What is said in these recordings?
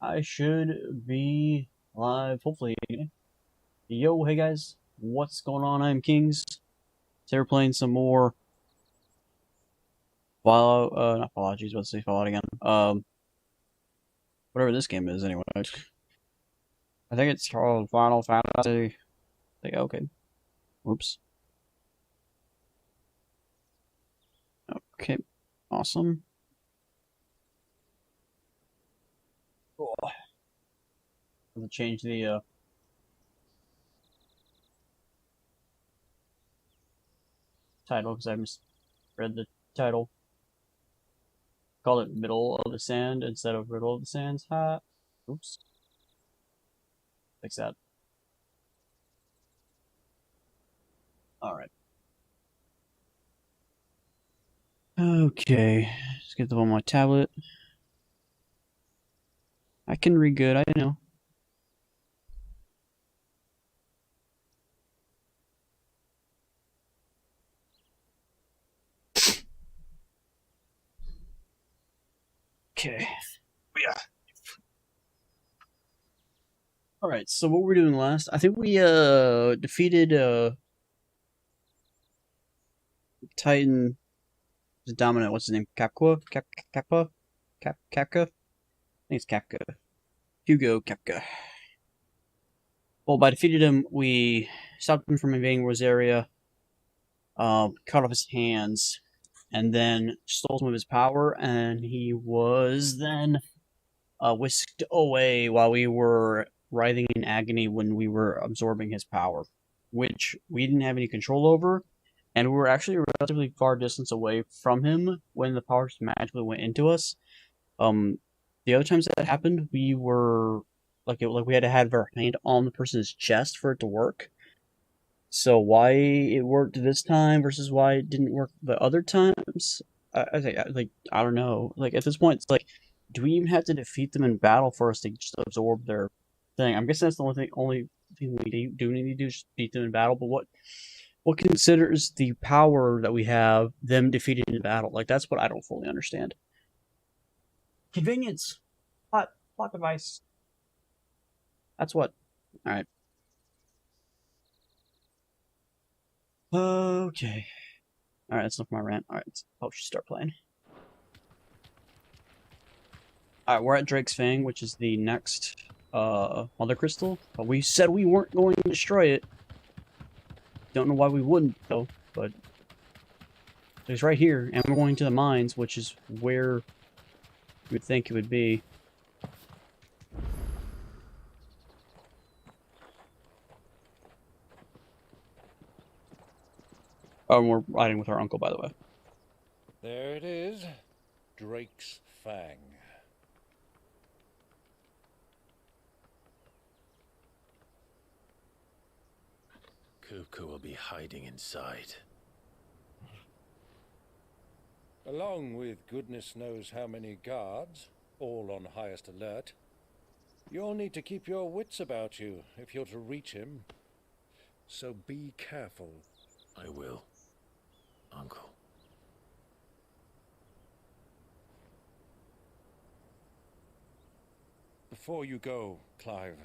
I should be live, hopefully. Yo, hey guys, what's going on? I'm Kings. Today we're playing some more Fallout, not Fallout, geez, let's say Fallout again. Whatever this game is, anyway. I think it's called Final Fantasy. Okay. Oops. Okay, awesome. Cool. I'll change the, title, because I misread the title. Called it Middle of the Sand instead of Riddle of the Sands. Ha. Oops. Fix that. Alright. Okay. Let's get them on my tablet. I can read good, I know. Okay. Yeah. Alright, so what we're doing last, I think we defeated Titan the Dominant, what's his name? Capqua? Kappa? Kapka? I think it's Kapka. Hugo Kapka. Well, by defeated him, we stopped him from invading Rosaria, cut off his hands, and then stole some of his power, and he was then whisked away while we were writhing in agony when we were absorbing his power, which we didn't have any control over, and we were actually a relatively far distance away from him when the power magically went into us. The other times that happened, we were like we had to have our hand on the person's chest for it to work. So why it worked this time versus why it didn't work the other times, I think I don't know. Like at this point, it's like, do we even have to defeat them in battle for us to just absorb their thing? I'm guessing that's the only thing we do need to do is beat them in battle. But what considers the power that we have them defeated in battle? Like that's what I don't fully understand. Convenience, plot device. That's what. All right. Okay. All right. That's enough of my rant. All right. I should start playing. All right. We're at Drake's Fang, which is the next Mother Crystal. But we said we weren't going to destroy it. Don't know why we wouldn't though. But it's right here, and we're going to the mines, which is where you would think it would be. Oh, and we're riding with our uncle, by the way. There it is, Drake's Fang. Cuckoo will be hiding inside. Along with goodness knows how many guards, all on highest alert. You'll need to keep your wits about you if you're to reach him. So be careful. I will, Uncle. Before you go, Clive,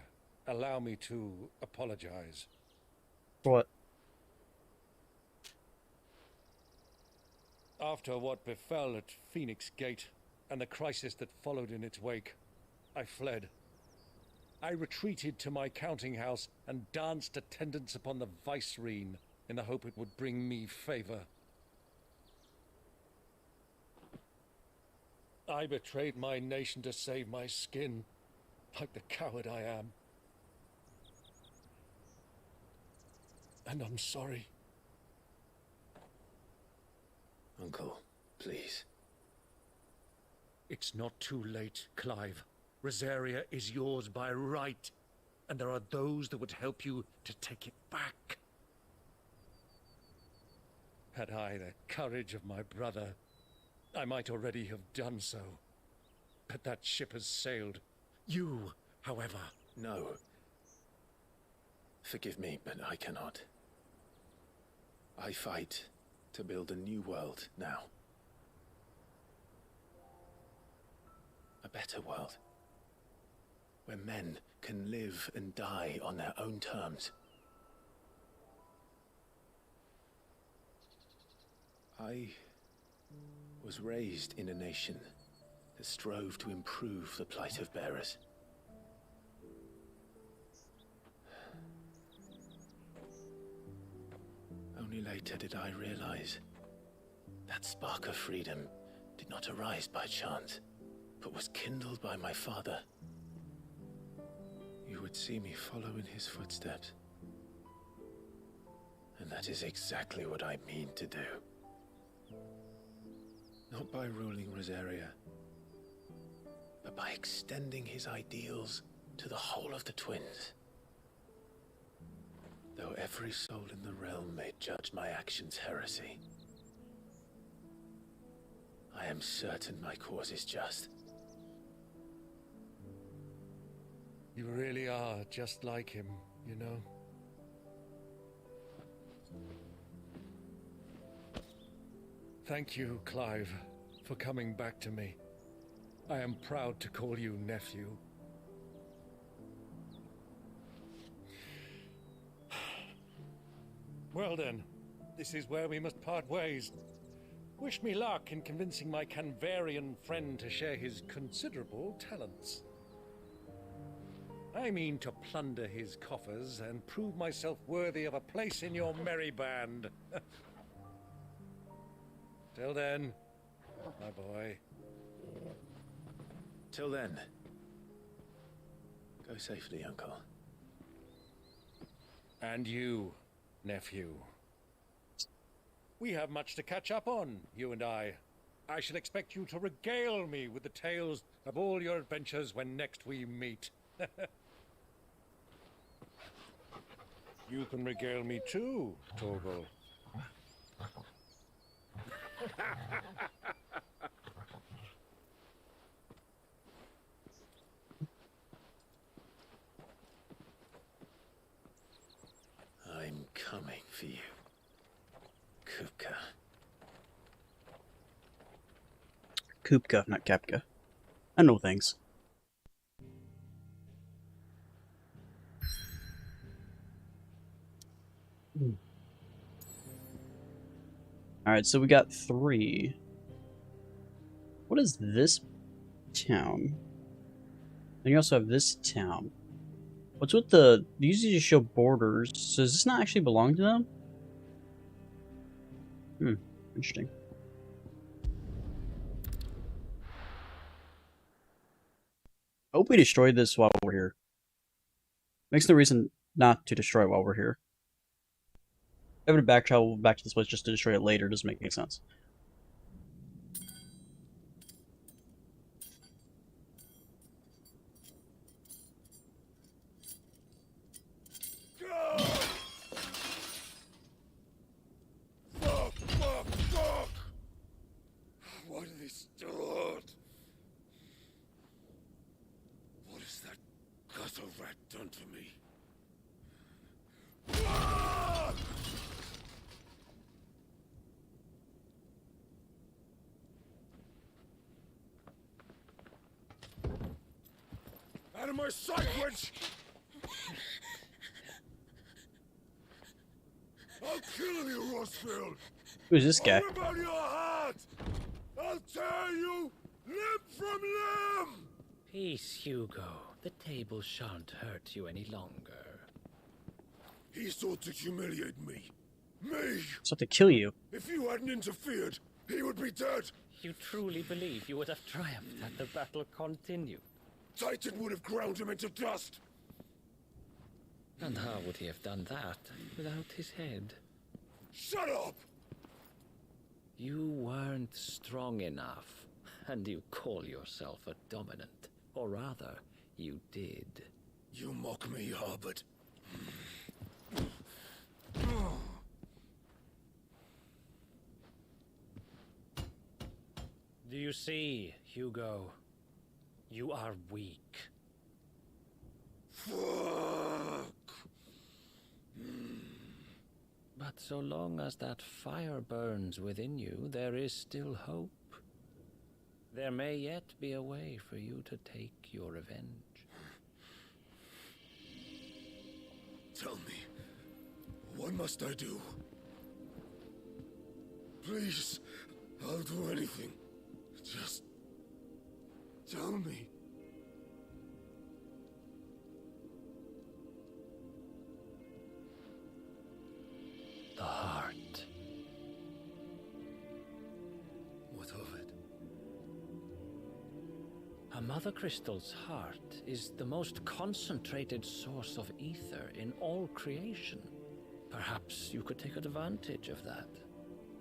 allow me to apologize. What? After what befell at Phoenix Gate and the crisis that followed in its wake, I fled. I retreated to my counting house and danced attendance upon the vicereine in the hope it would bring me favor. I betrayed my nation to save my skin, like the coward I am. And I'm sorry. Uncle, please. It's not too late, Clive. Rosaria is yours by right, and there are those that would help you to take it back. Had I the courage of my brother, I might already have done so. But that ship has sailed. You, however... No. Forgive me, but I cannot. I fight to build a new world now. A better world. where men can live and die on their own terms. I was raised in a nation that strove to improve the plight of bearers. Only later did I realize that spark of freedom did not arise by chance, but was kindled by my father. You would see me follow in his footsteps. And that is exactly what I mean to do. Not by ruling Rosaria, but by extending his ideals to the whole of the twins. Though every soul in the realm may judge my actions heresy, I am certain my cause is just. You really are just like him, you know. Thank you, Clive, for coming back to me. I am proud to call you nephew. Well then, this is where we must part ways. Wish me luck in convincing my Canvarian friend to share his considerable talents. I mean to plunder his coffers and prove myself worthy of a place in your merry band. Till then, my boy. Till then, go safely, Uncle. And you, nephew. We have much to catch up on, you and I. I shall expect you to regale me with the tales of all your adventures when next we meet. You can regale me too, Torgal. I'm coming for you, Kupka. Kupka, not Kapka. I know things. Alright, so we got 3. What is this town? And you also have this town. What's with the... They usually just show borders, so does this not actually belong to them? Interesting. I hope we destroy this while we're here. Makes no reason not to destroy it while we're here. Having to back travel back to this place just to destroy it later doesn't make any sense. Fuck! Why do they start? What has that gutter rat done to me? Out of my sight, witch! I'll kill you, Rossfield! Who's this guy? I'll rip out your heart! I'll tear you limb from limb! Peace, Hugo. The table shan't hurt you any longer. He sought to humiliate me. Me! So to kill you. If you hadn't interfered, he would be dead! You truly believe you would have triumphed had the battle continued? Titan would have ground him into dust! And how would he have done that without his head? Shut up! You weren't strong enough, and you call yourself a dominant. Or rather, you did. You mock me, Harbert. Do you see, Hugo? You are weak. Fuck! But so long as that fire burns within you, there is still hope. There may yet be a way for you to take your revenge. Tell me, what must I do? Please, I'll do anything. Just tell me. The heart. What of it? A mother crystal's heart is the most concentrated source of ether in all creation. Perhaps you could take advantage of that.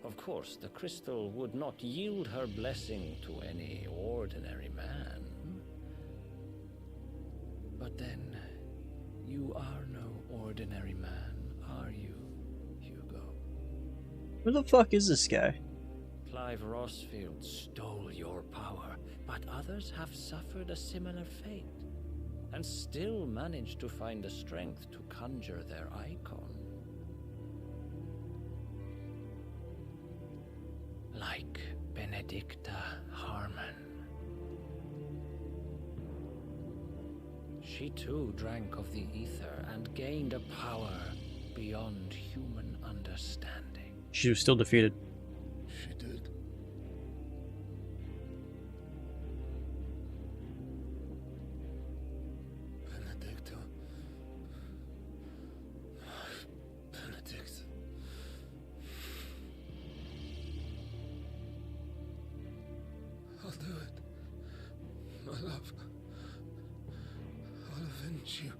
Of course, the crystal would not yield her blessing to any ordinary man. But then, you are no ordinary man, are you, Hugo? Who the fuck is this guy? Clive Rossfield stole your power, but others have suffered a similar fate, and still managed to find the strength to conjure their icon. Like Benedicta Harmon. She too drank of the ether and gained a power beyond human understanding. She was still defeated. She did. Benedicta. Benedict. I'll do it. My love. I'll avenge you.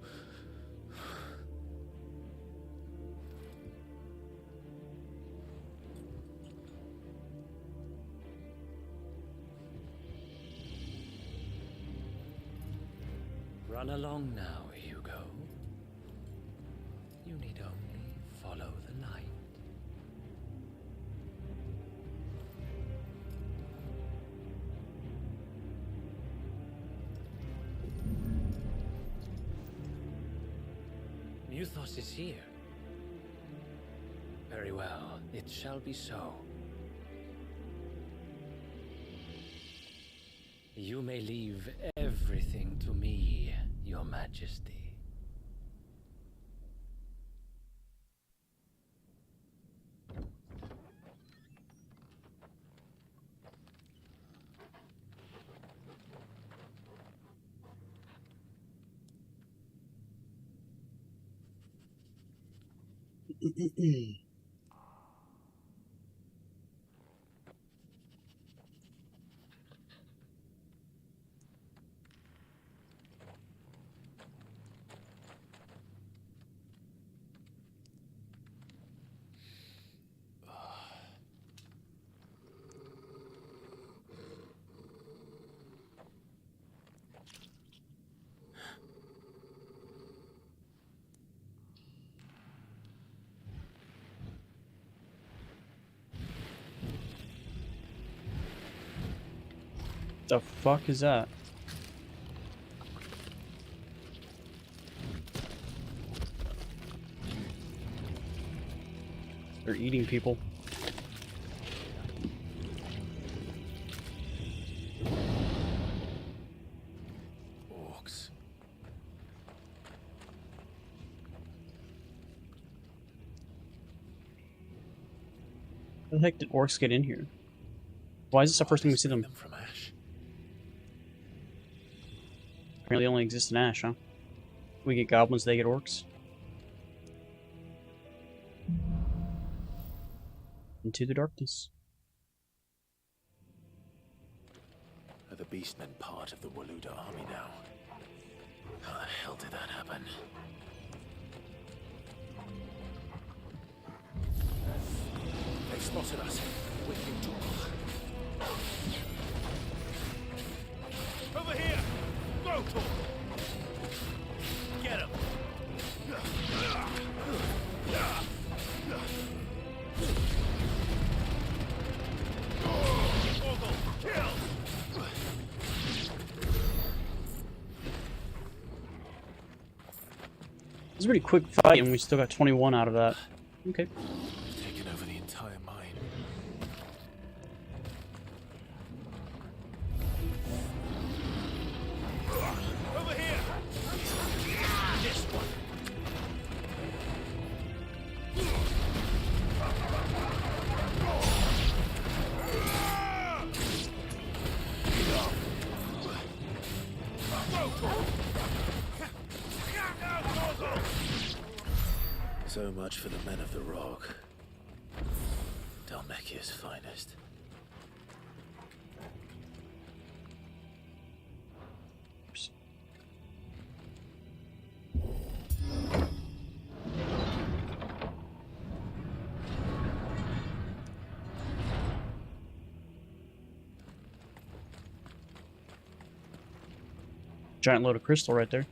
Run along now, Hugo. You need only follow the light. Muthos is here. Very well, it shall be so. You may leave everything to me, Your Majesty. The fuck is that? They're eating people. Orcs. How the heck did orcs get in here? Why is this the first time we see them? From ash. Apparently they only exist in Ash, huh? We get goblins, they get orcs. Into the darkness. Are the beastmen part of the Waluda army now? How the hell did that happen? They've spotted us. We can talk. Over here! Go, Thor! Get him! Kill! It was a pretty quick fight, and we still got 21 out of that. Okay. Taken over the entire mine. Over here! This one! So much for the men of the rock. Dalmekia's finest. Giant load of crystal right there.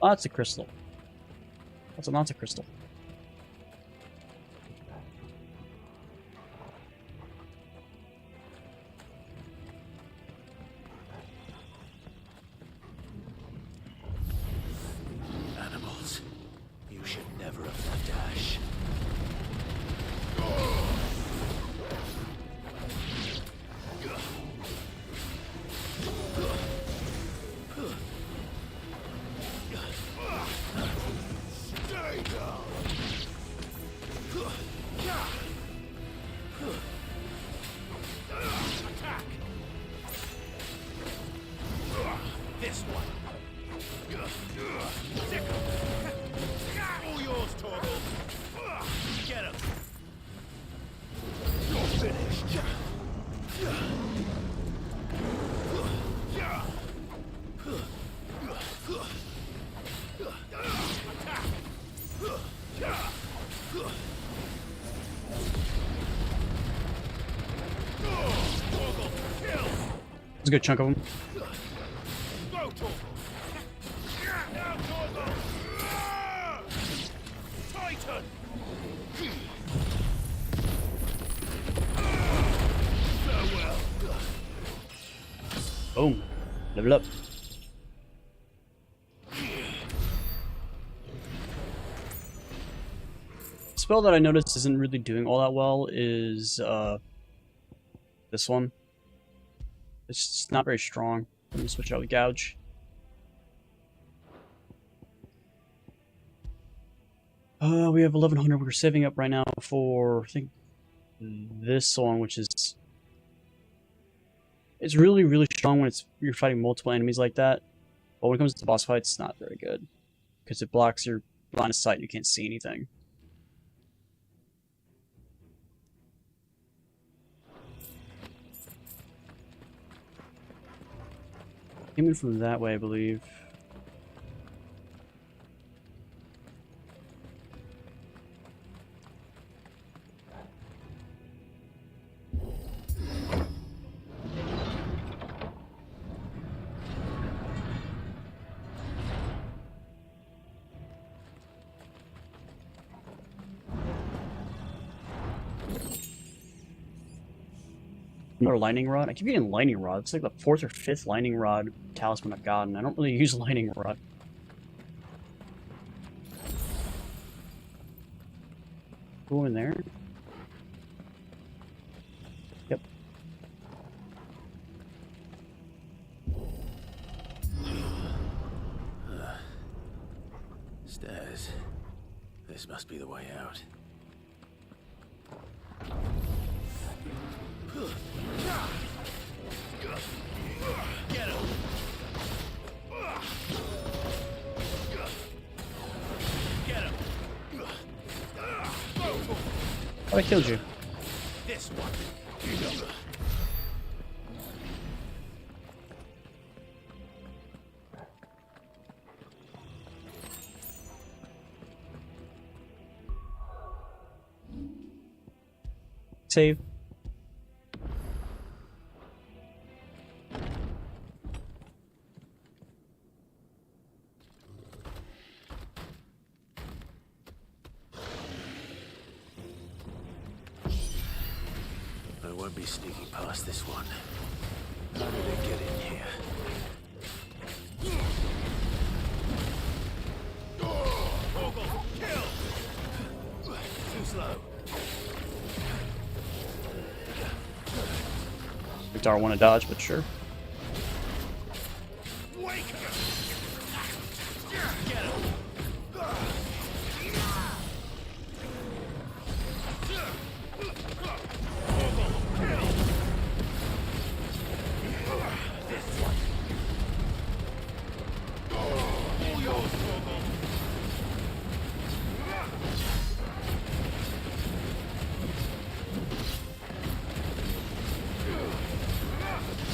Lots of crystal. Lots of crystal. Animals. You should never have left Ash. This one. All yours, Torgal. Get him. You're finished. There's a good chunk of them. Go, Torgal. Now, Torgal. Titan. Farewell. Boom. Level up. Spell that I noticed isn't really doing all that well is this one. It's just not very strong. Let me switch out with Gouge. We have 1100. We're saving up right now for, I think, this one, which is... It's really, really strong when you're fighting multiple enemies like that. But when it comes to boss fights, it's not very good. Because it blocks your line of sight and you can't see anything. Came in from that way, I believe. Another lightning rod. I keep getting lightning rod. It's like the 4th or 5th lightning rod talisman I've gotten. I don't really use lightning rod. Go in there. Yep. Stairs. This must be the way out. Get him! Get him! Oh, I killed you. This one. Save. I won't be sneaking past this one. How did it get in here? expect R1 to dodge, but sure. Wake her! Get him! All yours, Torgal.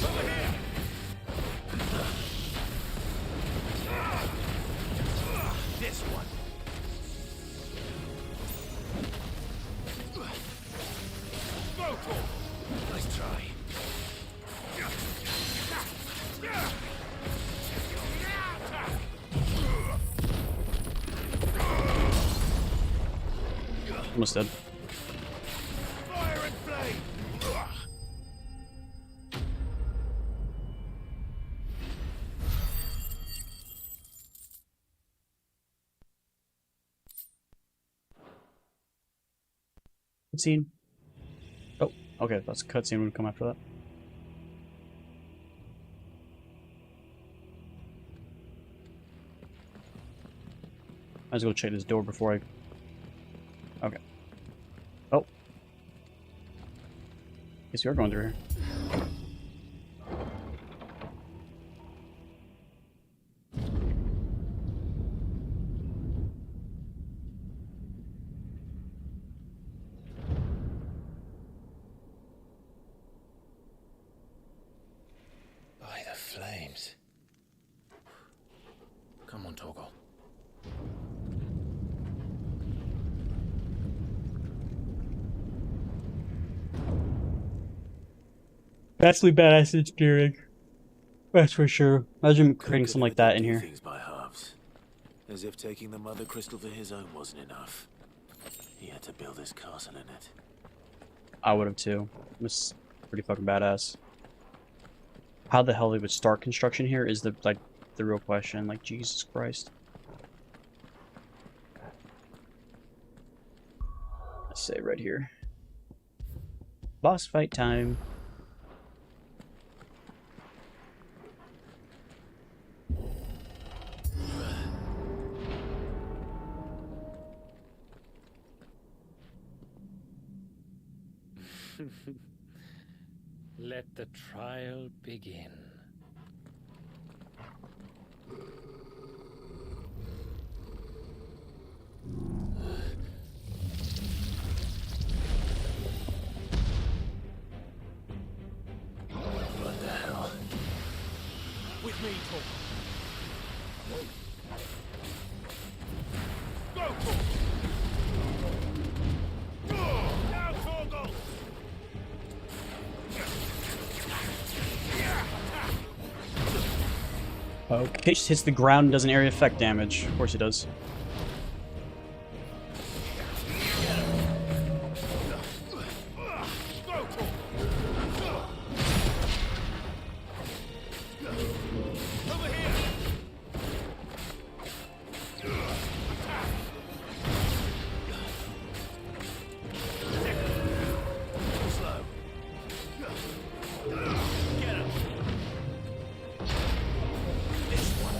Over here! This one. Go, Torgal. Nice try. Almost dead. Fire and flame! Cutscene. Oh, okay. That's a cutscene would come after that. Might as well check this door before I. Okay. Oh. Guess you're going through here. By the flames. Come on, Torgal. Vastly badass engineering. That's for sure. Imagine creating Could something like have that had in to do here. things by halves. As if taking the mother crystal for his own wasn't enough. He had to build his castle in it. I would have too. It's pretty fucking badass. How the hell they would start construction here is the real question. Like, Jesus Christ. Let's say right here. Boss fight time. Let the trial begin. What the hell? With me, Torgal. Go, Torgal! Now, Torgal! Okay, just hits the ground and does an area effect damage. Of course he does. Go, Torgal! Over here! Slow. Get him. This one.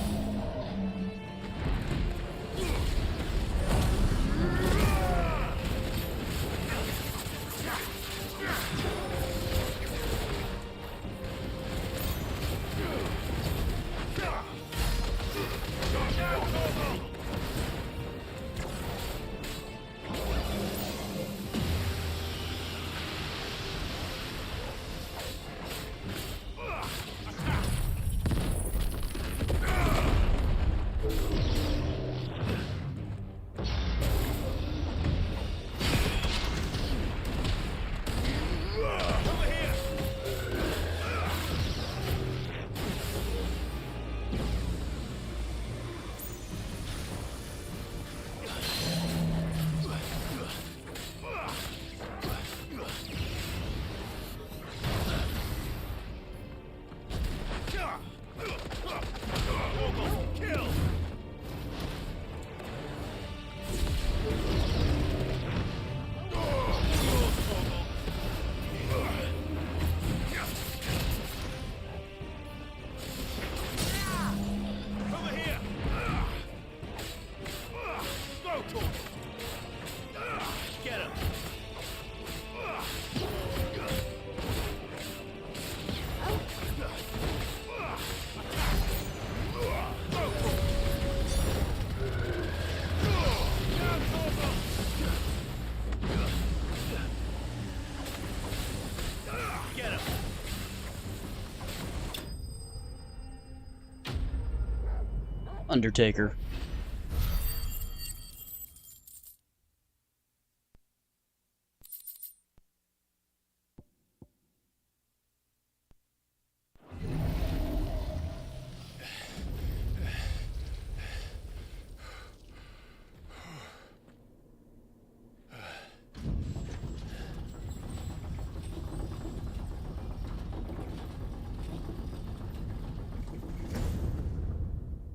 Undertaker.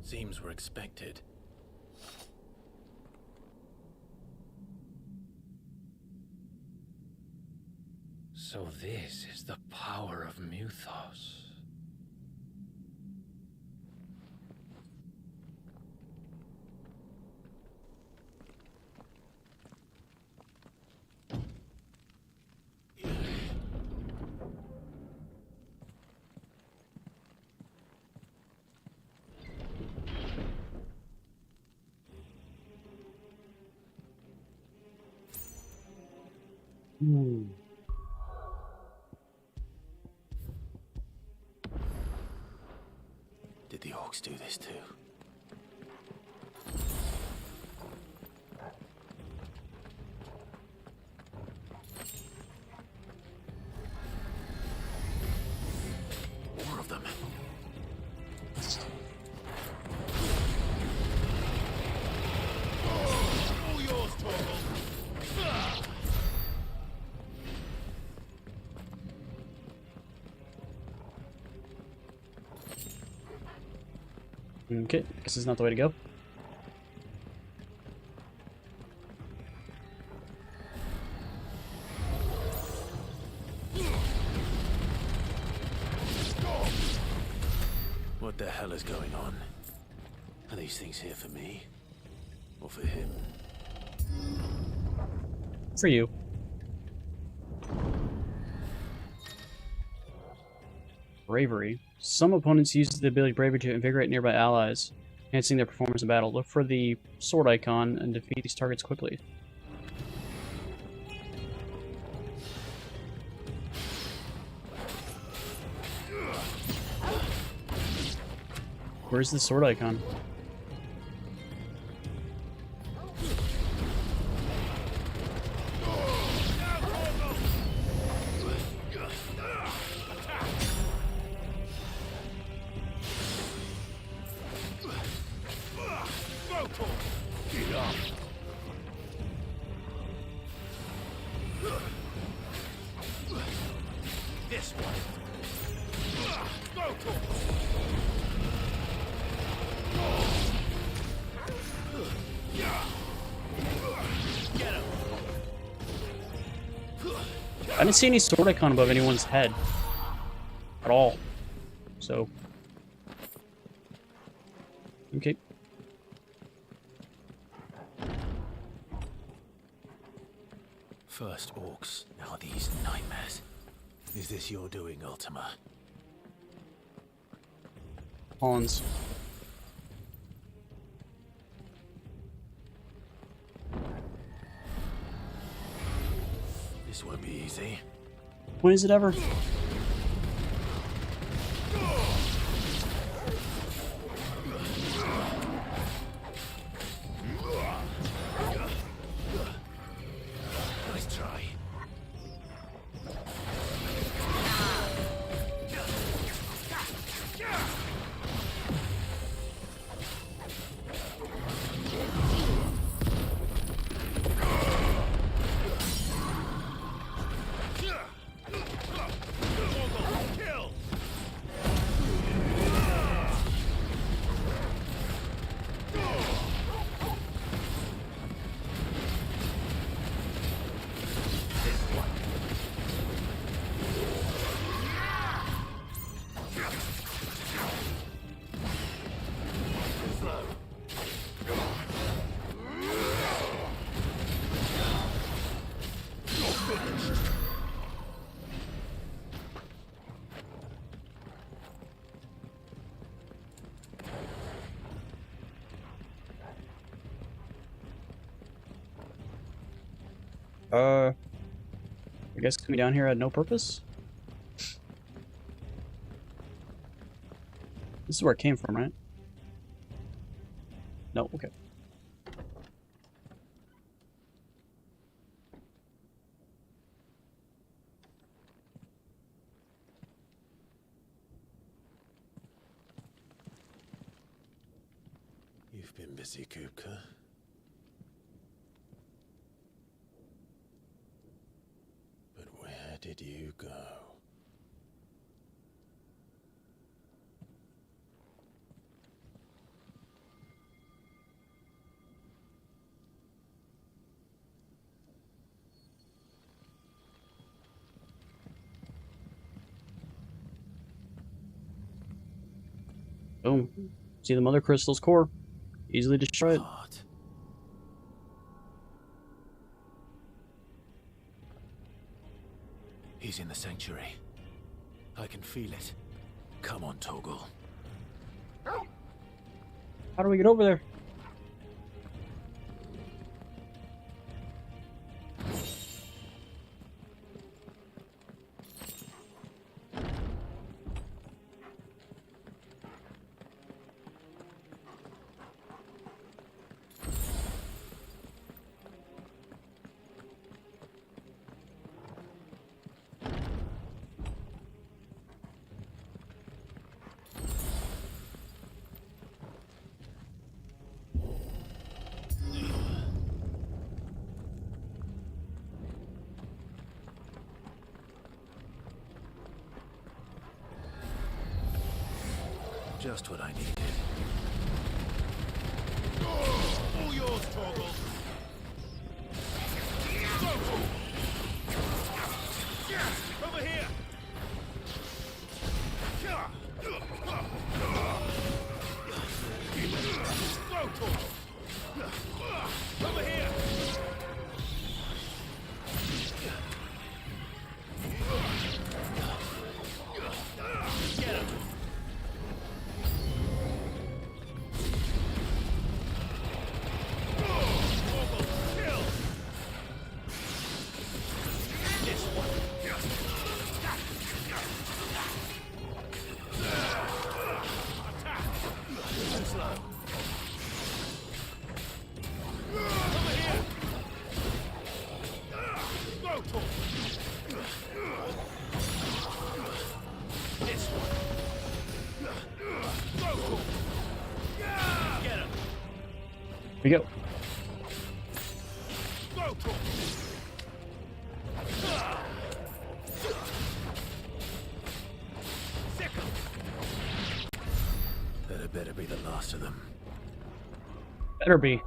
Seems we're expected. So this is the power of Muthos. Did the orcs do this too? More of them. All yours, Torgal. Okay, guess it's not the way to go. What the hell is going on? Are these things here for me? Or for him? For you. Bravery. Some opponents use the ability Bravery to invigorate nearby allies, enhancing their performance in battle. Look for the sword icon and defeat these targets quickly. Where's the sword icon? This way. Go, Torgal. Get him. I didn't see any sword icon above anyone's head. At all. So. Okay. First orcs, now these nightmares. Is this your doing, Ultima? Pawns. This won't be easy. When is it ever? Nice try. Kill. I guess coming down here had no purpose? This is where it came from, right? No, okay. You've been busy, Kupka. But where did you go? Boom. See the Mother Crystal's core. Easily destroyed. Heart. He's in the sanctuary. I can feel it. Come on, Toggle. How do we get over there? Just what I needed. All yours, Torgal. Over here. Go, Torgal. Over here. Get him. We go. That better be the last of them. Better be.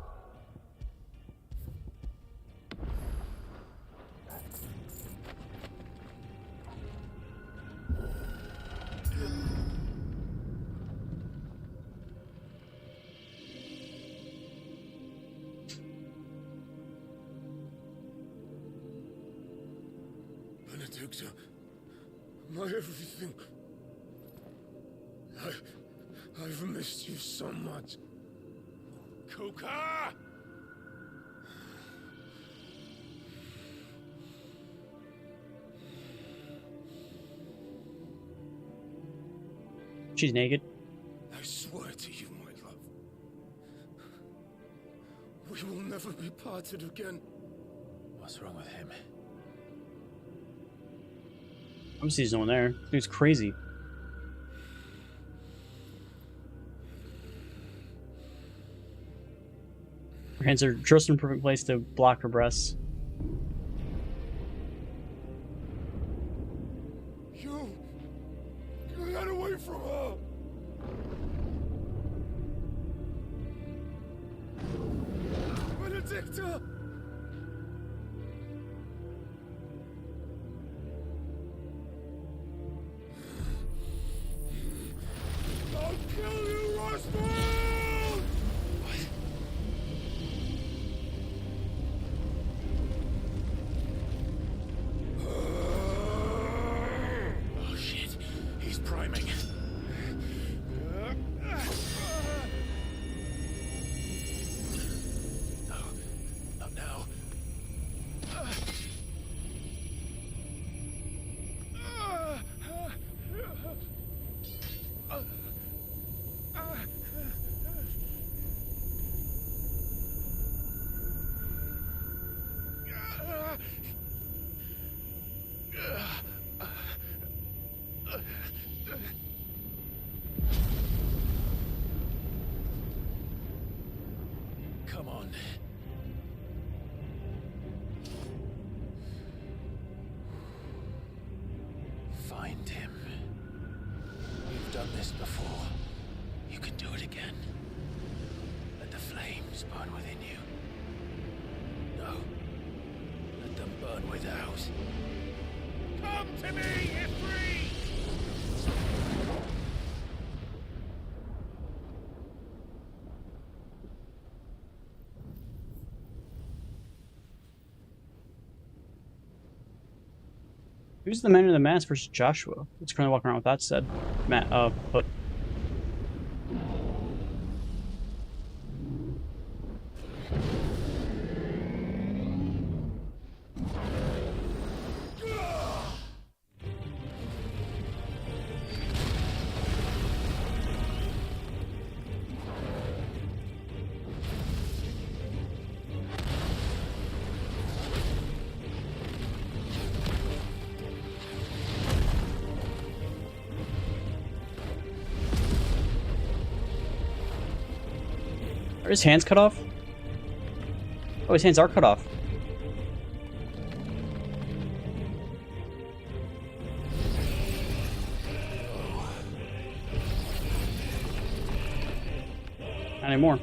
Benedicta, my everything. I've missed you so much. Kuka! She's naked. I swear to you, my love. We will never be parted again. What's wrong with him? Obviously there's no one there. Dude's crazy. Her hands are just in a perfect place to block her breasts. You got away from her. Benedicta! I'll kill you, Roswell! Oh shit, he's priming. Not before. You can do it again. Let the flames burn within you. No. Let them burn without. Come to me, Ifrit! Who's the man in the mask versus Joshua? Let's currently walk around with that said. But are his hands cut off? Oh, his hands are cut off. Not anymore.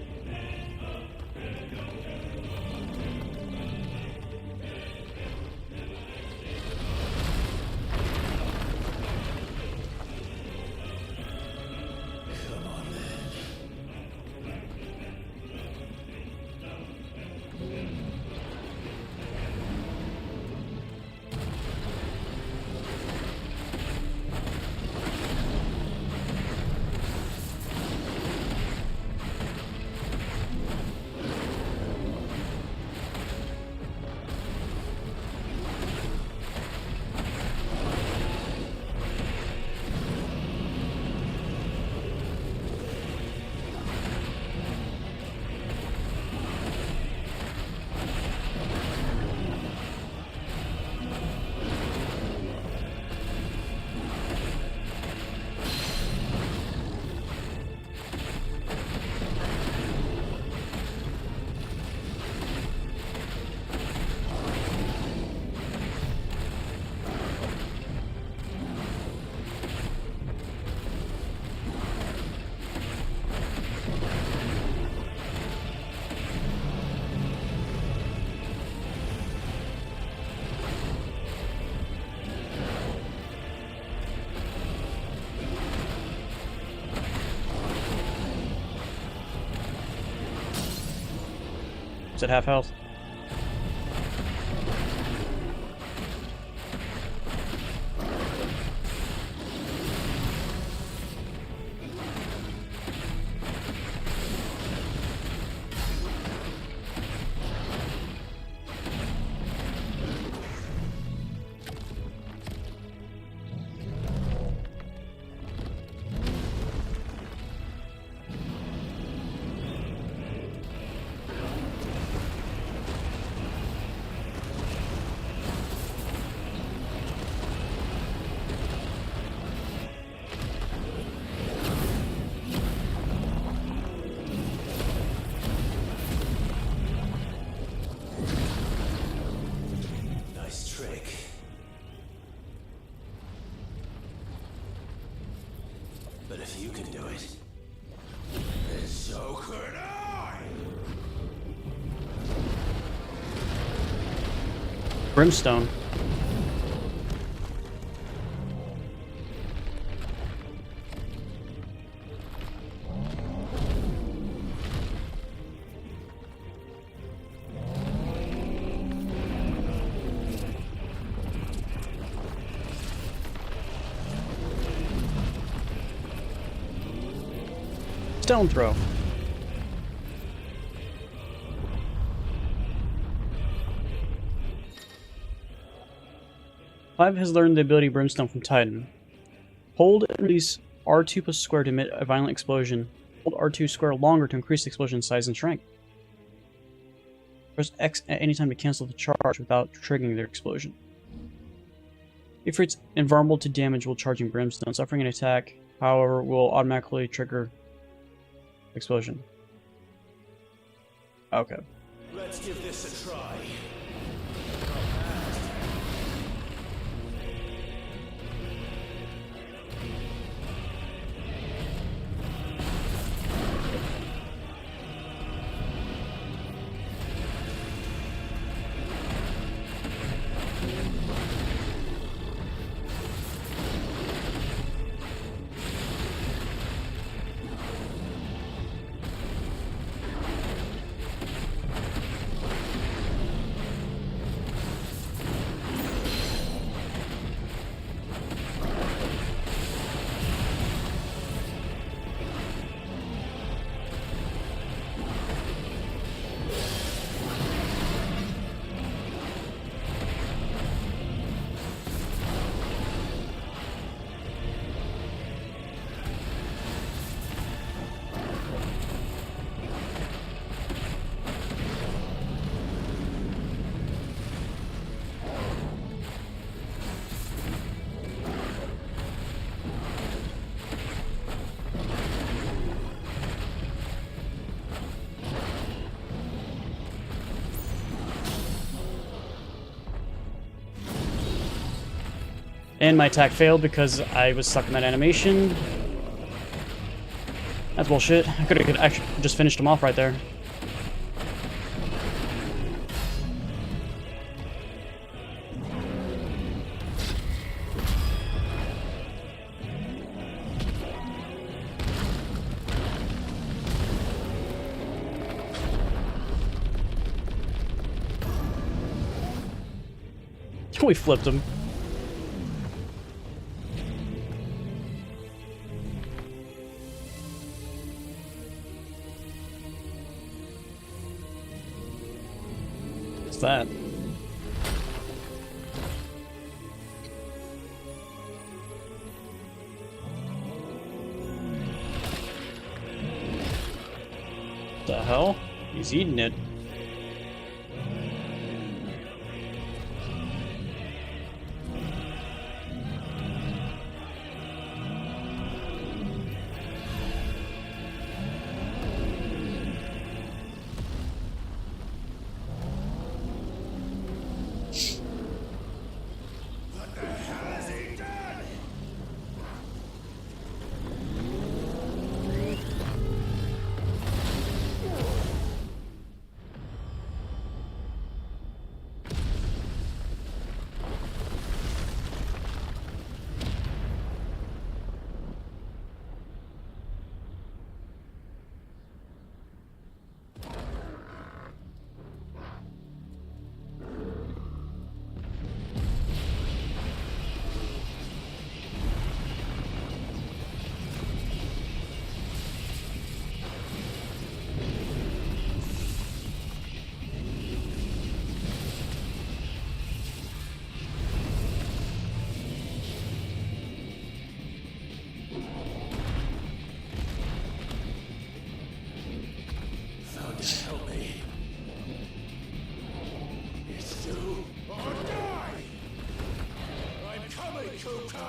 It's at half health. But if you can do it, then so could I! Brimstone. Stone throw. Clive has learned the ability Brimstone from Titan. Hold and release R2 plus square to emit a violent explosion. Hold R2 square longer to increase the explosion size and strength. Press X at any time to cancel the charge without triggering the explosion. Ifrit's invulnerable to damage while charging Brimstone. Suffering an attack, however, will automatically trigger explosion. Okay. Let's give this a try. And my attack failed because I was stuck in that animation. That's bullshit. I could have actually just finished him off right there. We flipped him. What's that? The hell? He's eating it. Help me. It's do or die. I'm coming, Kuka.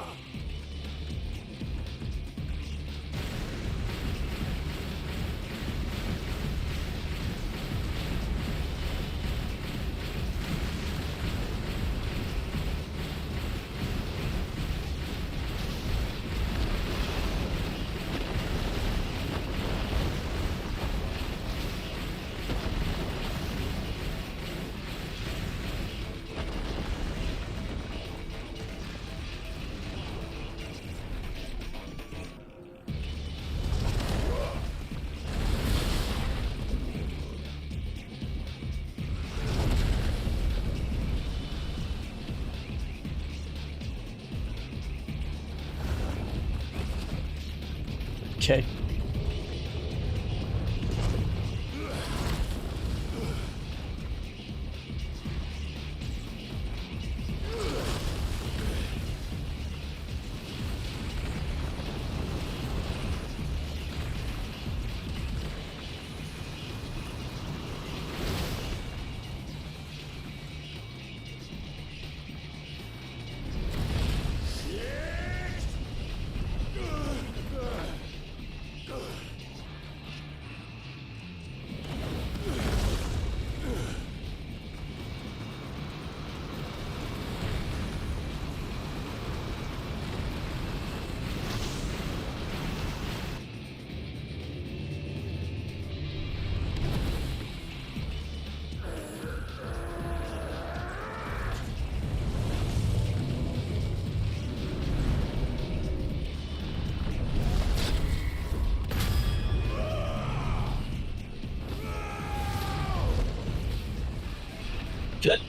Okay. Good.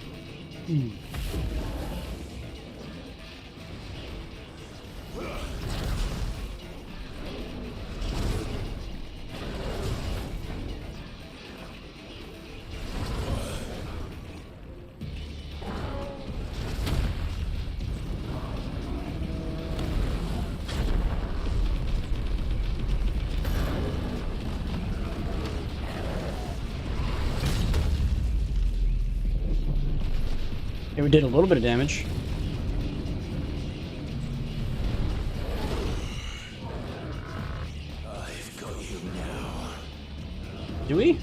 Yeah, we did a little bit of damage. I've got you now. Do we?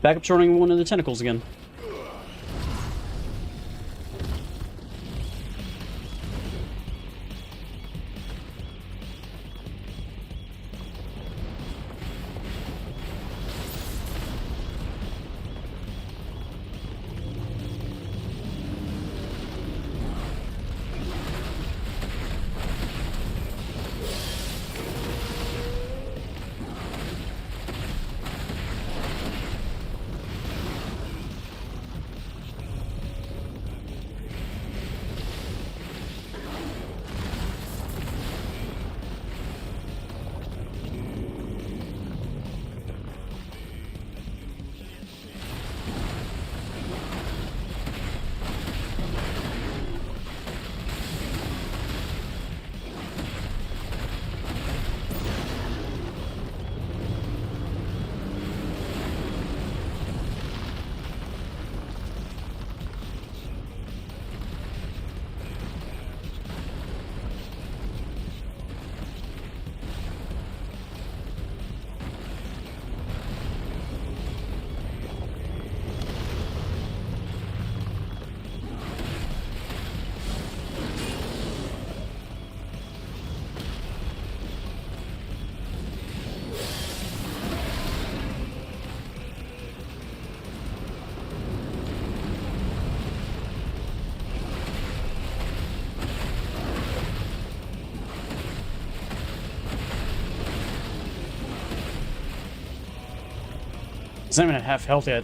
Back up shorting one of the tentacles again. It's not even at half health yet.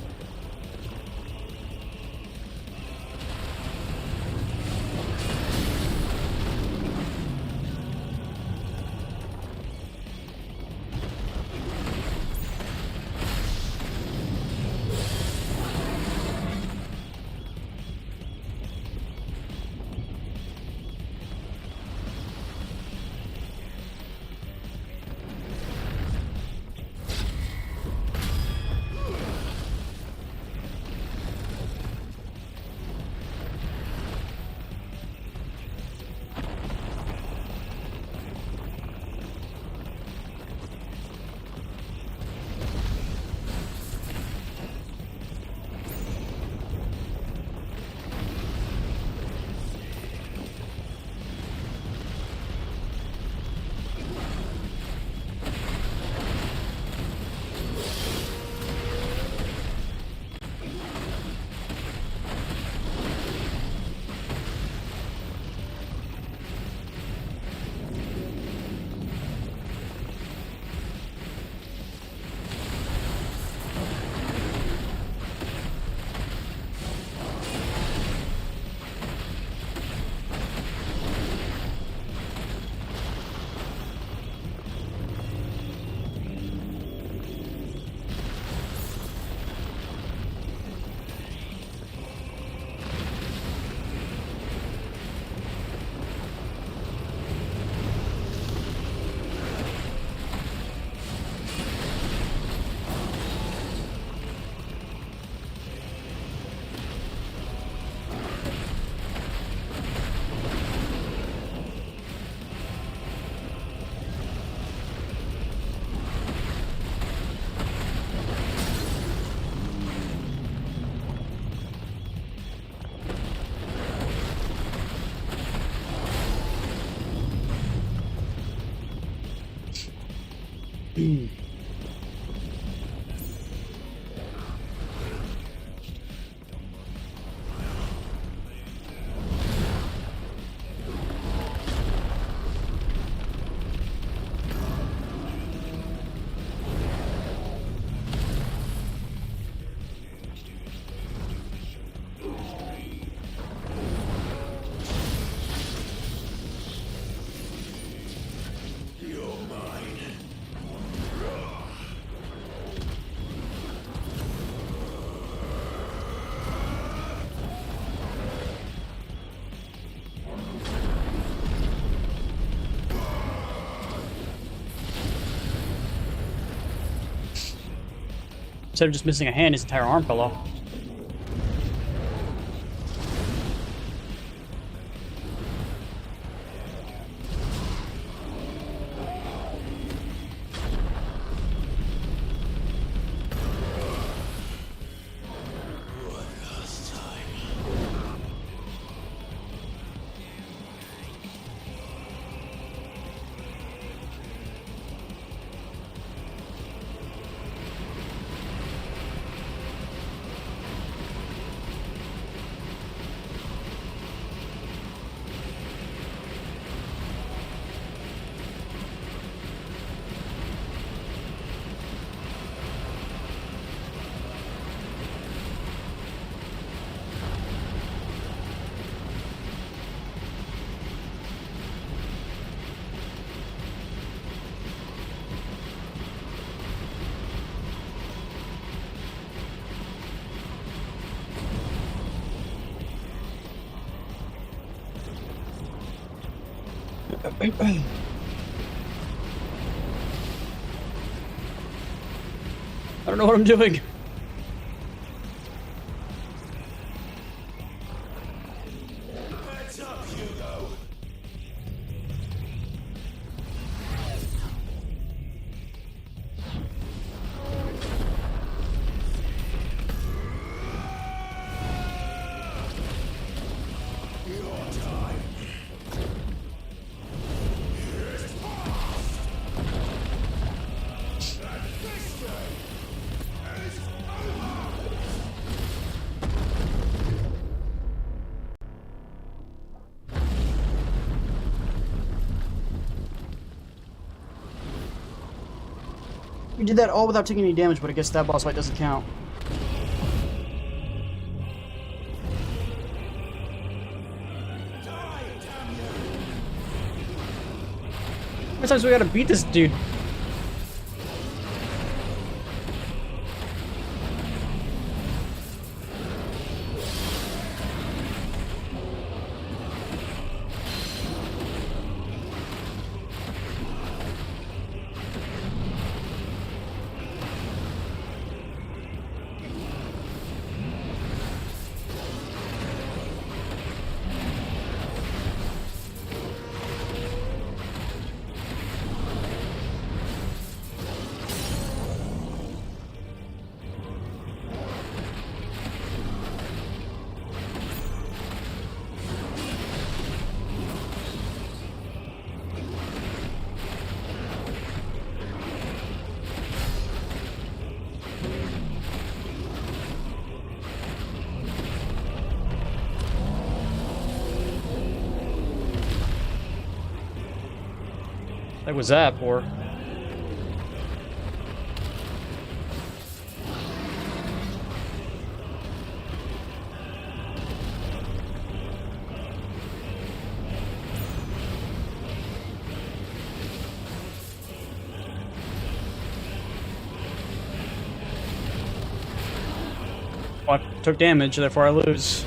Instead of just missing a hand, his entire arm fell off. I don't know what I'm doing. Heads up, Hugo. Your time. Is past. And this day is over. You did that all without taking any damage, but I guess that boss fight doesn't count. Die, damn you. How many times we gotta beat this dude? That was that, or I took damage, therefore I lose.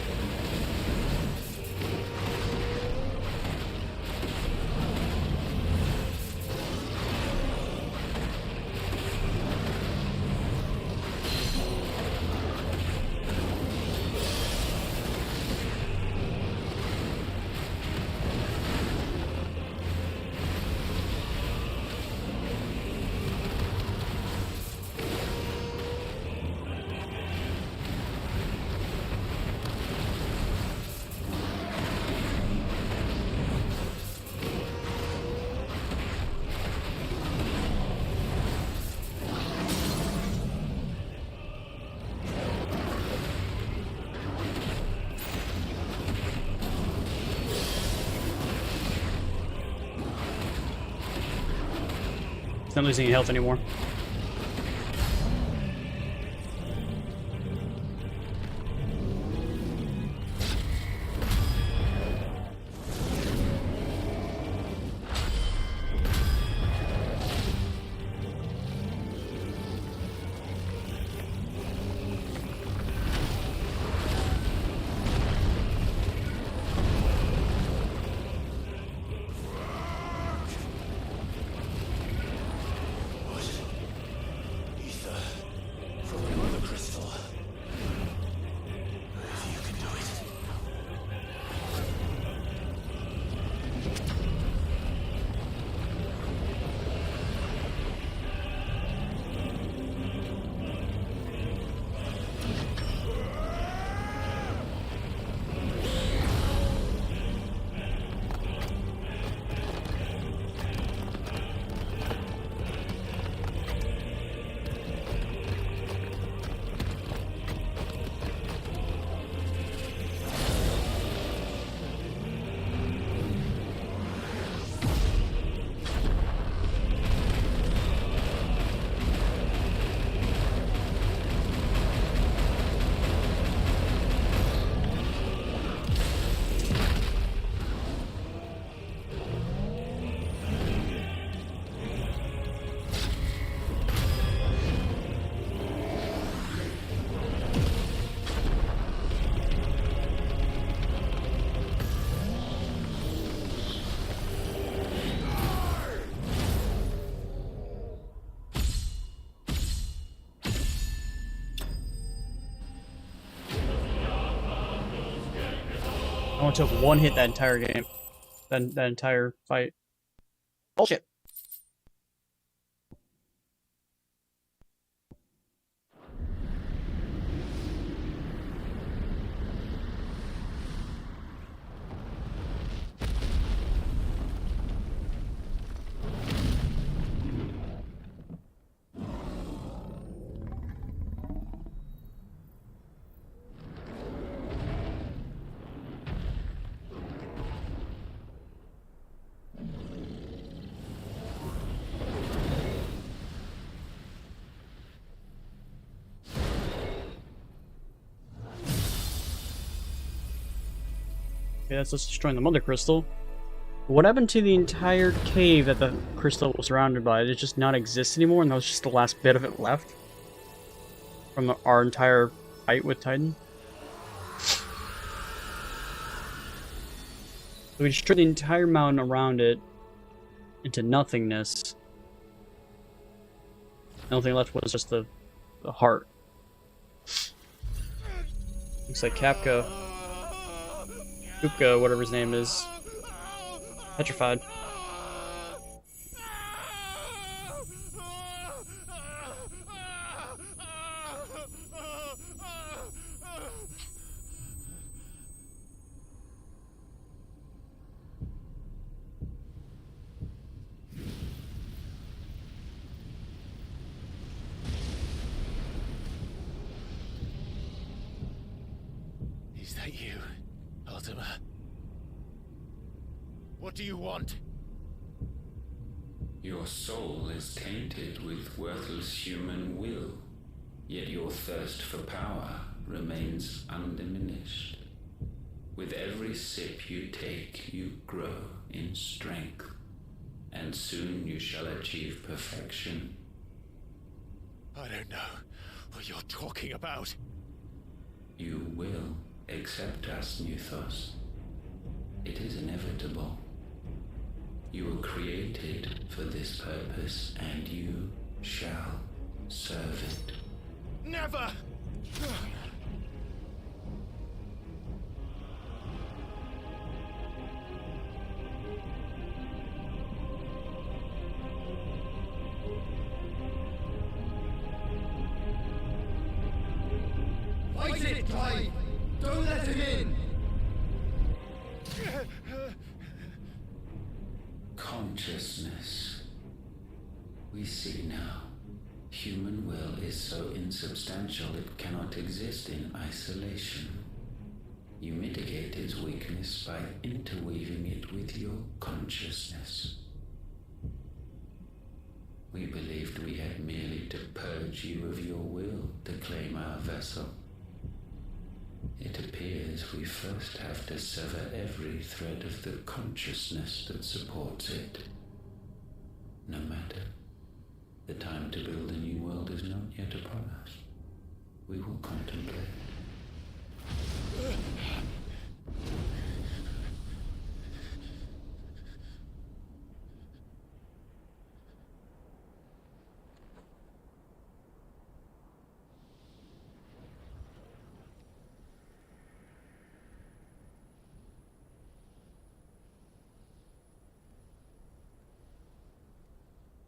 It's not losing any health anymore. took one hit that entire game. That entire fight. Bullshit. Okay, that's us destroying the Mother Crystal. What happened to the entire cave that the crystal was surrounded by? Did it just not exist anymore, and that was just the last bit of it left? From our entire fight with Titan? So we destroyed the entire mountain around it into nothingness. The only thing left was just the heart. Looks like Kapka, Kupka, whatever his name is, petrified. Is that you, Ultima? What do you want? Your soul is tainted with worthless human will, yet your thirst for power remains undiminished. With every sip you take, you grow in strength, and soon you shall achieve perfection. I don't know what you're talking about. You will accept us, Nuthos. It is inevitable. You were created for this purpose, and you shall serve it. Never! Fight it, Clive! Don't let him in! Consciousness. We see now. Human will is so insubstantial it cannot exist in isolation. You mitigate its weakness by interweaving it with your consciousness. We believed we had merely to purge you of your will to claim our vessel. It appears we first have to sever every thread of the consciousness that supports it. No matter. The time to build a new world is not yet upon us. We will contemplate.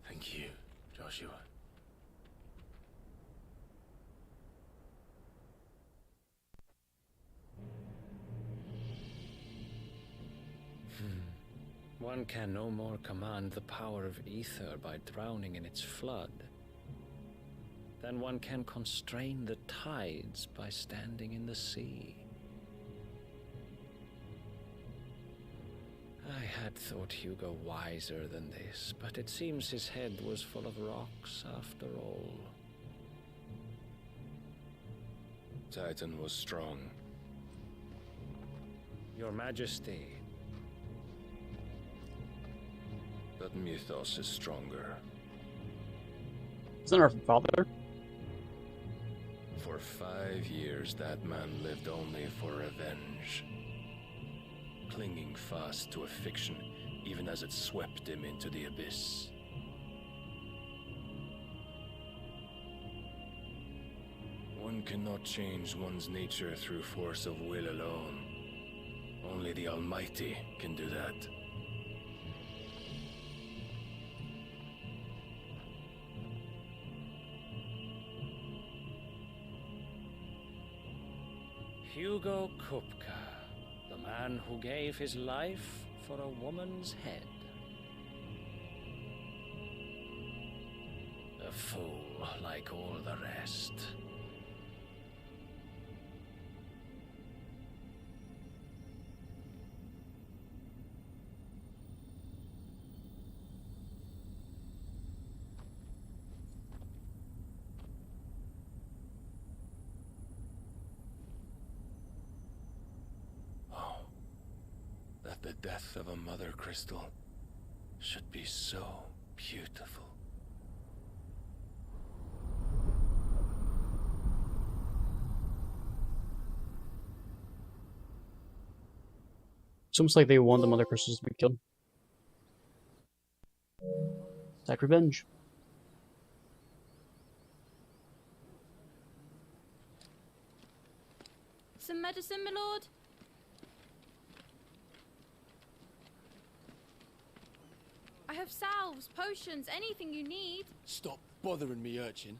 Thank you, Joshua. One can no more command the power of ether by drowning in its flood than one can constrain the tides by standing in the sea. I had thought Hugo wiser than this, but it seems his head was full of rocks after all. Titan was strong. Your Majesty. But Mythos is stronger. Isn't our father? For 5 years, that man lived only for revenge. Clinging fast to a fiction, even as it swept him into the abyss. One cannot change one's nature through force of will alone. Only Only the Almighty can do that. Hugo Kupka, the man who gave his life for a woman's head. A fool like all the rest. That the death of a mother crystal should be so beautiful. It's almost like they want the mother crystals to be killed. It's like revenge. Some medicine, my lord? I have salves, potions, anything you need. Stop bothering me, urchin,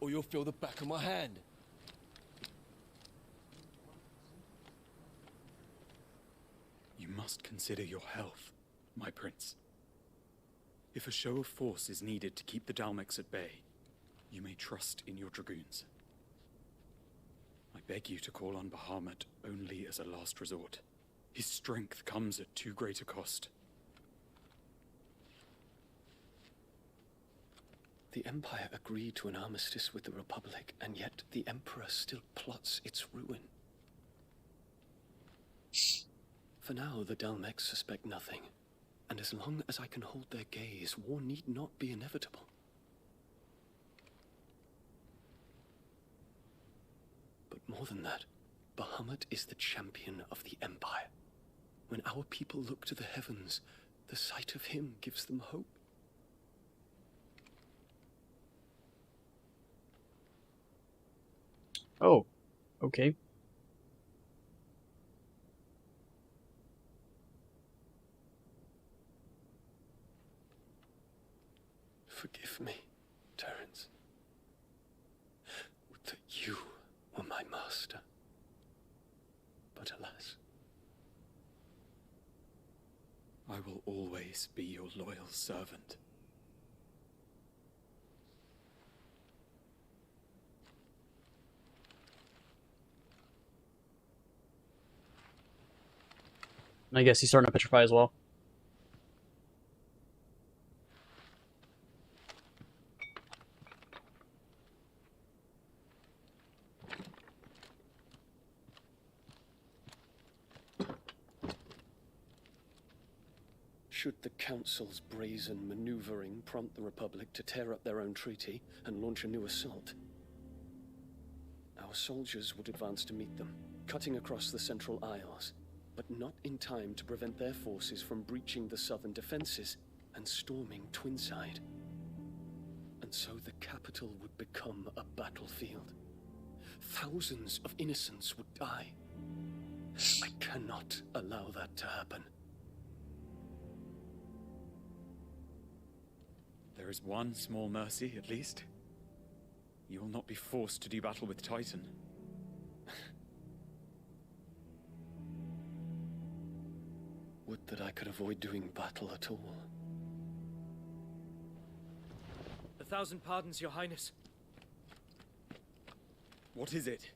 or you'll feel the back of my hand. You must consider your health, my prince. If a show of force is needed to keep the Dalmex at bay, you may trust in your dragoons. I beg you to call on Bahamut only as a last resort. His strength comes at too great a cost. The Empire agreed to an armistice with the Republic, and yet the Emperor still plots its ruin. For now, the Dalmex suspect nothing, and as long as I can hold their gaze, war need not be inevitable. But more than that, Bahamut is the champion of the Empire. When our people look to the heavens, the sight of him gives them hope. Oh, okay. Forgive me, Terence. Would that you were my master. But alas. I will always be your loyal servant. I guess he's starting to petrify as well. Should the Council's brazen maneuvering prompt the Republic to tear up their own treaty and launch a new assault, our soldiers would advance to meet them, cutting across the Central Isles, but not in time to prevent their forces from breaching the southern defenses and storming Twinside. And so the capital would become a battlefield. Thousands of innocents would die. I cannot allow that to happen. There is one small mercy, at least. You will not be forced to do battle with Titan. Would that I could avoid doing battle at all. 1,000 pardons, Your Highness. What is it?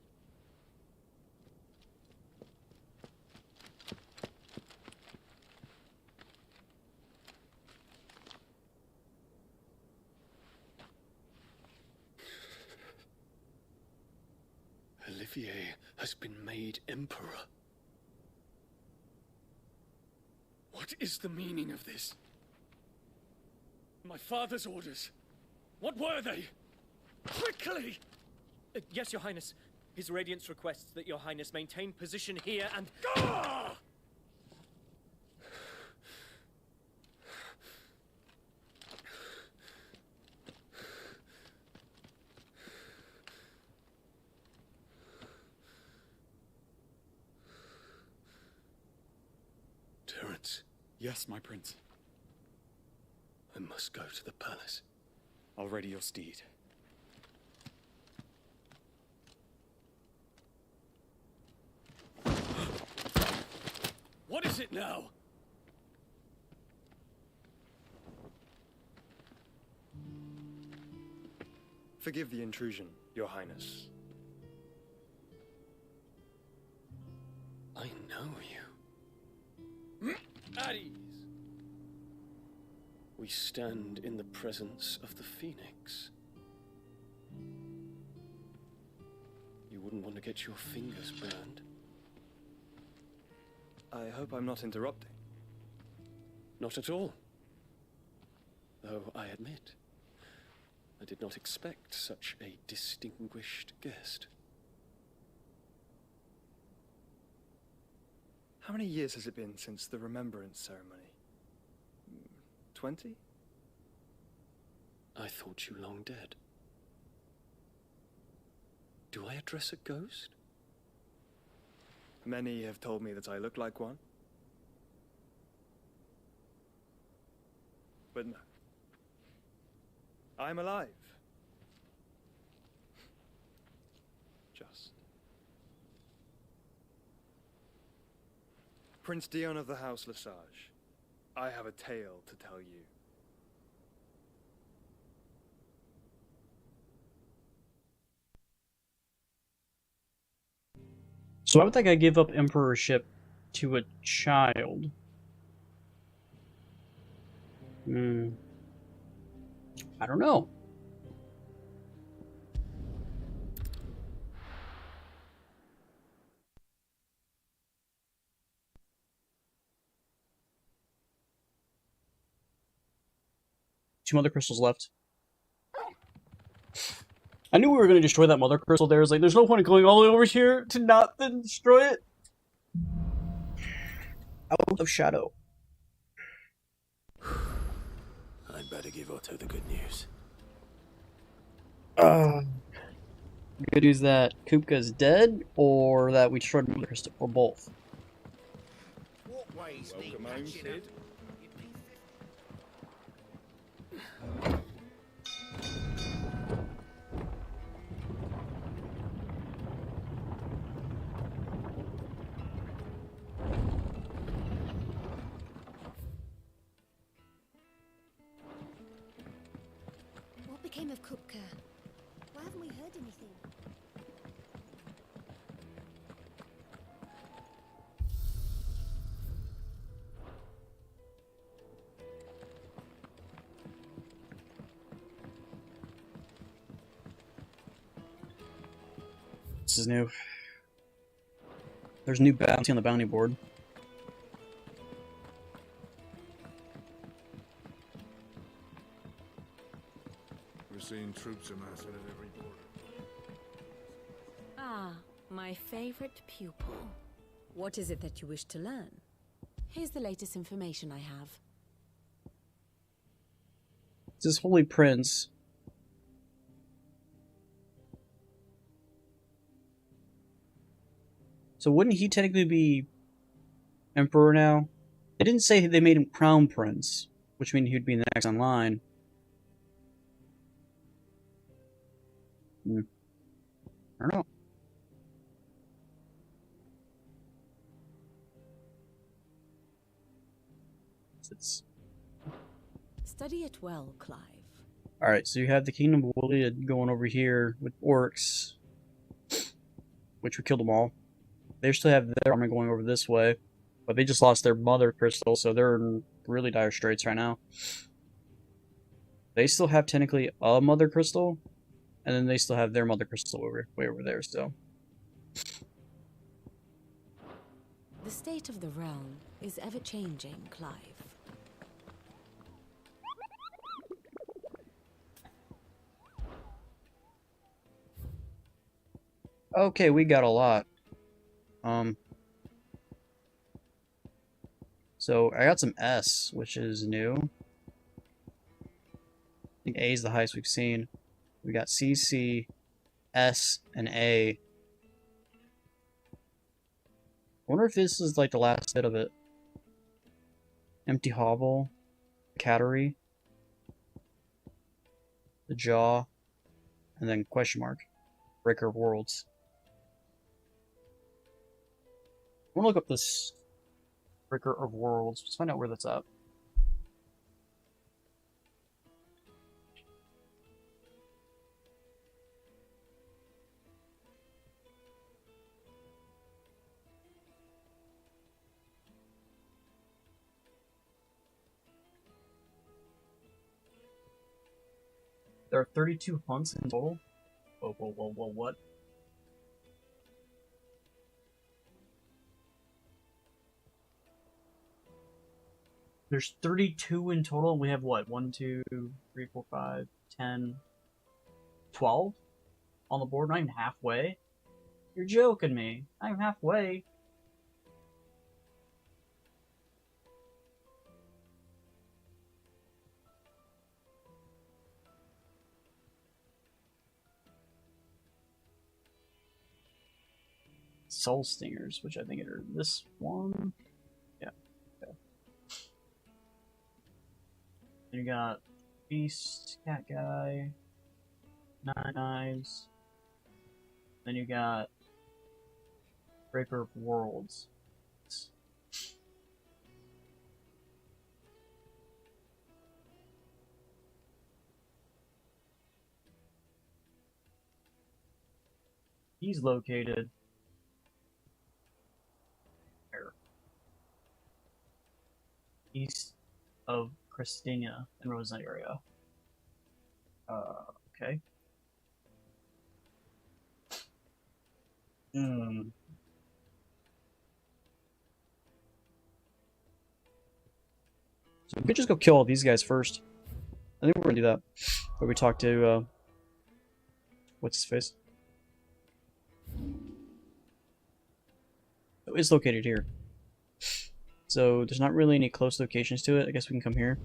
Olivier has been made Emperor. What is the meaning of this? My father's orders. What were they? Quickly! Yes, Your Highness. His Radiance requests that Your Highness maintain position here and... Gah! Yes, my prince. I must go to the palace. I'll ready your steed. What is it now? Forgive the intrusion, Your Highness. I know you. At ease. We stand in the presence of the Phoenix. You wouldn't want to get your fingers burned. I hope I'm not interrupting. Not at all. Though I admit, I did not expect such a distinguished guest. How many years has it been since the Remembrance ceremony? 20? I thought you long dead. Do I address a ghost? Many have told me that I look like one. But no. I'm alive. Just. Prince Dion of the House Lesage, I have a tale to tell you. So why would that guy give up emperorship to a child? I don't know. Two mother crystals left. I knew we were going to destroy that mother crystal there. I was like, there's no point in going all the way over here to not then destroy it. Out of shadow. I'd better give Otto the good news. Good news that Kupka's dead, or that we destroyed mother crystal, or both. Welcome home, Sid. What became of Kupka? Why haven't we heard anything? This is new. There's new bounty on the bounty board. We're seeing troops amassing at every border. Ah, my favorite pupil. What is it that you wish to learn? Here's the latest information I have. This Holy Prince. So wouldn't he technically be Emperor now? They didn't say they made him Crown Prince, which means he'd be next in line. I don't know. Study it well, Clive. Alright, so you have the Kingdom of Wiliad going over here with orcs, which we killed them all. They still have their army going over this way, but they just lost their mother crystal, so they're in really dire straits right now. They still have technically a mother crystal, and then they still have their mother crystal way over there still. The state of the realm is ever-changing, Clive. Okay, we got a lot. So I got some S, which is new. I think A is the highest we've seen. We got C, C, S, and A. I wonder if this is like the last bit of it. Empty Hovel, Cattery, the Jaw, and then question mark, Breaker of Worlds. I want to look up this Breaker of Worlds. Let's find out where that's at. There are 32 hunts in total. Whoa, whoa, whoa, whoa, what? There's 32 in total, and we have what? 1, 2, 3, 4, 5, 10, 12 on the board? Not even halfway? You're joking me. Not even halfway. Soul Stingers, which I think are this one. Yeah. Okay. Then you got Beast, Cat Guy, Nine Knives. Then you got Breaker of Worlds. He's located there. East of Christina in Rosa area. Okay. So we could just go kill all these guys first. I think we're gonna do that. But we talk to, what's his face? Oh, it's located here. So there's not really any close locations to it. I guess we can come here.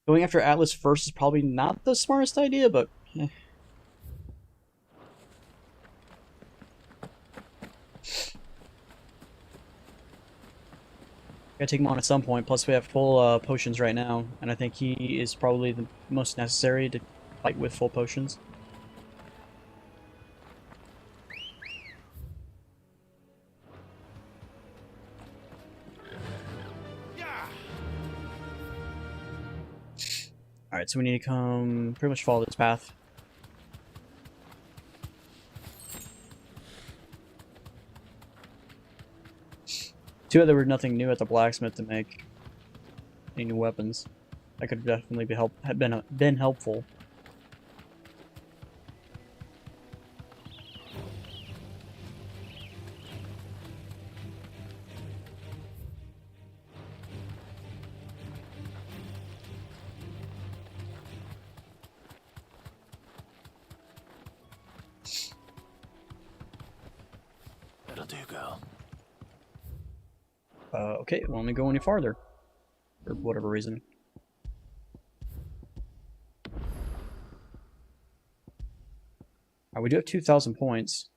Going after Atlas first is probably not the smartest idea, but eh. Gotta take him on at some point, plus we have full potions right now, and I think he is probably the most necessary to fight with full potions. Alright, so we need to come pretty much follow this path. Too bad there were nothing new at the blacksmith to make any new weapons. That could definitely have been helpful. That'll do, girl. Okay, it won't let me go any farther. For whatever reason. We do have 2,000 points.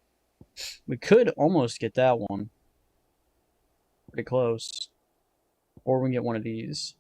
We could almost get that one. Pretty close. Or we can get one of these.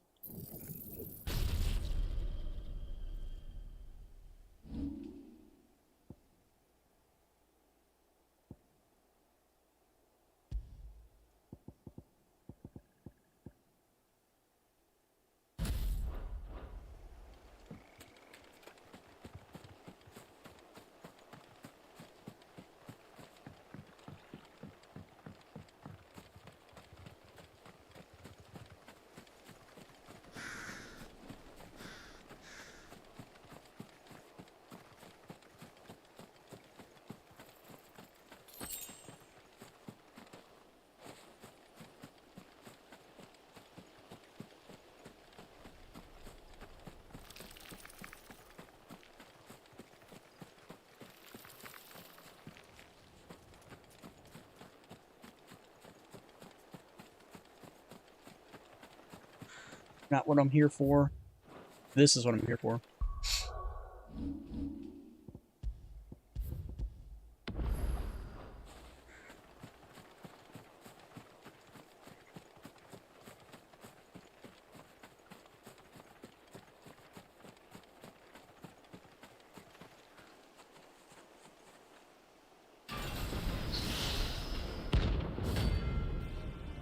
Not what I'm here for. This is what I'm here for.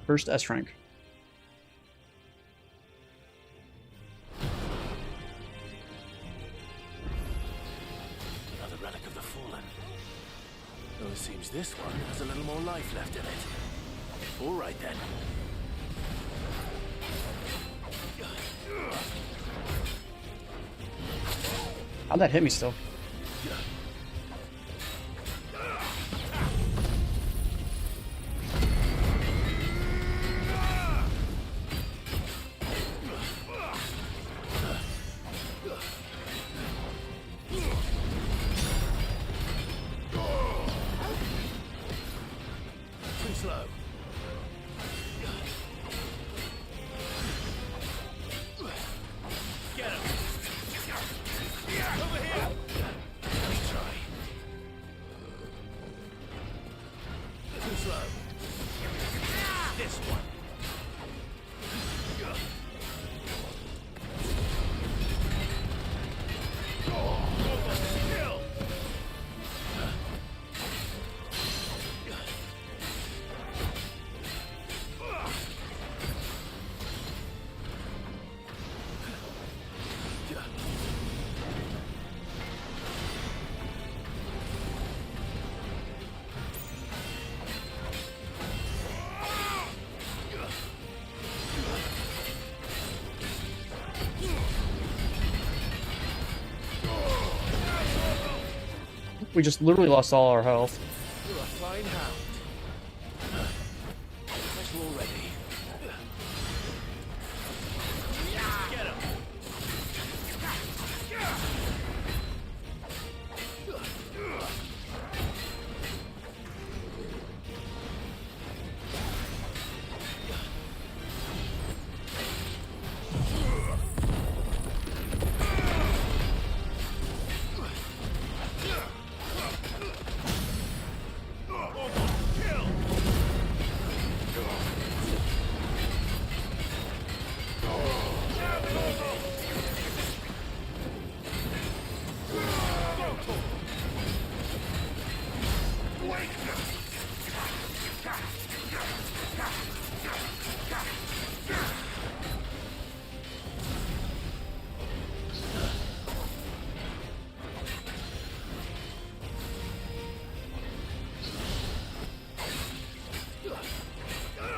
First S rank. Another relic of the fallen. Though it seems this one has a little more life left in it. All right then. How'd that hit me still? Too slow. Get him. Over here. Let's try. Too slow. This one. Kill. We just literally lost all our health. You're a fine hound. Special already. Get him.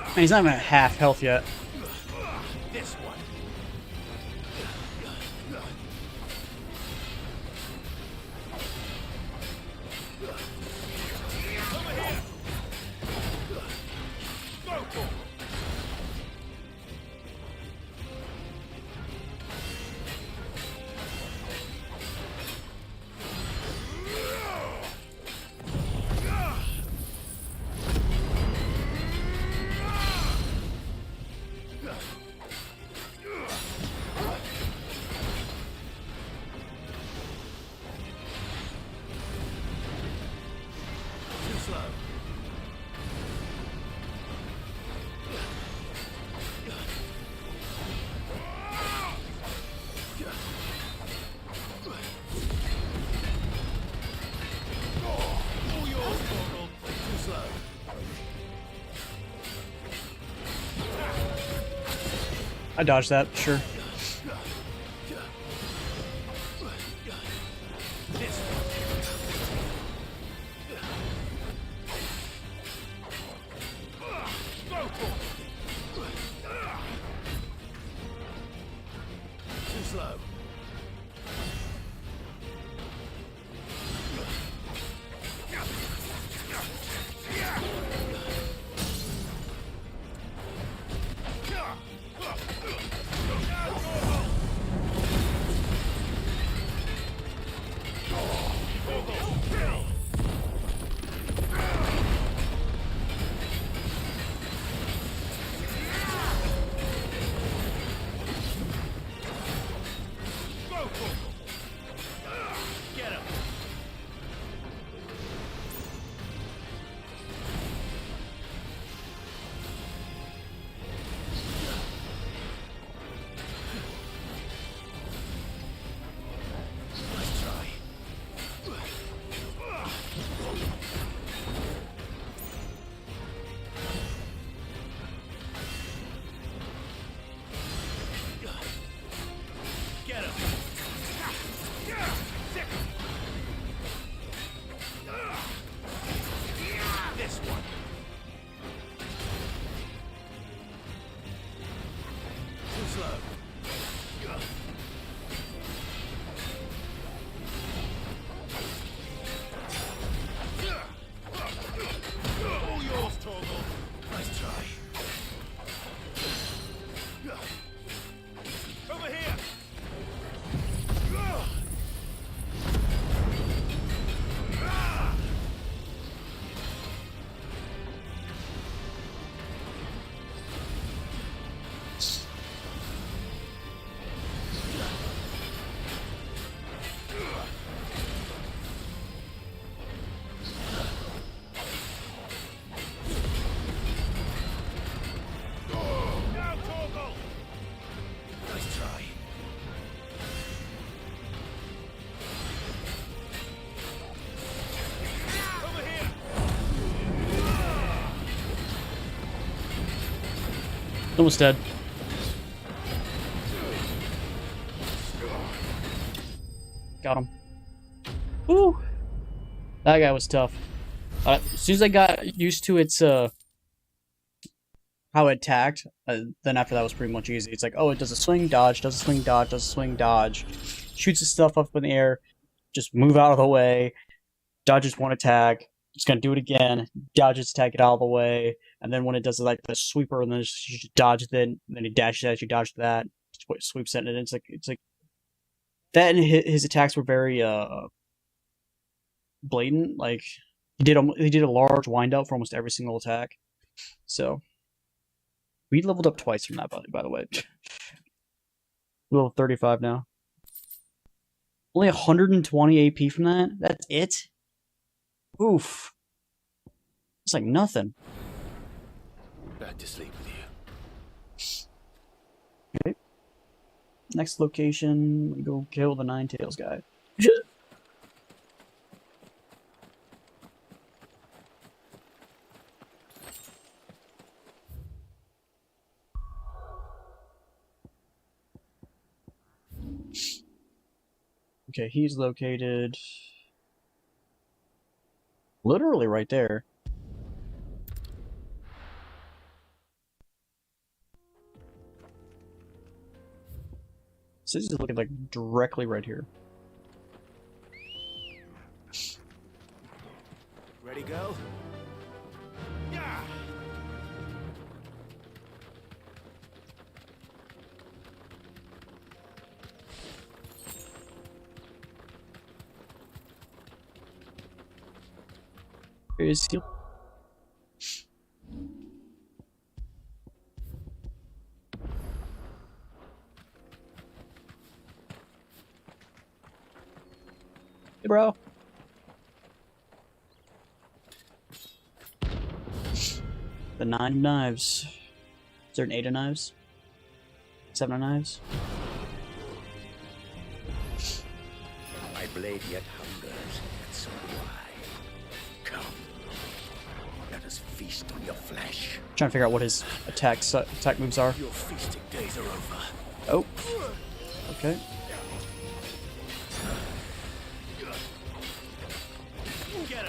Man, he's not even at half health yet. This one. Over here. Go for it. Too slow. All yours, Corporal. Too slow. I dodged that, sure. This one. Go for it. Too slow. Almost dead. Got him. Woo! That guy was tough. As soon as I got used to its how it attacked, then after that was pretty much easy. It's like, oh, it does a swing, dodge, does a swing, dodge, does a swing, dodge, shoots his stuff up in the air, just move out of the way, dodges one attack, it's gonna do it again, dodges attack it out of the way, and then when it does like the sweeper, and then you just dodge it, and then he dashes at you, dodge that, sweeps it, and it's like that. And his attacks were very blatant. Like he did a large wind up for almost every single attack. So we leveled up twice from that, by the way. Level 35 now. Only 120 AP from that? That's it? Oof. It's like nothing. Back to sleep with you. Okay. Next location, we go kill the Nine Tails guy. Okay, he's located literally right there. So he's looking like directly right here. Ready, go? Yeah. Here is he. Hey, bro. The 9 knives. Is there an 8 of knives? 7 of knives? My blade yet hungers, and so do I. Come, let us feast on your flesh. Trying to figure out what his attack moves are. Your feasting days are over. Oh. Okay. Get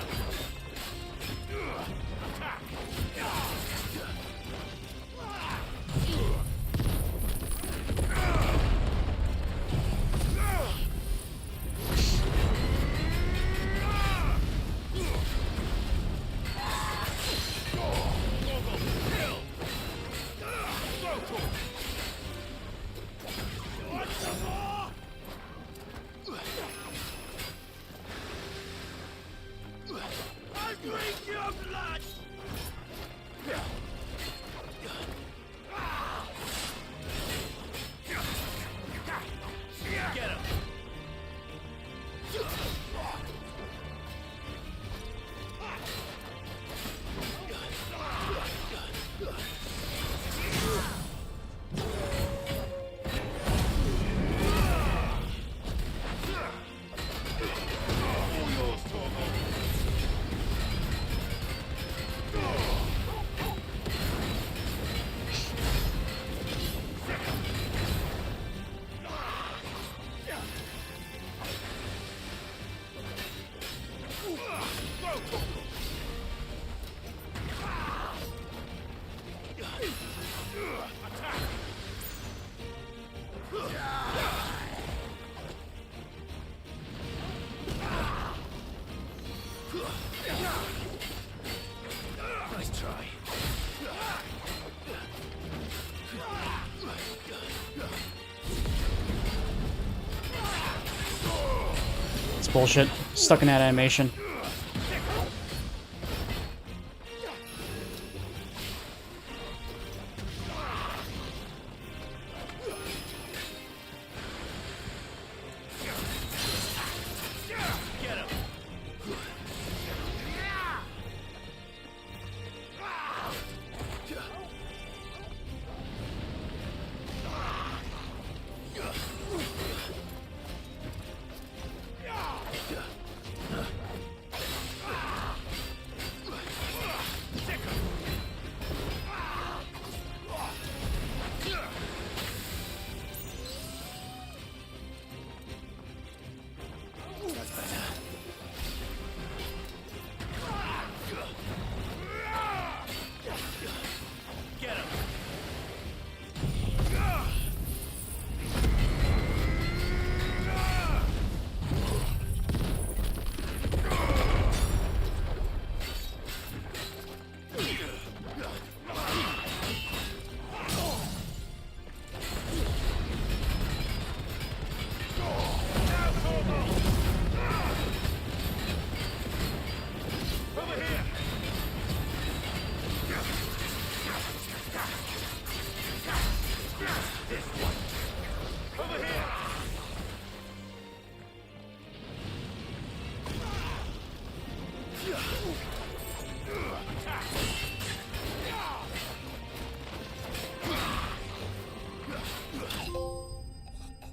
him. Nice try. It's bullshit. Stuck in that animation.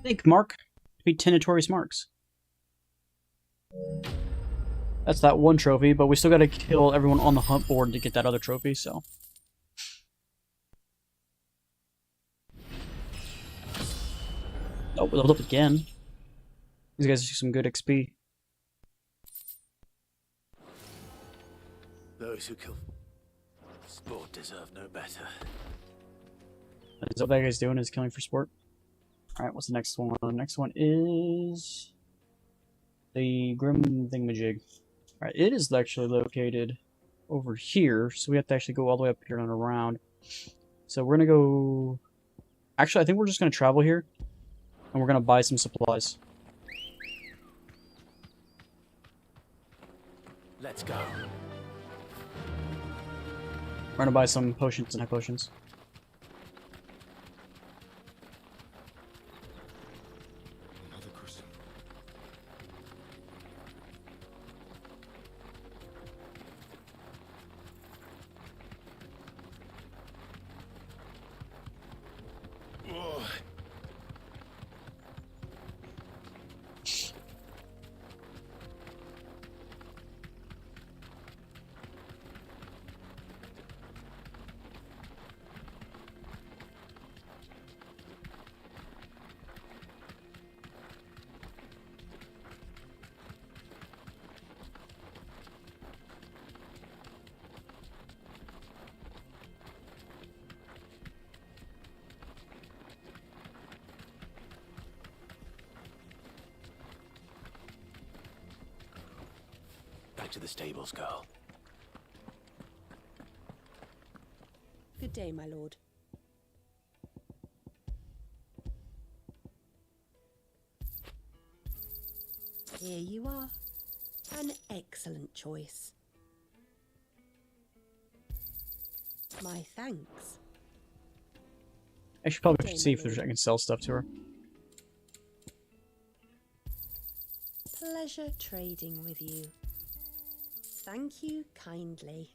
Think, Mark. Defeat 10 notorious marks. That's that one trophy, but we still gotta kill everyone on the hunt board to get that other trophy, so. Oh, we leveled up again. These guys do some good XP. Those who kill sport deserve no better. Is what that guy's doing, is killing for sport? Alright, what's the next one? The next one is the Grim Thingamajig. Alright, it is actually located over here, so we have to actually go all the way up here and around. So we're gonna go... Actually, I think we're just gonna travel here, and we're gonna buy some supplies. Let's go. We're gonna buy some potions and high potions. Back to the stables, girl. Good day, my lord. Here you are. An excellent choice. My thanks. I should probably see if there's, I can sell stuff to her. Pleasure trading with you. Thank you kindly.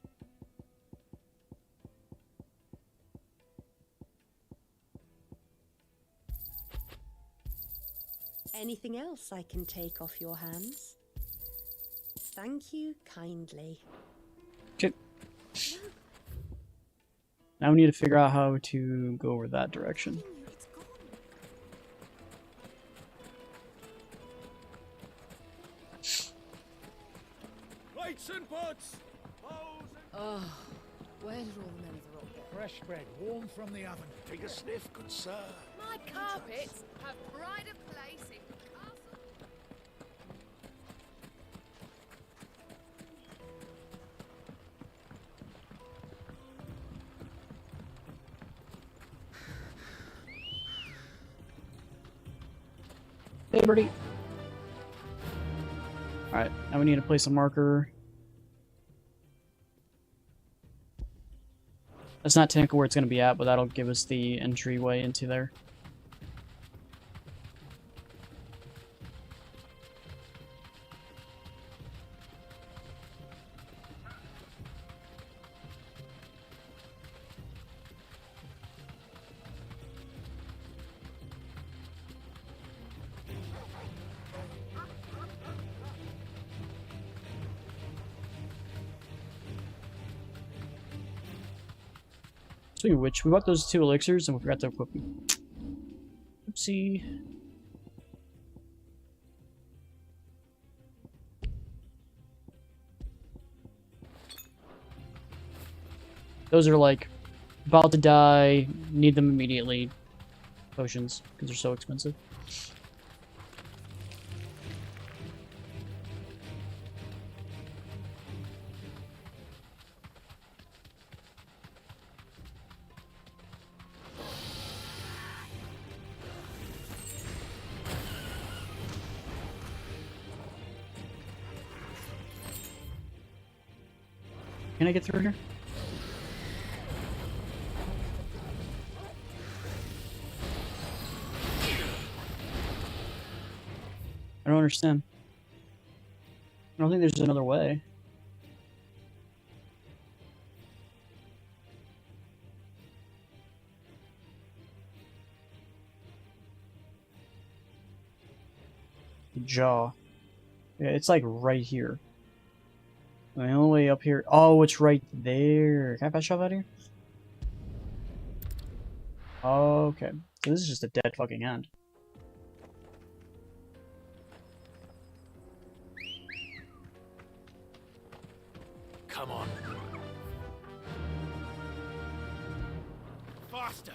Anything else I can take off your hands? Thank you kindly. Okay. Now we need to figure out how to go over that direction. Plates and pots! Oh, where did all the men of the rock go? Fresh bread, warm from the oven. Take a sniff, good sir. My carpets have pride of place in castle. Hey, birdie. Alright, now we need to place a marker. That's not technically where it's going to be at, but that'll give us the entryway into there. Speaking of which, we bought those 2 elixirs and we forgot to equip them. Oopsie. Those are like about to die, need them immediately potions because they're so expensive. Can I get through here? don't understand. I don't think there's another way. The jaw. Yeah, it's like right here. The only way up here. Oh, it's right there. Can I pass shove out here? Okay. So this is just a dead fucking end. Come on. Faster.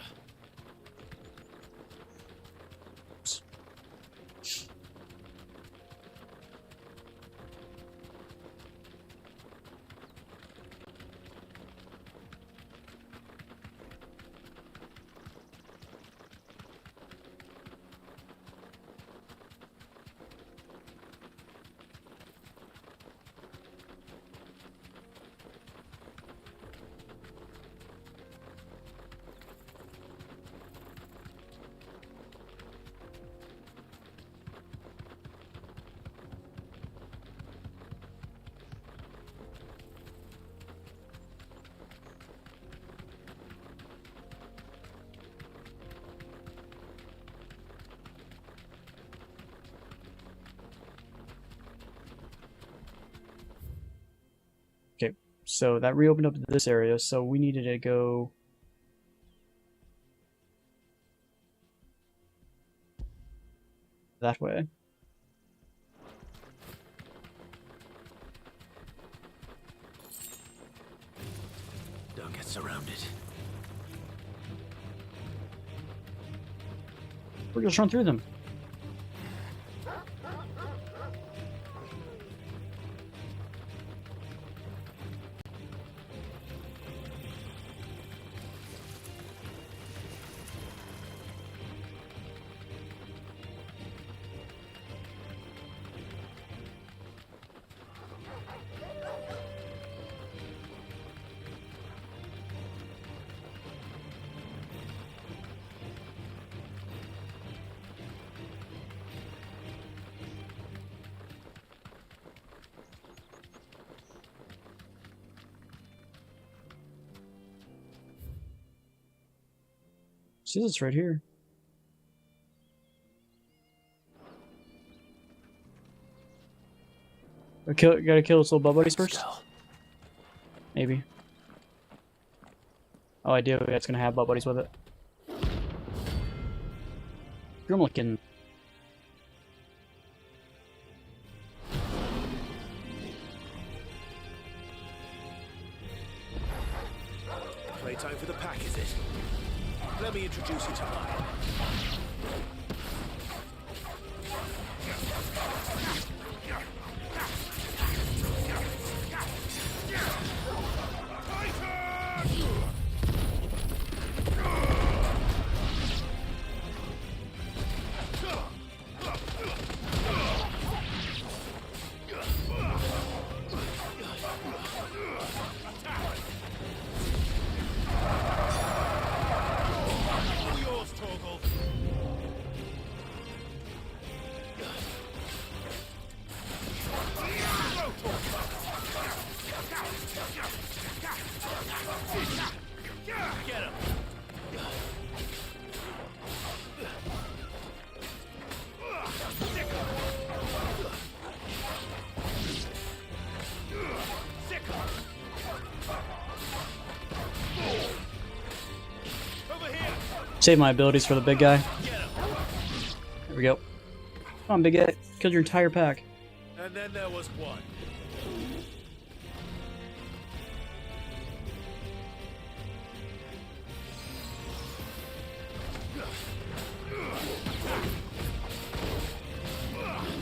Okay, so that reopened up this area, so we needed to go that way. Don't get surrounded. We're just run through them. See, this right here. Gotta kill its little butt buddies first? Maybe. Oh, I do. It's gonna have butt buddies with it. Grim looking. Playtime for the pack, is it? Let me introduce you to mine. Save my abilities for the big guy. There we go. Come on, big guy. Killed your entire pack. And then there was one.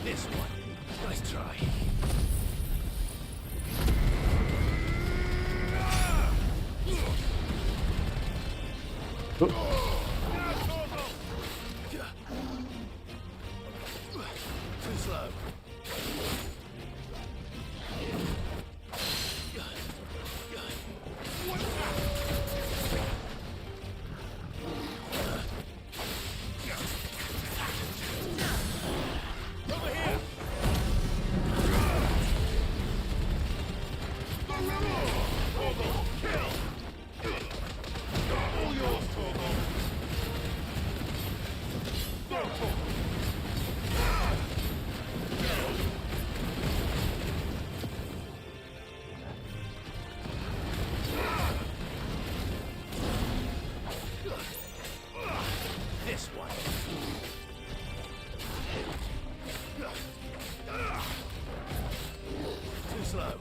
This one. Nice try. Oop. Too slow. Over here. This one. Too slow.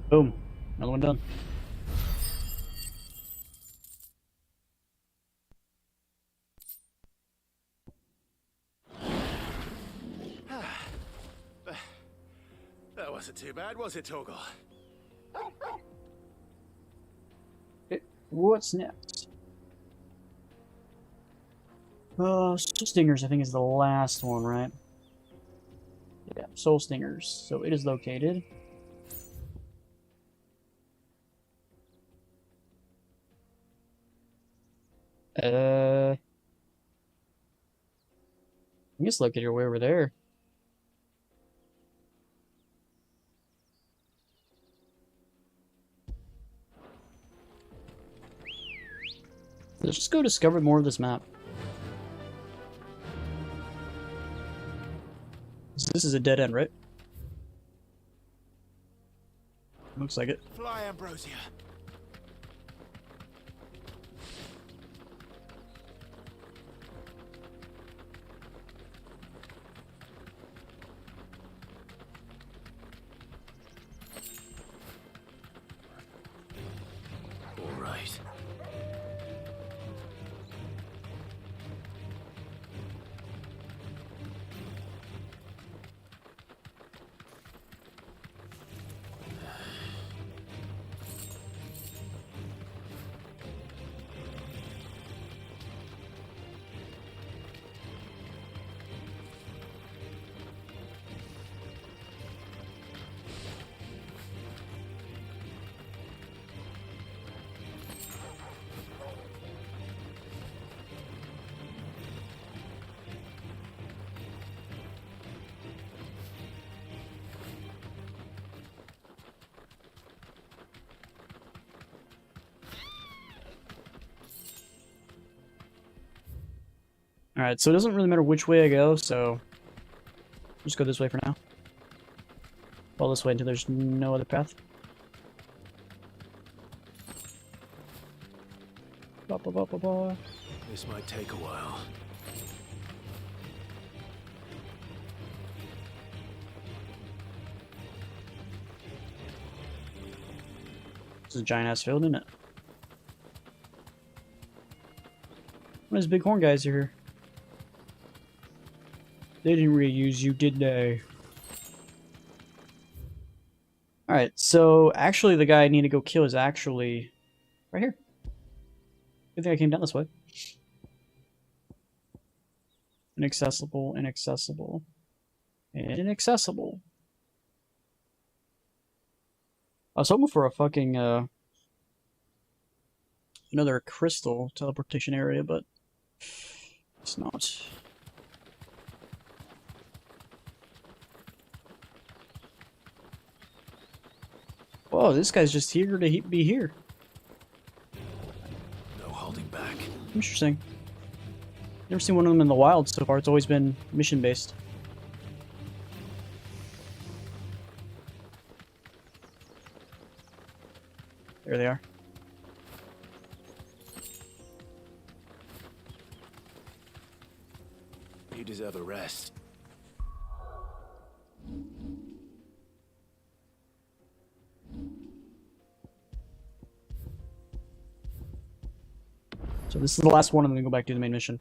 Boom. Another one done. That wasn't too bad, was it, Torgal? What's next? Soul Stingers, I think, is the last one, right? Yeah, Soul Stingers. So it is located. I guess located way over there. Let's just go discover more of this map. This is a dead end, right? Looks like it. Fly, Ambrosia. All right. Alright, so it doesn't really matter which way I go, so just go this way for now. Follow this way until there's no other path. Ba, ba, ba, ba, ba. This might take a while. This is a giant ass field, isn't it? One of those big horn guys are here. They didn't really use you, did they? Alright, so actually the guy I need to go kill is actually right here. Good thing I came down this way. Inaccessible, inaccessible, inaccessible. I was hoping for a fucking, another crystal teleportation area, but it's not. Whoa, this guy's just here to be here. No holding back. Interesting. Never seen one of them in the wild so far. It's always been mission-based. There they are. You deserve a rest. So this is the last one, I'm gonna go back to the main mission.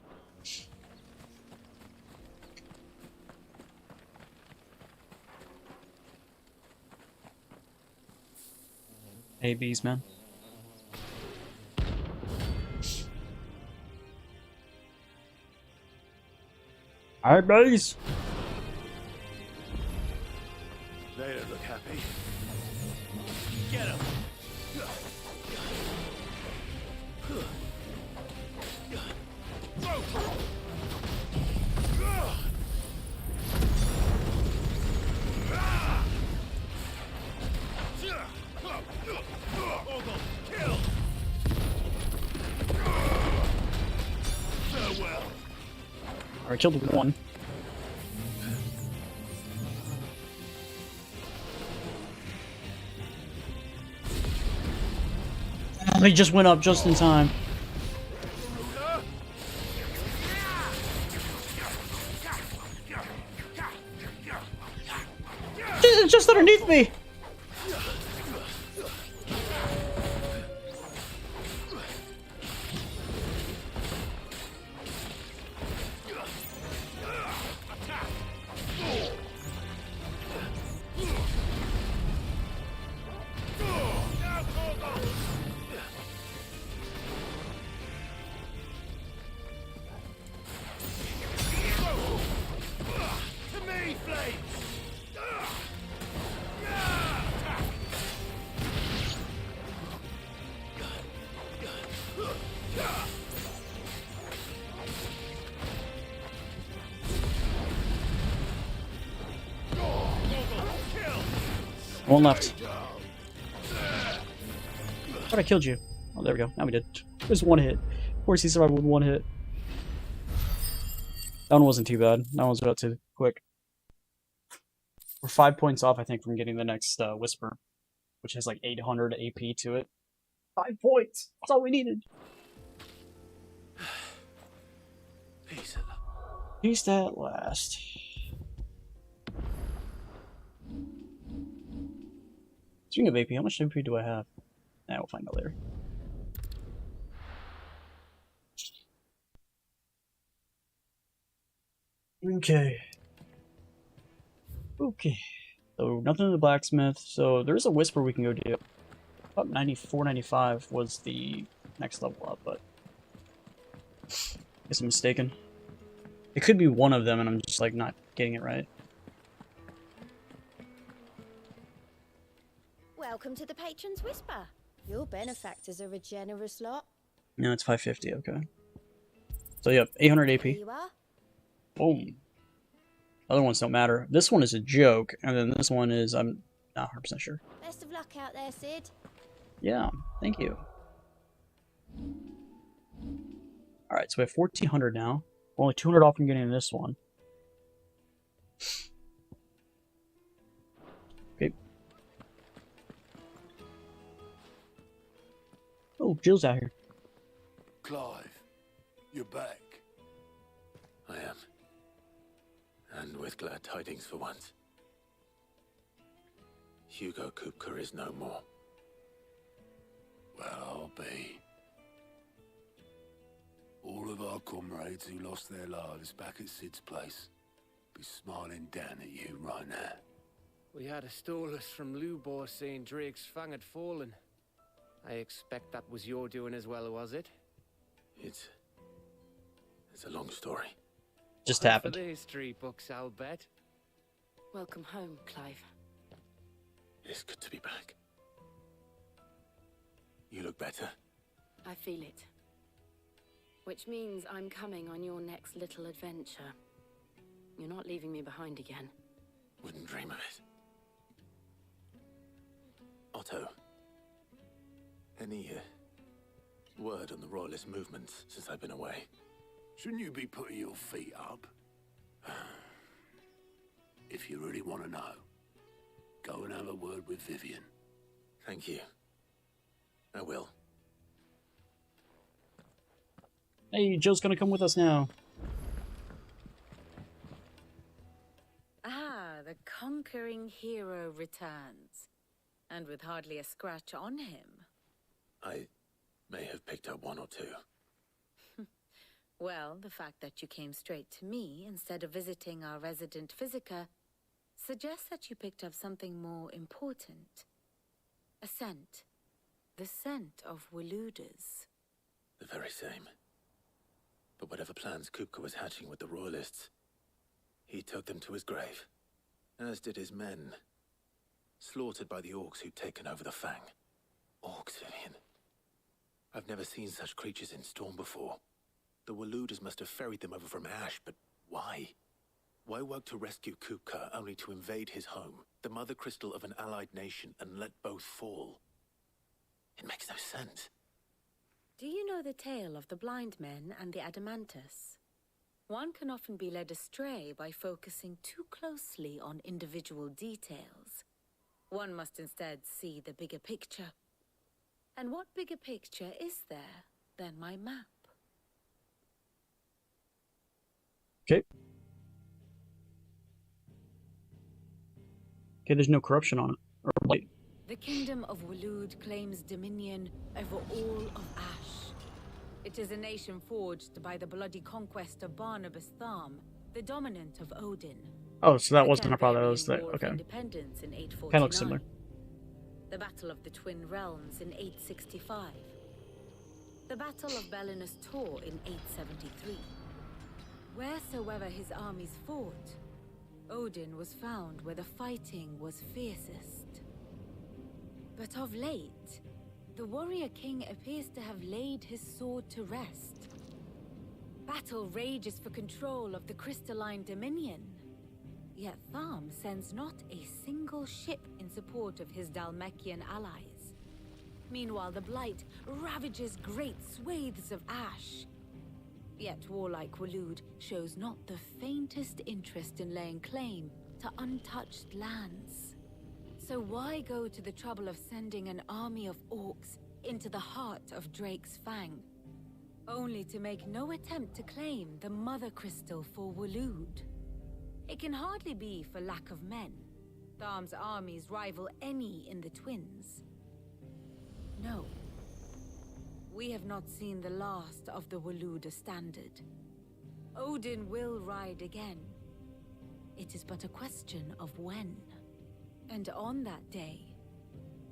ABs, man. Alright, buddies. They don't look happy. Get him! Alright, killed one. They just went up just in time. Just underneath me. One left. Thought I killed you. Oh, there we go. Now we did. There's one hit. Of course he survived with one hit. That one wasn't too bad. That one was about too quick. We're 5 points off, I think, from getting the next Whisper, which has like 800 AP to it. 5 points! That's all we needed! Peace at last. Speaking of AP, how much AP do I have? Nah, we'll find out later. Okay. Okay. So, nothing in the blacksmith. So, there's a Whisper we can go do. About 94, 95 was the next level up, but... I guess I'm mistaken. It could be one of them, and I'm just, like, not getting it right. Welcome to the Patron's Whisper. Your benefactors are a generous lot. No, it's 550, okay. So, yep, 800 AP. Here you are. Boom. Other ones don't matter. This one is a joke, and then this one is, I'm not 100% sure. Best of luck out there, Sid. Yeah, thank you. Alright, so we have 1400 now. We're only 200 off from getting this one. Okay. Oh, Jill's out here. Clive, you're back. I am. And with glad tidings for once. Hugo Kupka is no more. Well, I'll be. All of our comrades who lost their lives back at Sid's place be smiling down at you right now. We had a Stolus from Lubor saying Drake's fang had fallen. I expect that was your doing as well, was it? It's a long story. Just One happened. For the history books, I'll bet. Welcome home, Clive. It's good to be back. You look better. I feel it. Which means I'm coming on your next little adventure. You're not leaving me behind again. Wouldn't dream of it. Otto, any word on the Royalist movement since I've been away? Shouldn't you be putting your feet up? If you really want to know, go and have a word with Vivian. Thank you. I will. Hey, Jill's gonna come with us now. Ah, the conquering hero returns. And with hardly a scratch on him. I may have picked up one or two. Well, the fact that you came straight to me instead of visiting our resident physiker suggests that you picked up something more important. A scent. The scent of Waludas. The very same. But whatever plans Kupka was hatching with the Royalists, he took them to his grave, as did his men, slaughtered by the orcs who'd taken over the Fang. Orcs, Vivian. I've never seen such creatures in Storm before. The Waludas must have ferried them over from Ash, but why? Why work to rescue Kupka only to invade his home, the mother crystal of an allied nation, and let both fall? It makes no sense. Do you know the tale of the blind men and the Adamantus? One can often be led astray by focusing too closely on individual details. One must instead see the bigger picture. And what bigger picture is there than my map? Okay. Okay, there's no corruption on it. Or blight. The kingdom of Waloed claims dominion over all of Ash. It is a nation forged by the bloody conquest of Barnabas Tharm, the dominant of Odin. Oh, so that wasn't a problem. That was the War of okay. Independence in 849. Kind of looks similar. The Battle of the Twin Realms in 865. The Battle of Belinus Tor in 873. Wheresoever his armies fought, Odin was found where the fighting was fiercest. But of late, the warrior king appears to have laid his sword to rest. Battle rages for control of the crystalline dominion. Yet Tharm sends not a single ship in support of his Dhalmekian allies. Meanwhile, the Blight ravages great swathes of Ash. Yet warlike Waloed shows not the faintest interest in laying claim to untouched lands. So why go to the trouble of sending an army of orcs into the heart of Drake's Fang, only to make no attempt to claim the Mother Crystal for Waloed? It can hardly be for lack of men. Tharm's armies rival any in the Twins. No. We have not seen the last of the Waluda standard. Odin will ride again. It is but a question of when. And on that day,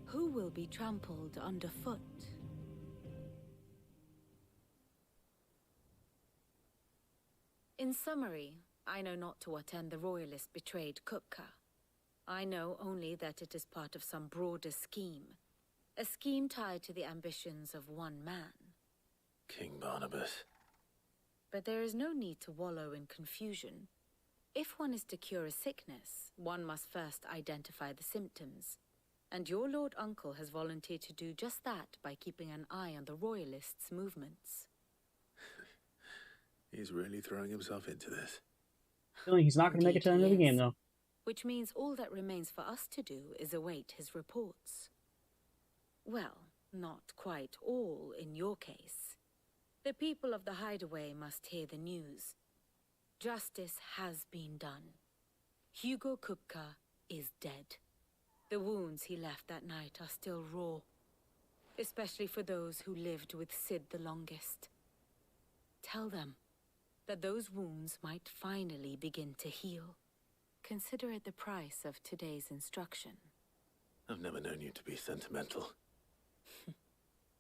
who will be trampled underfoot? In summary, I know not to what end the Royalists betrayed Kupka. I know only that it is part of some broader scheme. A scheme tied to the ambitions of one man. King Barnabas. But there is no need to wallow in confusion. If one is to cure a sickness, one must first identify the symptoms. And your Lord Uncle has volunteered to do just that by keeping an eye on the Royalists' movements. He's really throwing himself into this. Feeling he's not going to make it to the end of the game, though. Which means all that remains for us to do is await his reports. Well, not quite all in your case. The people of the Hideaway must hear the news. Justice has been done. Hugo Kupka is dead. The wounds he left that night are still raw, especially for those who lived with Sid the longest. Tell them that those wounds might finally begin to heal. Consider it the price of today's instruction. I've never known you to be sentimental.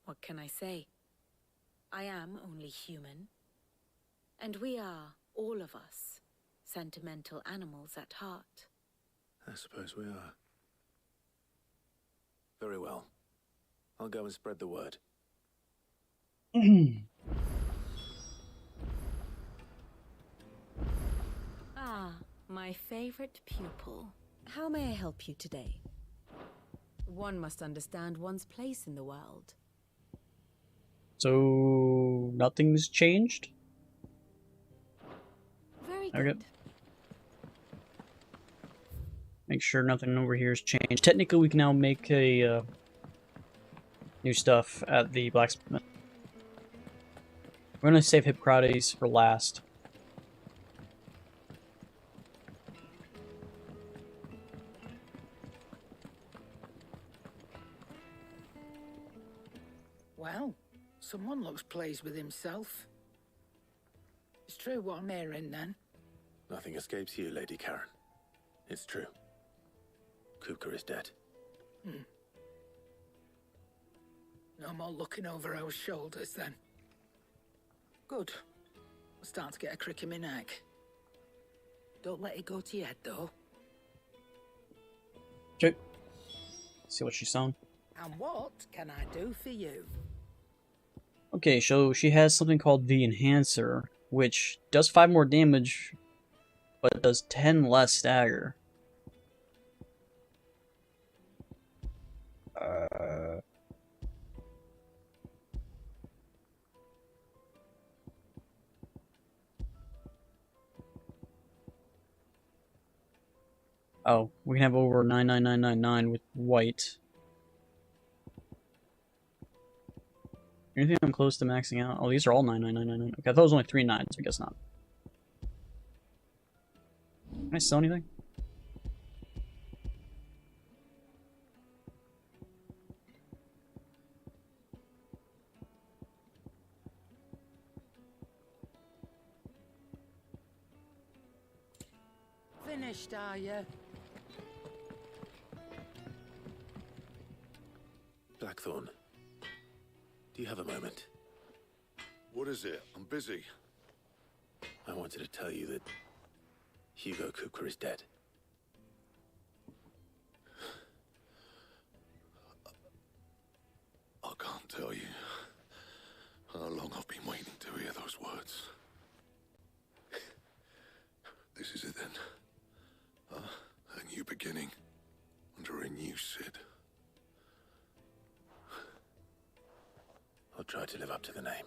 What can I say? I am only human. And we are, all of us, sentimental animals at heart. I suppose we are. Very well. I'll go and spread the word. Ah, my favorite pupil. How may I help you today? One must understand one's place in the world. So nothing's changed? Very good. Okay. Make sure nothing over here has changed. Technically, we can now make a new stuff at the blacksmith. We're gonna save Hippocrates for last. Well, someone looks pleased with himself. It's true what I'm hearing, then. Nothing escapes you, Lady Karen. It's true. Kupka is dead. No more looking over our shoulders, then. Good. I'm starting to get a crick in my neck. Don't let it go to your head, though. Okay. See what she's on. And what can I do for you? Okay, so she has something called the Enhancer, which does 5 more damage, but does 10 less stagger. Oh, we can have over 99999 with white. Anything I'm close to maxing out? Oh, these are all 99999. Okay, I thought it was only 3 9s, I guess not. Can I sell anything? Finished, are you? Blackthorn, do you have a moment? What is it? I'm busy. I wanted to tell you that Hugo Kupka is dead. I can't tell you how long I've been waiting to hear those words. This is it then. A new beginning under a new Sid. I'll try to live up to the name.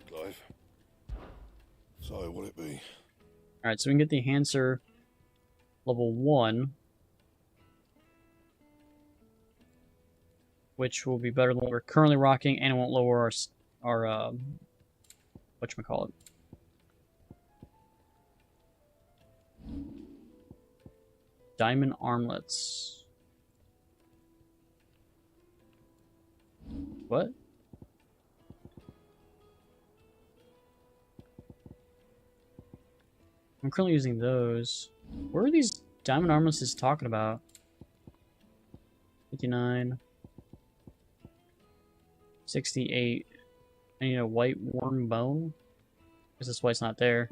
Clive. So, what'll it be? Alright, so we can get the Enhancer level 1. Which will be better than what we're currently rocking, and it won't lower our whatchamacallit. Diamond armlets. What? I'm currently using those. Where are these diamond armlets is talking about? 59. 68. I need a white worm bone. Because that's why it's not there.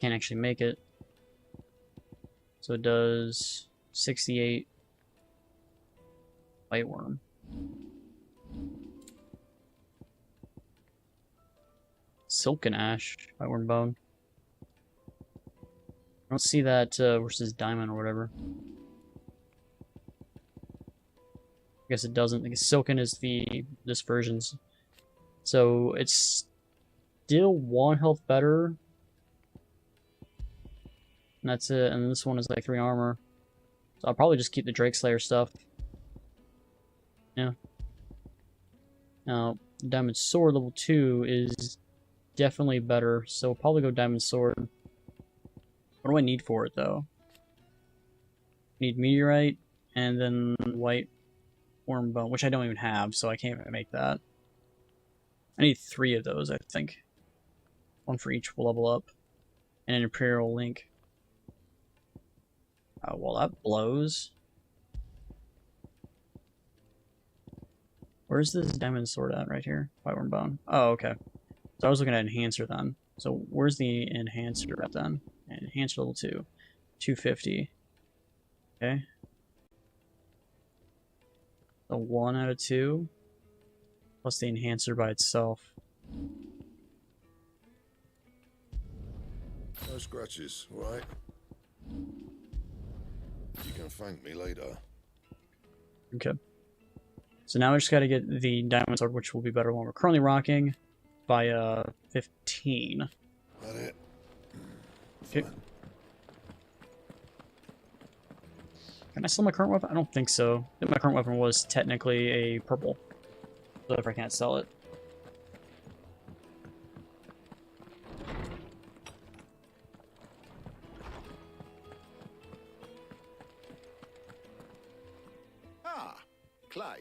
Can't actually make it. So it does 68 white worm. Silken ash, white worm bone. I don't see that versus diamond or whatever. I guess it doesn't. I guess Silken is this version's. So it's still 1 health better. And that's it. And this one is like 3 armor. So I'll probably just keep the Drake Slayer stuff. Yeah. Now, Diamond Sword level 2 is definitely better. So I'll probably go Diamond Sword. What do I need for it though? Need Meteorite and then white worm bone, which I don't even have, so I can't make that. I need 3 of those, I think. 1 for each will level up. And an Imperial Link. Oh, well, that blows. Where's this diamond sword at? Right here? White worm bone. Oh, okay. So I was looking at Enhancer then. So where's the Enhancer at then? Enhancer level 2. 250. Okay. A 1 out of 2. Plus the Enhancer by itself. No scratches, right? You can thank me later. Okay. So now I just gotta get the diamond sword, which will be better than what we're currently rocking, by 15. That it? Okay. Can I sell my current weapon? I don't think so. I think my current weapon was technically a purple. So if I can't sell it. Ah, Clive.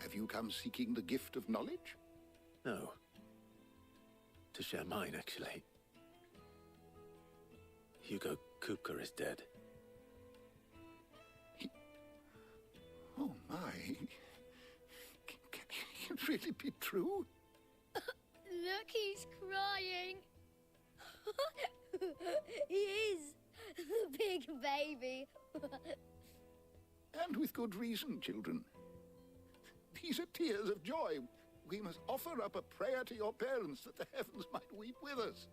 Have you come seeking the gift of knowledge? No. To share mine, actually. Hugo Kupka is dead. Oh my. Can it really be true? Look, he's crying. He is. The big baby. And with good reason, children. These are tears of joy. We must offer up a prayer to your parents that the heavens might weep with us.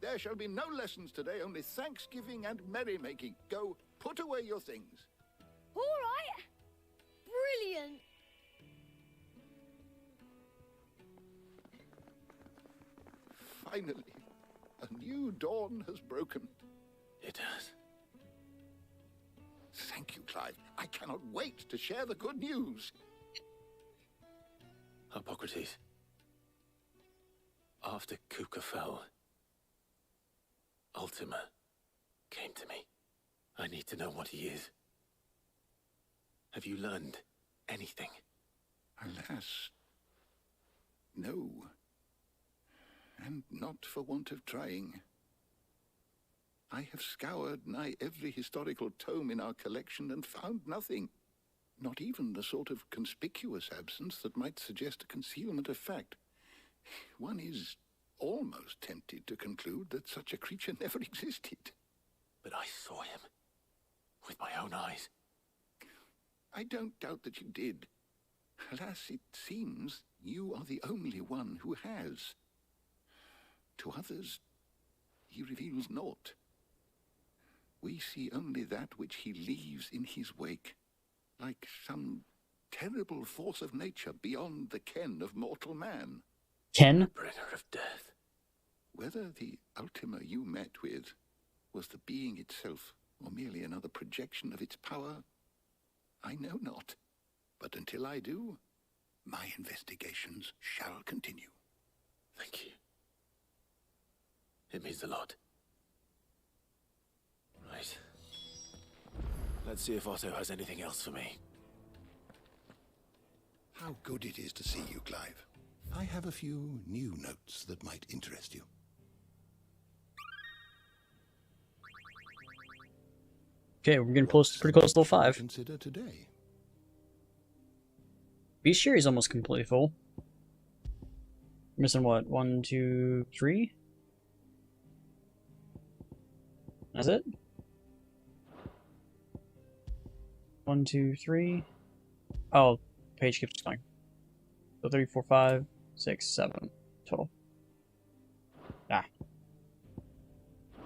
There shall be no lessons today, only thanksgiving and merrymaking. Go, put away your things. All right. Brilliant. Finally, a new dawn has broken. It has. Thank you, Clive. I cannot wait to share the good news. Hippocrates. After Kupka fell, Ultima came to me. I need to know what he is. Have you learned anything? Alas, no. And not for want of trying. I have scoured nigh every historical tome in our collection and found nothing. Not even the sort of conspicuous absence that might suggest a concealment of fact. One is almost tempted to conclude that such a creature never existed. But I saw him. With my own eyes. I don't doubt that you did. Alas, it seems you are the only one who has. To others, he reveals naught. We see only that which he leaves in his wake, like some terrible force of nature beyond the ken of mortal man. Ken? Bringer of death. Whether the Ultima you met with was the being itself, or merely another projection of its power, I know not. But until I do, my investigations shall continue. Thank you. It means a lot. Right. Let's see if Otto has anything else for me. How good it is to see you, Clive. I have a few new notes that might interest you. Okay, we're getting close, pretty close to level 5. Consider today. Beast Fury is almost completely full. Missing what? 1, 2, 3? That's it? 1, 2, 3. Oh, page keeps going. So 3, 4, 5, 6, 7 total. Ah.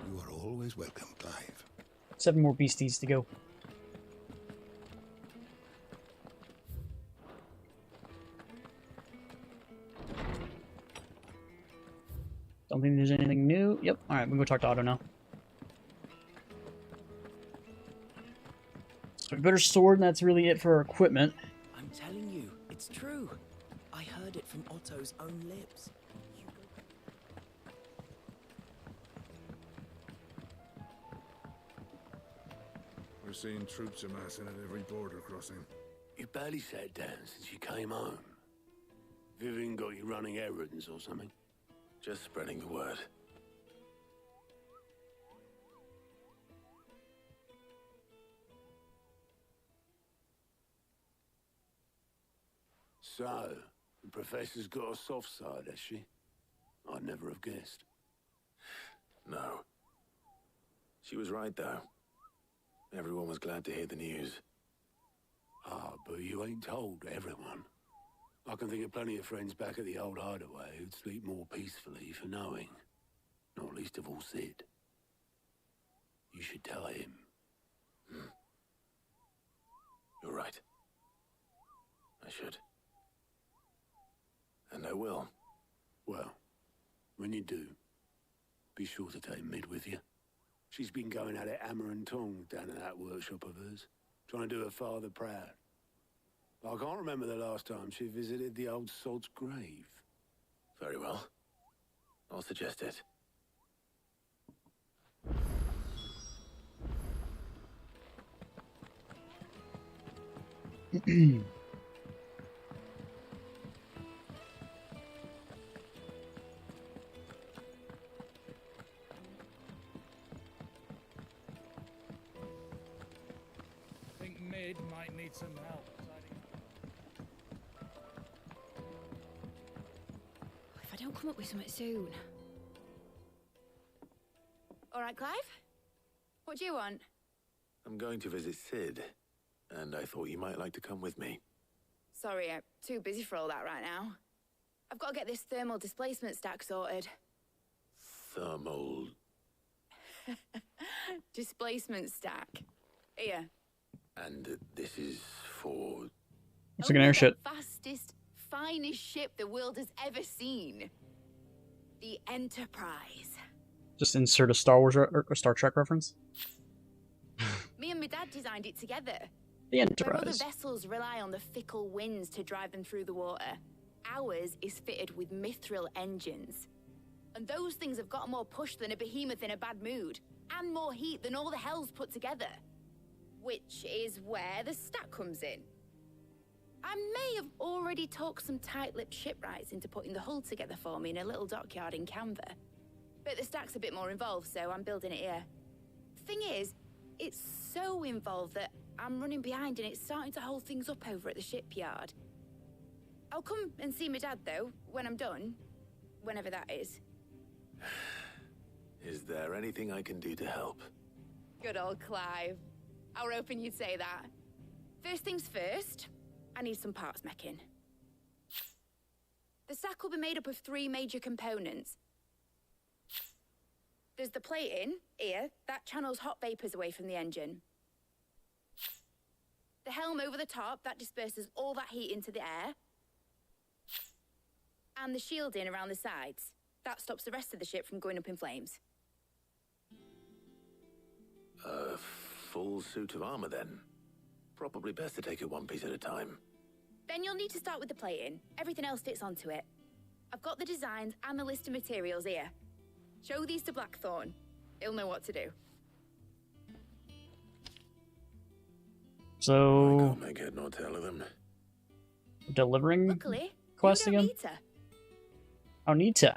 You are always welcome, Clive. 7 more beasties to go. Don't think there's anything new. Yep. Alright, we'll go talk to Otto now. So a better sword, and that's really it for our equipment. I'm telling you, it's true. I heard it from Otto's own lips. We're seeing troops amassing at every border crossing. You barely sat down since you came home. Vivian got you running errands or something? Just spreading the word. So, the Professor's got a soft side, has she? I'd never have guessed. No. She was right, though. Everyone was glad to hear the news. Ah, but you ain't told everyone. I can think of plenty of friends back at the old hideaway who'd sleep more peacefully for knowing. Not least of all Sid. You should tell him. You're right. I should. And I will. Well, when you do, be sure to take Mid with you. She's been going at it hammer and tongs down in that workshop of hers, trying to do her father proud. But I can't remember the last time she visited the old sod's grave. Very well. I'll suggest it. Sid might need some help. If I don't come up with something soon. All right, Clive? What do you want? I'm going to visit Sid, and I thought you might like to come with me. Sorry, I'm too busy for all that right now. I've got to get this thermal displacement stack sorted. Thermal... displacement stack. Here. And this is for... It's like an airship. The fastest, finest ship the world has ever seen. The Enterprise. Just insert a Star Wars or Star Trek reference. Me and my dad designed it together. The Where Enterprise. other vessels rely on the fickle winds to drive them through the water, ours is fitted with mithril engines. And those things have got more push than a behemoth in a bad mood, and more heat than all the hells put together. Which is where the stack comes in. I may have already talked some tight-lipped shipwrights into putting the hull together for me in a little dockyard in Canva. But the stack's a bit more involved, so I'm building it here. Thing is, it's so involved that I'm running behind and it's starting to hold things up over at the shipyard. I'll come and see my dad, though, when I'm done. Whenever that is. Is there anything I can do to help? Good old Clive. I were hoping you'd say that. First things first, I need some parts meching. The stack will be made up of 3 major components. There's the plating, here, that channels hot vapors away from the engine. The helm over the top, that disperses all that heat into the air. And the shielding around the sides. That stops the rest of the ship from going up in flames. A full suit of armor, then? Probably best to take it one piece at a time. Then you'll need to start with the plating. Everything else fits onto it. I've got the designs and the list of materials here. Show these to Blackthorn. He'll know what to do. So... I can't make head nor tail of them. Delivering Luckily, quest you don't again? need to. Oh, need to.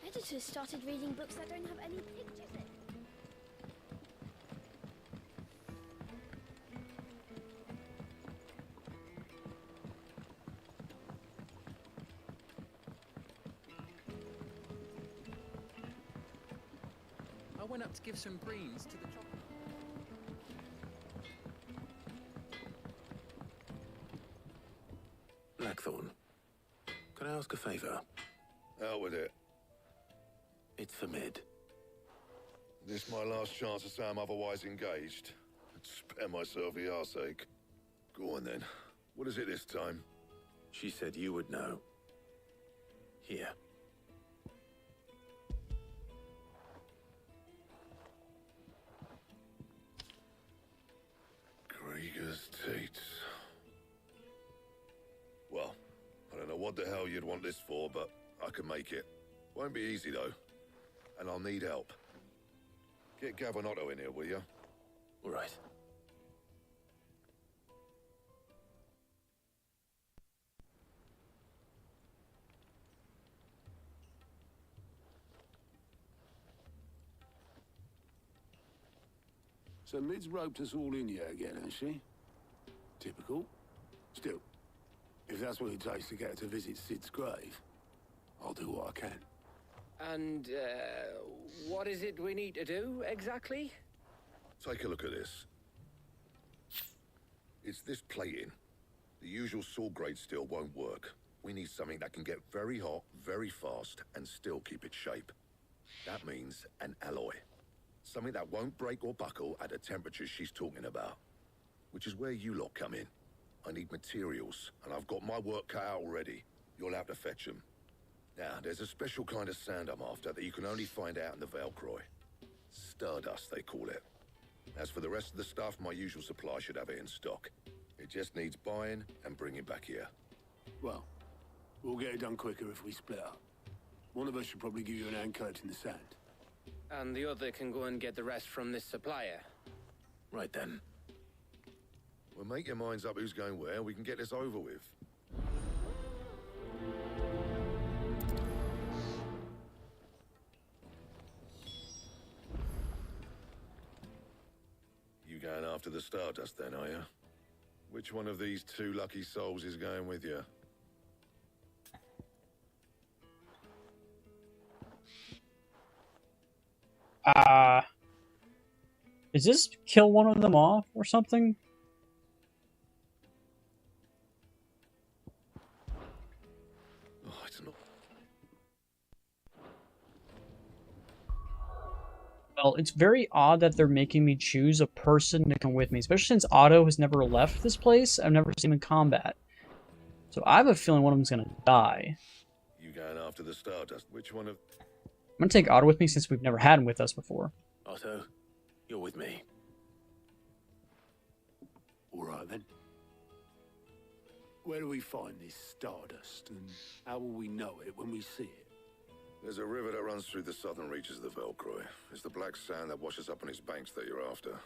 Editors started reading books that don't have any pictures in. I went up to give some greens to the chocolate. Blackthorn, can I ask a favor? Out with it. It's for Mid. This my last chance to say I'm otherwise engaged. I'd spare myself the arseache. Go on then. What is it this time? She said you would know. Here. Krieger's Tates. Well, I don't know what the hell you'd want this for, but I can make it. Won't be easy, though. And I'll need help. Get Gavin-Otto in here, will you? All right. So Mid's roped us all in here again, has she? Typical. Still, if that's what it takes to get her to visit Sid's grave, I'll do what I can. And, what is it we need to do, exactly? Take a look at this. It's this plating. The usual sword-grade steel won't work. We need something that can get very hot, very fast, and still keep its shape. That means an alloy. Something that won't break or buckle at the temperatures she's talking about. Which is where you lot come in. I need materials, and I've got my work cut out already. You'll have to fetch them. Now, there's a special kind of sand I'm after that you can only find out in the Valcroy. Stardust, they call it. As for the rest of the stuff, my usual supply should have it in stock. It just needs buying and bringing back here. Well, we'll get it done quicker if we split up. One of us should probably give you an hand coat in the sand. And the other can go and get the rest from this supplier. Right then. Well, make your minds up who's going where, we can get this over with. going after the Stardust then, are you? Which one of these two lucky souls is going with you? Does this kill one of them off or something? Oh, I don't know. Well, it's very odd that they're making me choose a person to come with me, especially since Otto has never left this place. I've never seen him in combat. So I have a feeling one of them's gonna die. You going after the Stardust? Which one of... I'm gonna take Otto with me since we've never had him with us before. Otto, you're with me. All right, then. Where do we find this Stardust, and how will we know it when we see it? There's a river that runs through the southern reaches of the Velcroy. It's the black sand that washes up on its banks that you're after.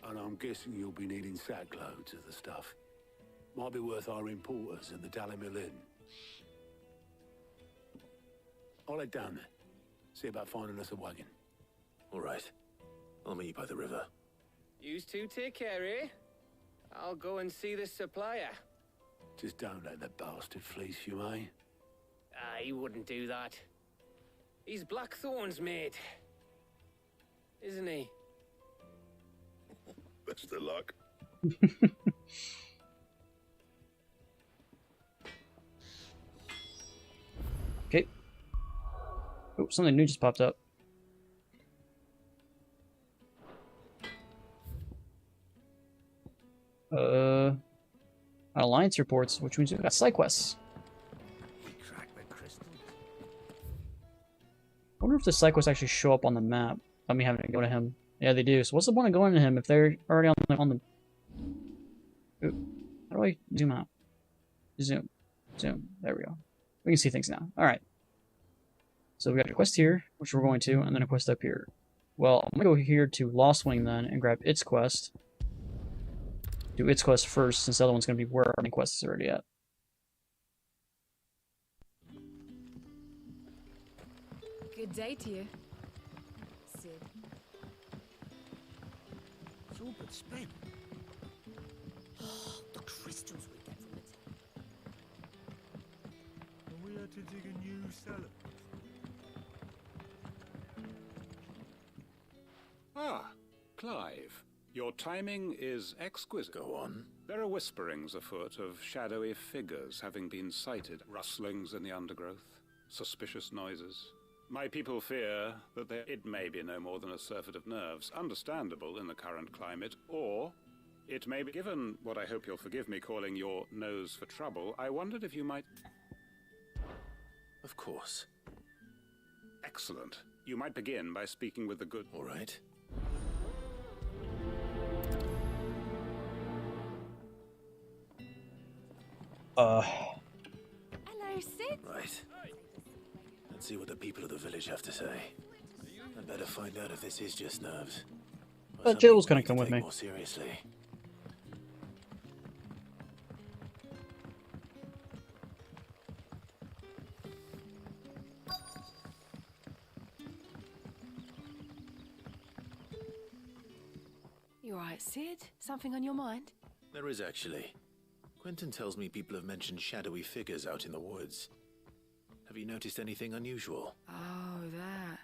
And I'm guessing you'll be needing sackloads of the stuff. Might be worth our importers at the Dalimil Inn. I'll head down there. See about finding us a wagon. All right. I'll meet you by the river. Yous two take care, eh? I'll go and see this supplier. Just don't let the bastard fleece you, eh? He wouldn't do that. He's Blackthorn's mate. Isn't he? Best of luck. Okay. Oh, something new just popped up. Alliance reports, which means we've got side quests. I wonder if the side quests actually show up on the map. Let me having to go to him. Yeah, they do. So what's the point of going to him if they're already on the... Ooh. How do I zoom out? Zoom. Zoom. There we go. We can see things now. Alright. So we got a quest here, which we're going to, and then a quest up here. Well, I'm going to go here to Lost Wing then, and grab its quest. Do its quest first, since the other one's going to be where our main quest is already at. Good day to you. Sid. It's all but spent. The crystals we get from it. And we had to dig a new cellar. Ah, Clive. Your timing is exquisite. Go on. There are whisperings afoot of shadowy figures having been sighted, rustlings in the undergrowth, suspicious noises. My people fear that it may be no more than a surfeit of nerves, understandable in the current climate, or it may be, given what I hope you'll forgive me calling your nose for trouble, I wondered if you might... Of course. Excellent. You might begin by speaking with the good... All right. Hello, Sid. Right. Let's see what the people of the village have to say. I'd better find out if this is just nerves. Jill's gonna come with me. More seriously. You alright, Sid? Something on your mind? There is actually. Quentin tells me people have mentioned shadowy figures out in the woods. Have you noticed anything unusual? Oh, that.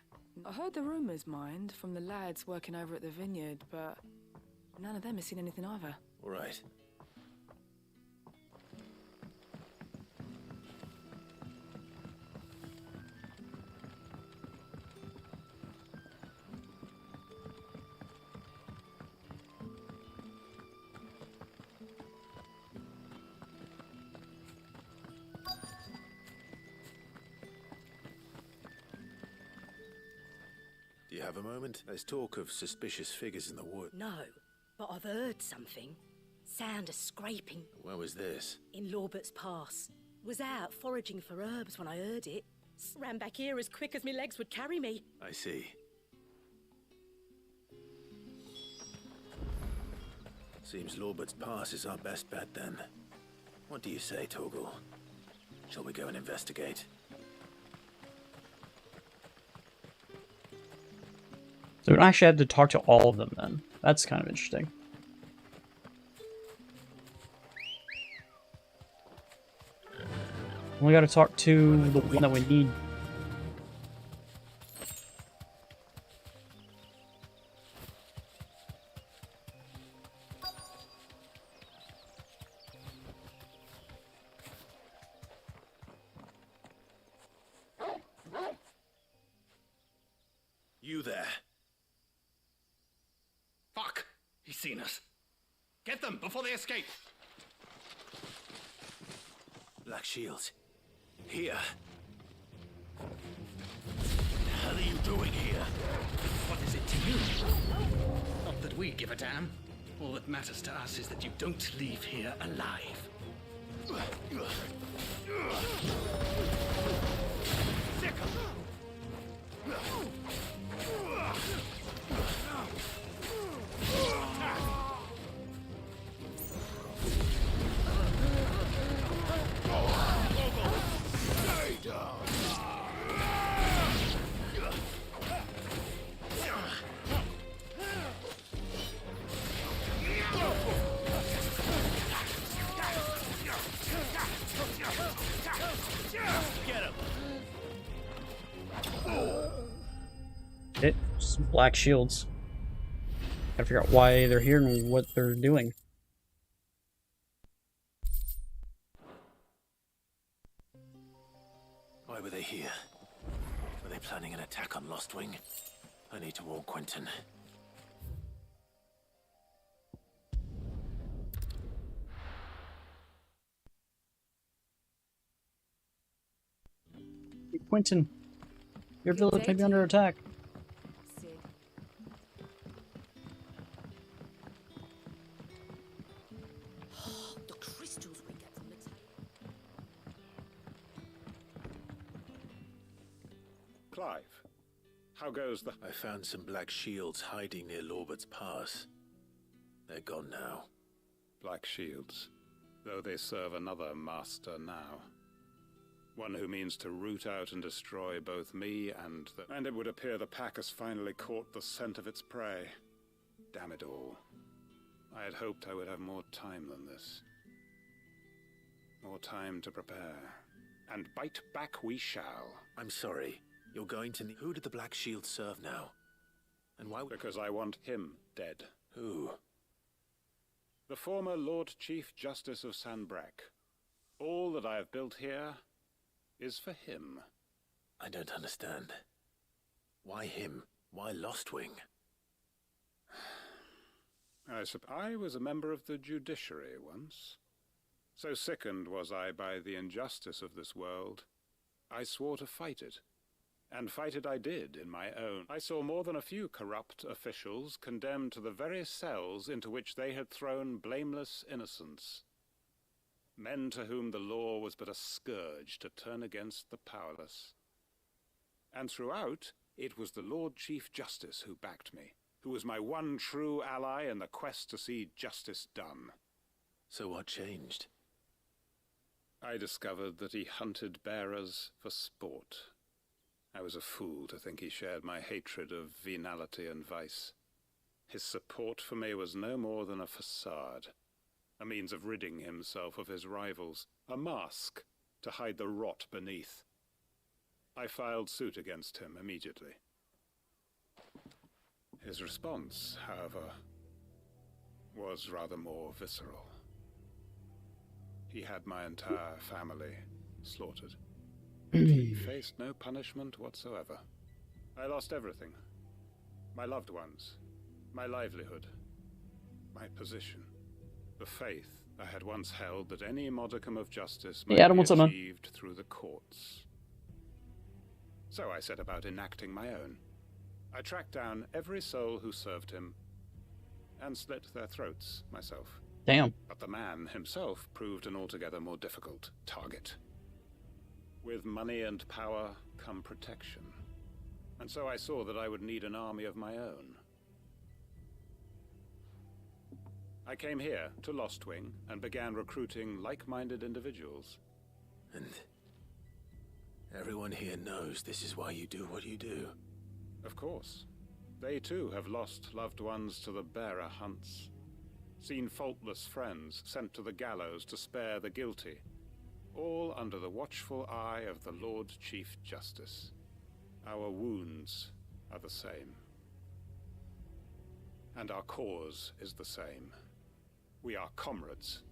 I heard the rumours, mind, from the lads working over at the vineyard, but none of them has seen anything either. All right. Do you have a moment? There's talk of suspicious figures in the wood. No, but I've heard something. Sound of scraping. Where was this? In Lorbert's Pass. Was out foraging for herbs when I heard it. Ran back here as quick as my legs would carry me. I see. Seems Lorbert's Pass is our best bet then. What do you say, Torgal? Shall we go and investigate? So we actually have to talk to all of them then. That's kind of interesting. We gotta talk to the one that we need. You there. Fuck! He's seen us. Get them before they escape. Black Shields. Here. What the hell are you doing here? What is it to you? Not that we give a damn. All that matters to us is that you don't leave here alive. Sick of them. It's Black Shields. Gotta figure out why they're here and what they're doing. Why were they here? Were they planning an attack on Lostwing? I need to warn Quentin. Hey, Quentin, your village may be under attack. The crystals we get from the Clive, how goes the... I found some Black Shields hiding near Lorbert's Pass. They're gone now. Black Shields, though they serve another master now. One who means to root out and destroy both me and the... And it would appear the pack has finally caught the scent of its prey. Damn it all. I had hoped I would have more time than this. More time to prepare. And bite back we shall. I'm sorry. You're going to need... Who did the Black Shield serve now? And why... Because I want him dead. Who? The former Lord Chief Justice of Sanbreque. All that I have built here is for him. I don't understand. Why him? Why Lostwing? I was a member of the judiciary once. So sickened was I by the injustice of this world, I swore to fight it. And fight it I did in my own. I saw more than a few corrupt officials condemned to the very cells into which they had thrown blameless innocents. Men to whom the law was but a scourge to turn against the powerless. And throughout, it was the Lord Chief Justice who backed me, who was my one true ally in the quest to see justice done. So what changed? I discovered that he hunted bearers for sport. I was a fool to think he shared my hatred of venality and vice. His support for me was no more than a facade, a means of ridding himself of his rivals, a mask to hide the rot beneath. I filed suit against him immediately. His response, however, was rather more visceral. He had my entire family slaughtered. He faced no punishment whatsoever. I lost everything. My loved ones, my livelihood, my position, the faith I had once held that any modicum of justice might be achieved through the courts. So I set about enacting my own. I tracked down every soul who served him and slit their throats myself. Damn. But the man himself proved an altogether more difficult target. With money and power come protection. And so I saw that I would need an army of my own. I came here to Lostwing and began recruiting like-minded individuals. And everyone here knows this is why you do what you do. Of course. They too have lost loved ones to the bearer hunts, seen faultless friends sent to the gallows to spare the guilty, all under the watchful eye of the Lord Chief Justice. Our wounds are the same. And our cause is the same. We are comrades.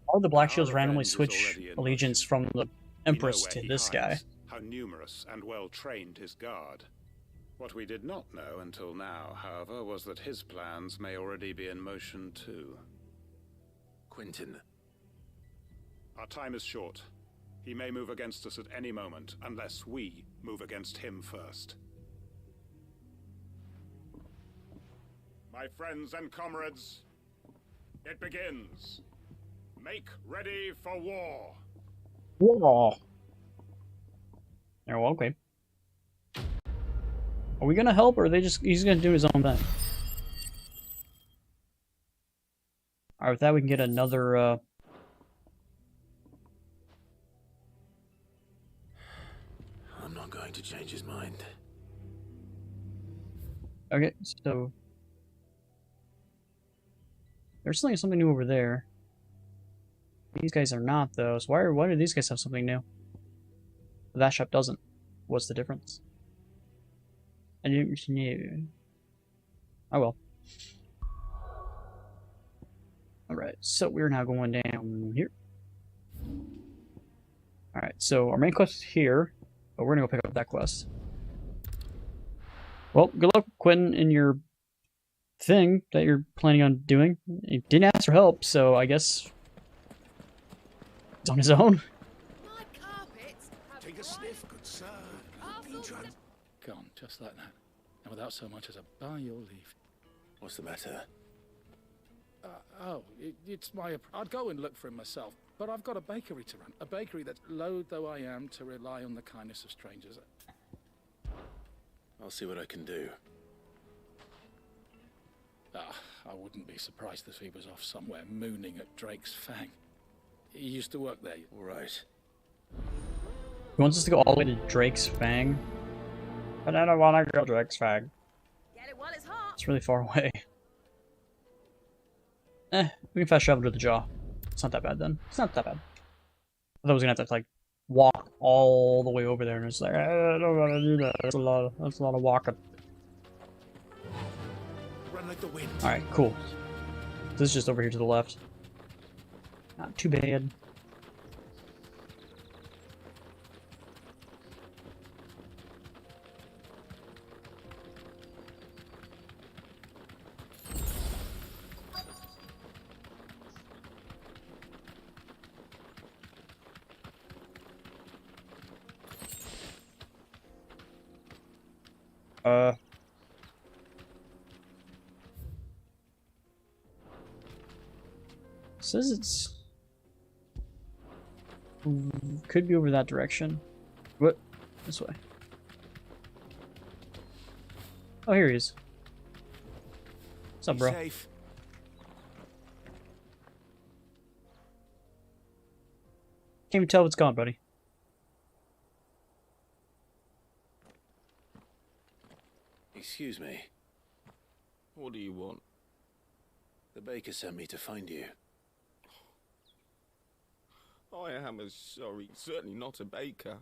All the Black Shields Our randomly revenge is switch already in allegiance from the We know Empress where to he this guy. hides, how numerous and well trained his guard. What we did not know until now, however, was that his plans may already be in motion too. Quentin. Our time is short. He may move against us at any moment, unless we move against him first. My friends and comrades, it begins. Make ready for war. War. Oh, okay. Are we gonna help, or are they he's gonna do his own thing? Alright, with that we can get another, I'm not going to change his mind. Okay, so... There's something new over there. These guys are not, though, so why do these guys have something new? That shop doesn't. What's the difference? I didn't know. Oh well. Alright, so we're now going down here. Alright, so our main quest is here, but we're gonna go pick up that quest. Well, good luck, Quentin, in your thing that you're planning on doing. He didn't ask for help, so I guess he's on his own. Take a sniff, good sir. Gone, just like that. And without so much as a by your leave. What's the matter? It's my... I'd go and look for him myself, but I've got a bakery to run. A bakery that, loath though I am to rely on the kindness of strangers. I'll see what I can do. I wouldn't be surprised if he was off somewhere mooning at Drake's Fang. He used to work there. All right. He wants us to go all the way to Drake's Fang. But I don't want to go to Drake's Fang. Get it while it's hot. It's really far away. We can fast travel to the Jaw. It's not that bad then. It's not that bad. I thought I was gonna have to like walk all the way over there, and it's like I don't want to do that. That's a lot of walking. Run like the wind. All right, cool. This is just over here to the left. Not too bad. Says it's could be over that direction. What? This way. Oh, here he is. What's up, bro? Safe. Can't even tell what's gone, buddy. Excuse me. What do you want? The baker sent me to find you. I am as sorry, certainly not a baker.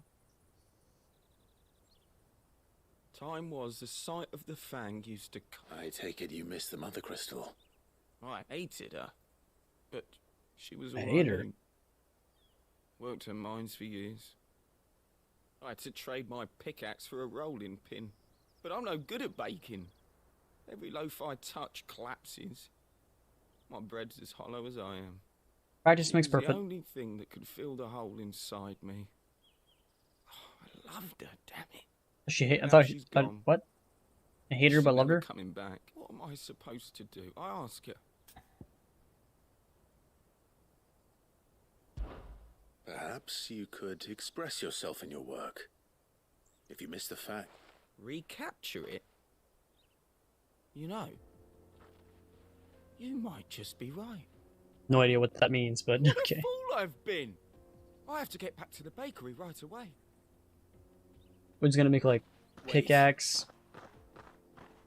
Time was the sight of the Fang used to... I take it you missed the Mother Crystal. I hated her, but she was all I hate I her. knew. Worked her mines for years. I had to trade my pickaxe for a rolling pin, but I'm no good at baking. Every loaf I touch collapses. My bread's as hollow as I am. Practice makes It was perfect. the only thing that could fill the hole inside me. Oh, I loved her, damn it. She hate. I Now thought. she's Thought gone. what? I hate her, but She's loved never her. coming back. What am I supposed to do? I ask her. Perhaps you could express yourself in your work. If you miss the fact. Recapture it? You know, you might just be right. No idea what that means, but What okay. a fool I've been! I have to get back to the bakery right away. We're just gonna make like pickaxe,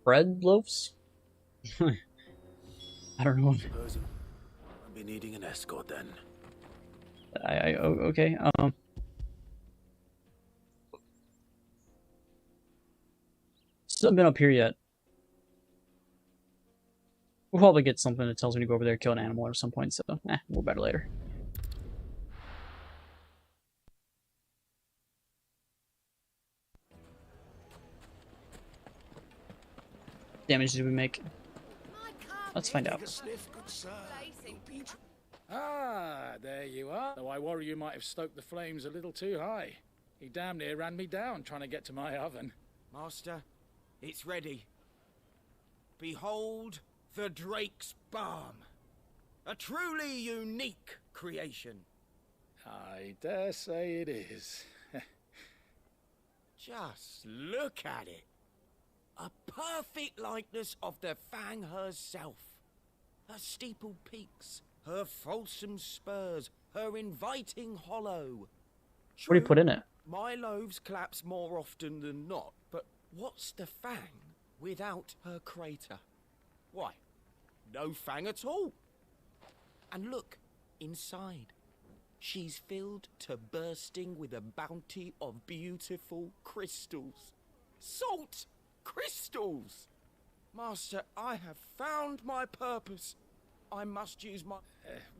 Bread loaves? I don't know. Suppose I'll be needing an escort then. Okay. Still haven't been up here yet. We'll probably get something that tells me to go over there and kill an animal at some point, so we'll better later. Damage did we make? Let's find out. Ah, there you are. Though I worry you might have stoked the flames a little too high. He damn near ran me down trying to get to my oven. Master, it's ready. Behold the Drake's Balm. A truly unique creation. I dare say it is. Just look at it. A perfect likeness of the Fang herself. Her steeple peaks, her fulsome spurs, her inviting hollow. What do you put in it? My loaves collapse more often than not, but what's the Fang without her crater? Why, no Fang at all. And look, inside. She's filled to bursting with a bounty of beautiful crystals. Salt crystals! Master, I have found my purpose. I must use my...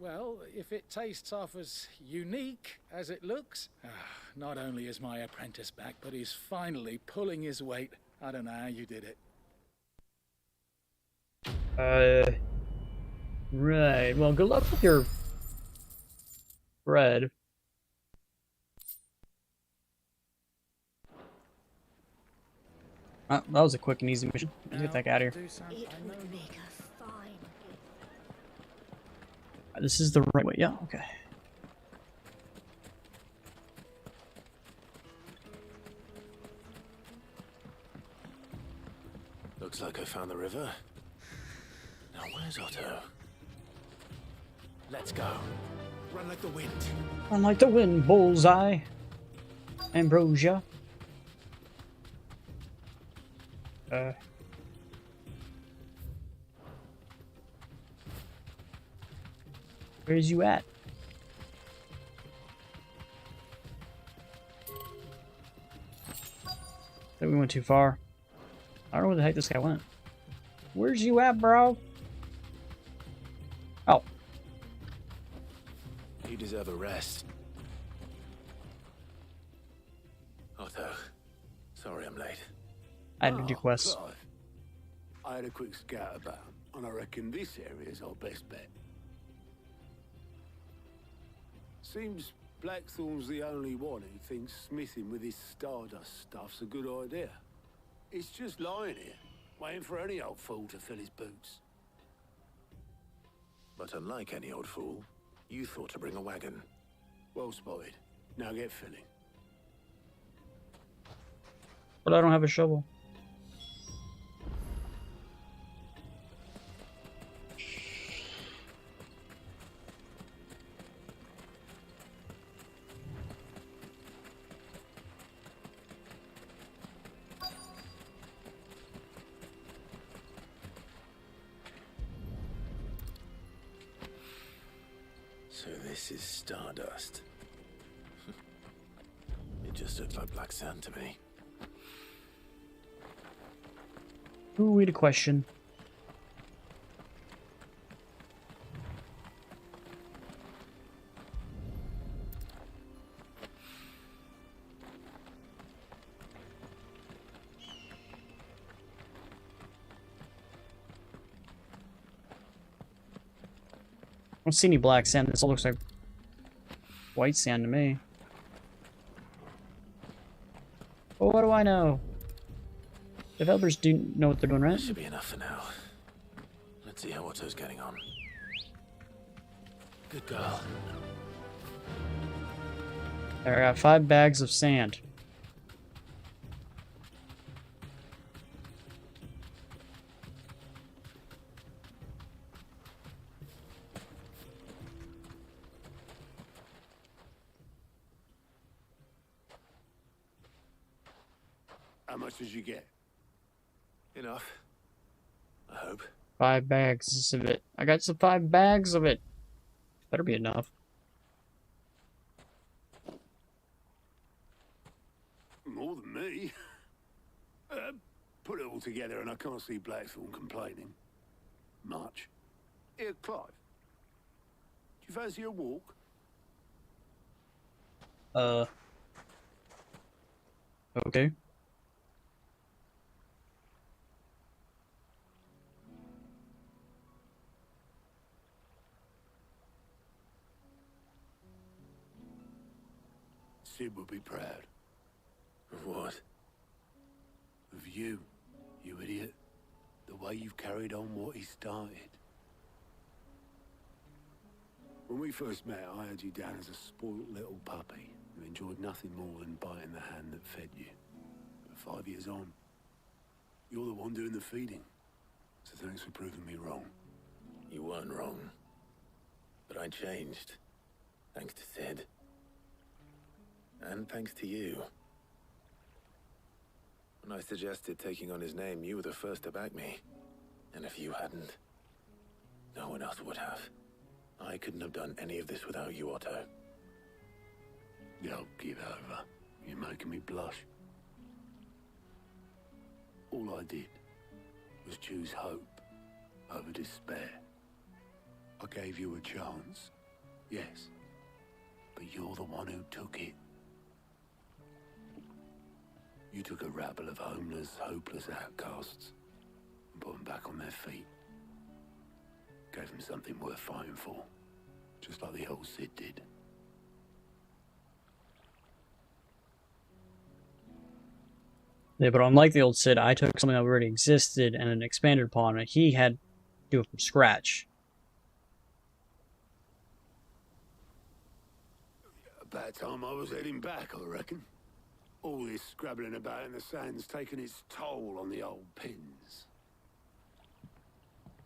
Well, if it tastes half as unique as it looks... not only is my apprentice back, but he's finally pulling his weight. I don't know how you did it. Right. Well, good luck with your bread. That was a quick and easy mission. Let's get that guy out of here. This is the right way. Yeah, okay. Looks like I found the river. Now where's Otto? Let's go. Run like the wind. Run like the wind, bullseye. Ambrosia. Where's you at? I think we went too far. I don't know where the heck this guy went. Where's you at, bro? Oh. You deserve a rest. Otto, sorry I'm late. I had to do quests. Clive. I had a quick scout about, and I reckon this area's our best bet. Seems Blackthorn's the only one who thinks smithing with his Stardust stuff's a good idea. It's just lying here, waiting for any old fool to fill his boots. But unlike any old fool, you thought to bring a wagon. Well spotted. Now get filling. But I don't have a shovel. So this is Stardust. It just looks like black sand to me. Who are we to question? I don't see any black sand. This all looks like white sand to me. Well, what do I know? Developers do know what they're doing, right? Should be enough for now. Let's see how Otto's getting on. Good girl. There, I got 5 bags of sand. How much did you get? Enough. 5 bags of it. I got some 5 bags of it. Better be enough. More than me. Put it all together and I can't see Blackthorn complaining. Much. Here, Clive. Do you fancy a walk? Okay. Sid would be proud. Of what? Of you, you idiot. The way you've carried on what he started. When we first met, I had you down as a spoilt little puppy who enjoyed nothing more than biting the hand that fed you. But 5 years on, you're the one doing the feeding. So thanks for proving me wrong. You weren't wrong. But I changed. Thanks to Sid. And thanks to you. When I suggested taking on his name, you were the first to back me. And if you hadn't, no one else would have. I couldn't have done any of this without you, Otto. Don't give over. You're making me blush. All I did was choose hope over despair. I gave you a chance, yes, but you're the one who took it. You took a rabble of homeless, hopeless outcasts and put them back on their feet. Gave them something worth fighting for, just like the old Sid did. Yeah, but unlike the old Sid, I took something that already existed and expanded upon it. He had to do it from scratch. About time I was heading back, I reckon. All this scrabbling about in the sands taking its toll on the old pins.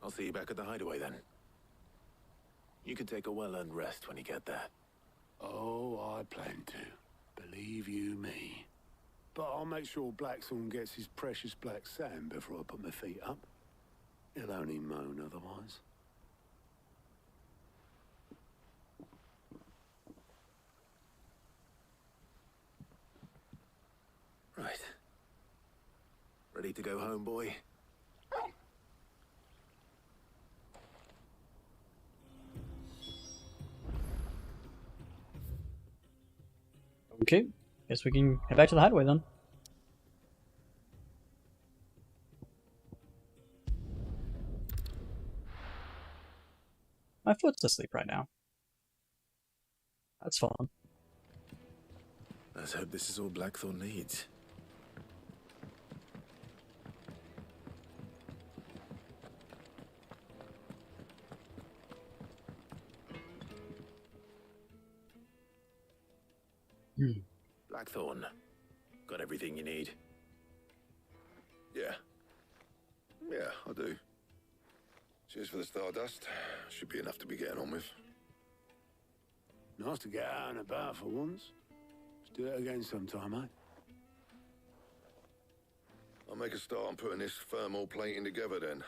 I'll see you back at the hideaway then. You can take a well-earned rest when you get there. Oh, I plan to. Believe you me. But I'll make sure Blackthorn gets his precious black sand before I put my feet up. He'll only moan otherwise. Right. Ready to go home, boy? Okay, guess we can head back to the hideaway then. My foot's asleep right now. That's fun. Let's hope this is all Blackthorn needs. Blackthorn, got everything you need? Yeah. Yeah, I do. Cheers for the stardust. Should be enough to be getting on with. Nice to get out and about for once. Let's do it again sometime, eh? I'll make a start on putting this thermal plating together then.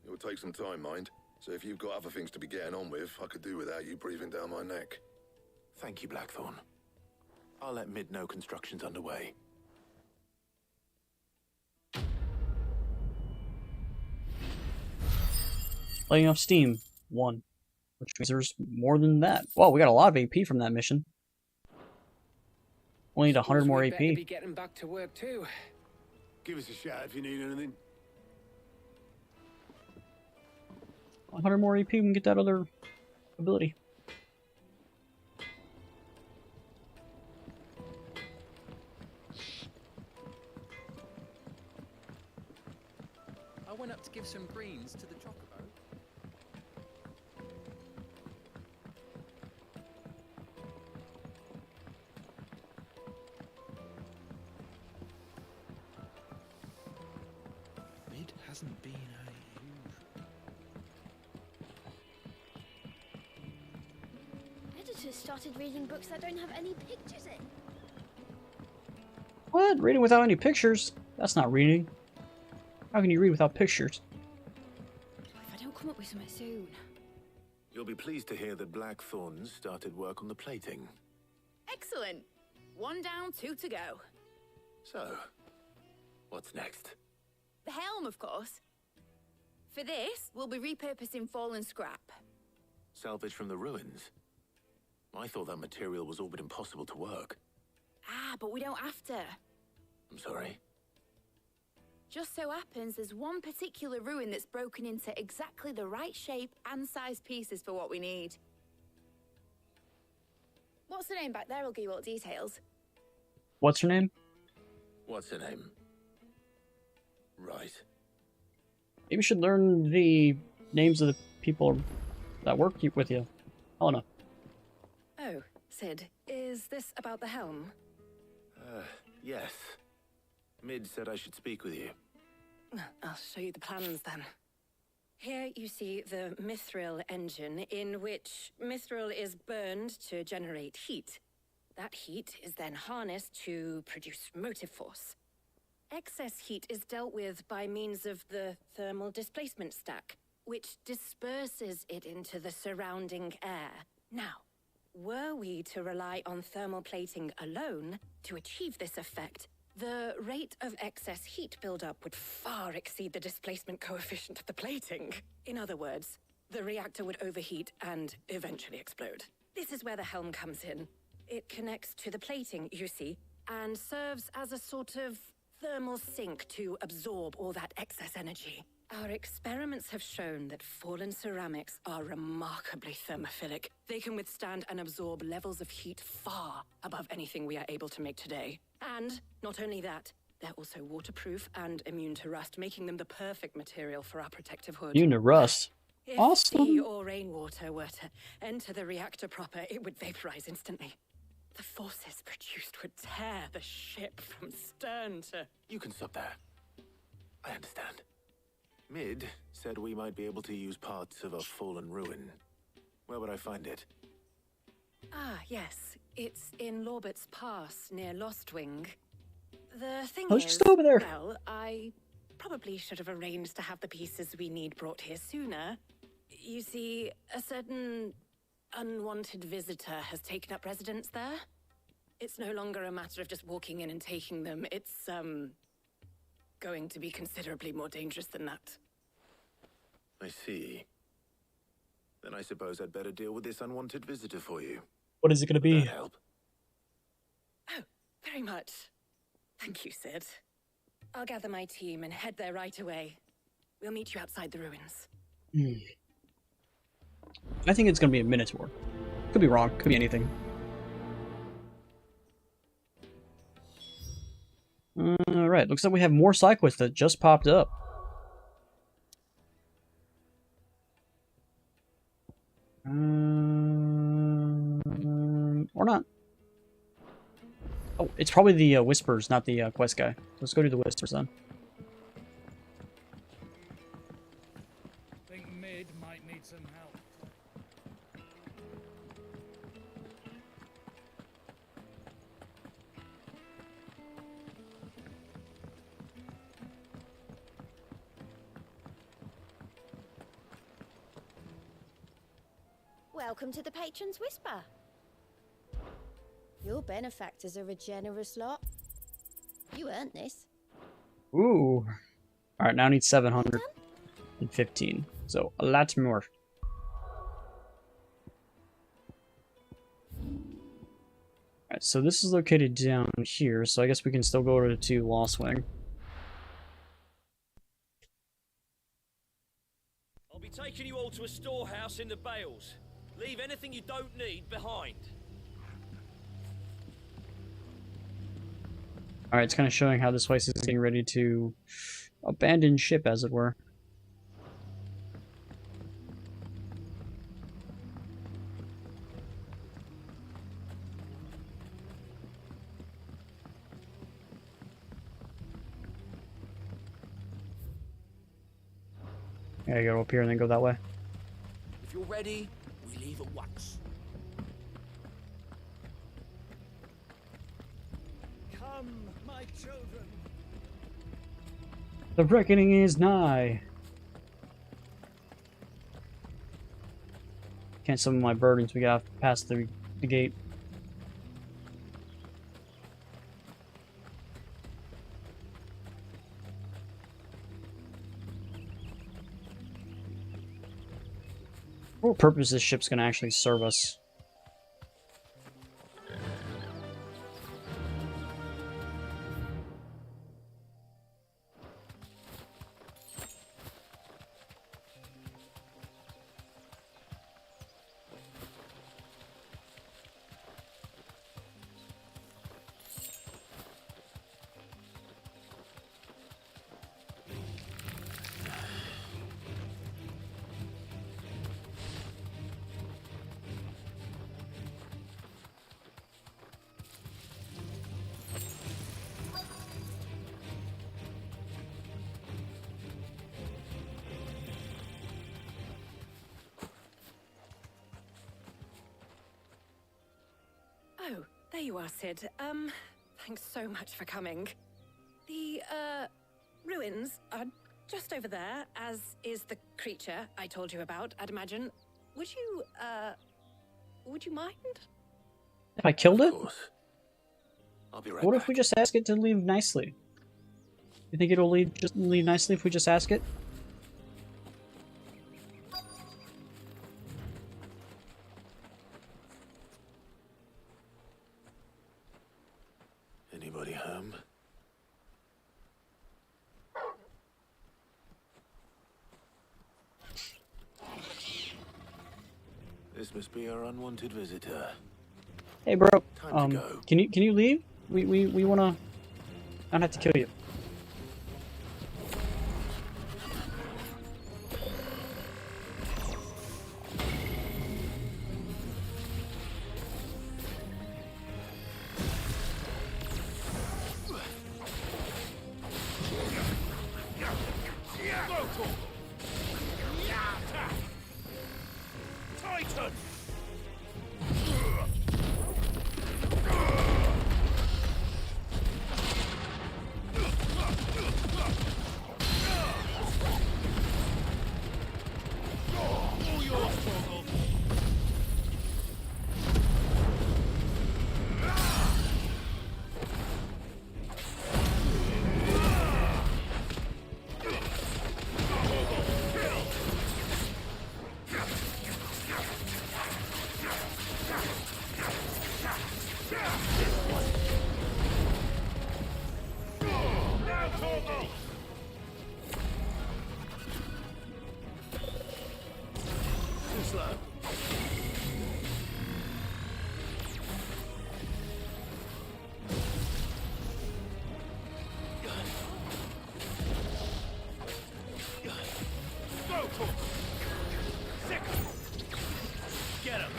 It will take some time, mind. So if you've got other things to be getting on with, I could do without you breathing down my neck. Thank you, Blackthorn. I'll let Mid know construction's underway. Letting off steam. 1. Which means there's more than that. Whoa, we got a lot of AP from that mission. Only need 100 more AP. Better be getting back to work too. Give us a shout if you need anything. 100 more AP, we can get that other ability. I went up to give some greens to the chocobo. Mid hasn't been Editors started reading books that don't have any pictures in. What? Reading without any pictures? That's not reading. How can you read without pictures? come up with something soon. You'll be pleased to hear that Blackthorn started work on the plating. Excellent. 1 down, 2 to go. So, what's next? The helm, of course. For this, we'll be repurposing fallen scrap. Salvage from the ruins? I thought that material was all but impossible to work. Ah, but we don't have to. I'm sorry. Just so happens there's one particular ruin that's broken into exactly the right shape and size pieces for what we need. What's the name back there? I'll give you all the details. What's her name? What's her name? Right. Maybe you should learn the names of the people that work with you. Helena. Oh, Sid, is this about the helm? Yes. Mid said I should speak with you. I'll show you the plans then. Here you see the mithril engine, in which mithril is burned to generate heat. That heat is then harnessed to produce motive force. Excess heat is dealt with by means of the thermal displacement stack, which disperses it into the surrounding air. Now, were we to rely on thermal plating alone to achieve this effect, the rate of excess heat buildup would far exceed the displacement coefficient of the plating. In other words, the reactor would overheat and eventually explode. This is where the helm comes in. It connects to the plating, you see, and serves as a sort of thermal sink to absorb all that excess energy. Our experiments have shown that fallen ceramics are remarkably thermophilic. They can withstand and absorb levels of heat far above anything we are able to make today. And not only that, they're also waterproof and immune to rust, making them the perfect material for our protective hood. Immune to rust. If Awesome. sea or rainwater were to enter the reactor proper, it would vaporize instantly. The forces produced would tear the ship from stern to... You can stop there. I understand. Mid said we might be able to use parts of a fallen ruin. Where would I find it? Ah, yes. It's in Lorbert's Pass, near Lostwing. The thing Oh, is, just over there. well, I probably should have arranged to have the pieces we need brought here sooner. You see, a certain unwanted visitor has taken up residence there. It's no longer a matter of just walking in and taking them. It's, going to be considerably more dangerous than that. I see. Then I suppose I'd better deal with this unwanted visitor for you. What is it going to be? Would that help? Oh, very much. Thank you, Sid. I'll gather my team and head there right away. We'll meet you outside the ruins. I think it's going to be a Minotaur. Could be wrong. Could be anything. Alright, looks like we have more side quests that just popped up. Or not. Oh, it's probably the Whispers, not the quest guy. Let's go do the Whispers then. Think Mid might need some help. Welcome to the Patron's Whisper. Your benefactors are a generous lot. You earned this. Ooh. Alright, now I need 715. So, a lot more. Alright, so this is located down here, so I guess we can still go to Lost Wing. I'll be taking you all to a storehouse in the Bales. Leave anything you don't need behind. Alright, it's kind of showing how this place is getting ready to abandon ship, as it were. Yeah, you go up here and then go that way. If you're ready, we leave at once. Come, my children. The reckoning is nigh. Can't summon my burdens. We gotta pass through the gate. What purpose this ship's gonna actually serve us? Oh, there you are, Sid. Thanks so much for coming. The, ruins are just over there, as is the creature I told you about, I'd imagine. Would you mind? If I killed it? I'll be right What back. if we just ask it to leave nicely? You think it'll leave nicely if we just ask it? Anybody home? This must be our unwanted visitor. Hey, bro. Time to go. Can you leave? We wanna. I don't have to kill you. Titan! Get him!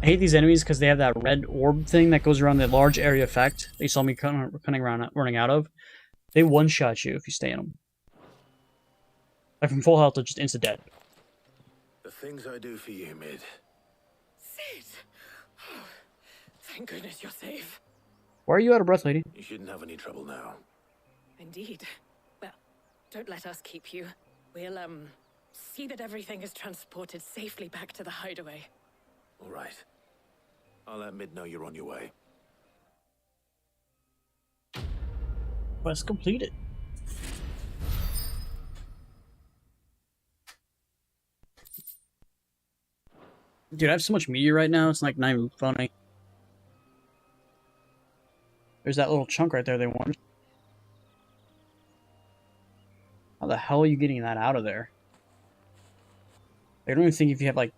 I hate these enemies because they have that red orb thing that goes around the large area effect that you saw me running out of. They one-shot you if you stay in them. Like from full health to just insta-dead. The things I do for you, Mid. Sid! Oh, thank goodness you're safe. Why are you out of breath, lady? You shouldn't have any trouble now. Indeed. Well, don't let us keep you. We'll, see that everything is transported safely back to the hideaway. All right. I'll let Mid know you're on your way. Quest completed. Dude, I have so much media right now, it's like not even funny. There's that little chunk right there they wanted. How the hell are you getting that out of there? I don't even think if you have like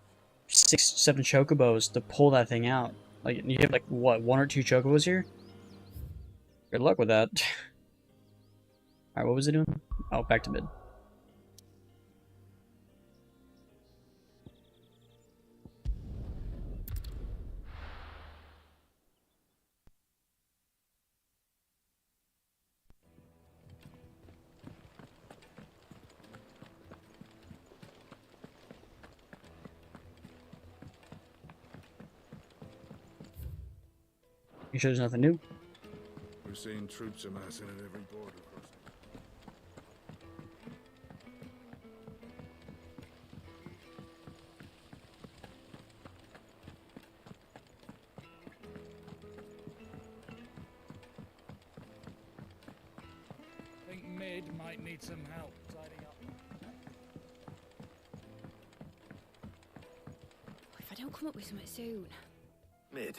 6, 7 chocobos to pull that thing out. Like, you have like, what, 1 or 2 chocobos here? Good luck with that. Alright, what was it doing? Oh, back to mid. You sure there's nothing new? We're seeing troops amassing at every border crossing. Think Mid might need some help tidying up. If I don't come up with something soon. Mid.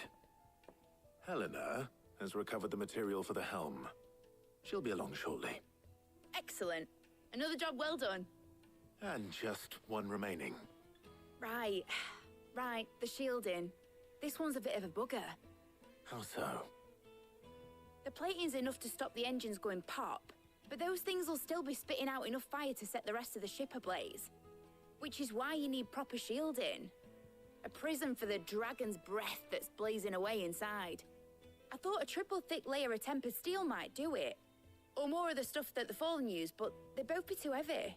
Helena has recovered the material for the helm. She'll be along shortly. Excellent. Another job well done. And just one remaining. Right. Right, the shielding. This one's a bit of a bugger. How so? The plating's enough to stop the engines going pop, but those things will still be spitting out enough fire to set the rest of the ship ablaze. Which is why you need proper shielding. A prison for the dragon's breath that's blazing away inside. I thought a triple thick layer of tempered steel might do it. Or more of the stuff that the Fallen use, but they'd both be too heavy.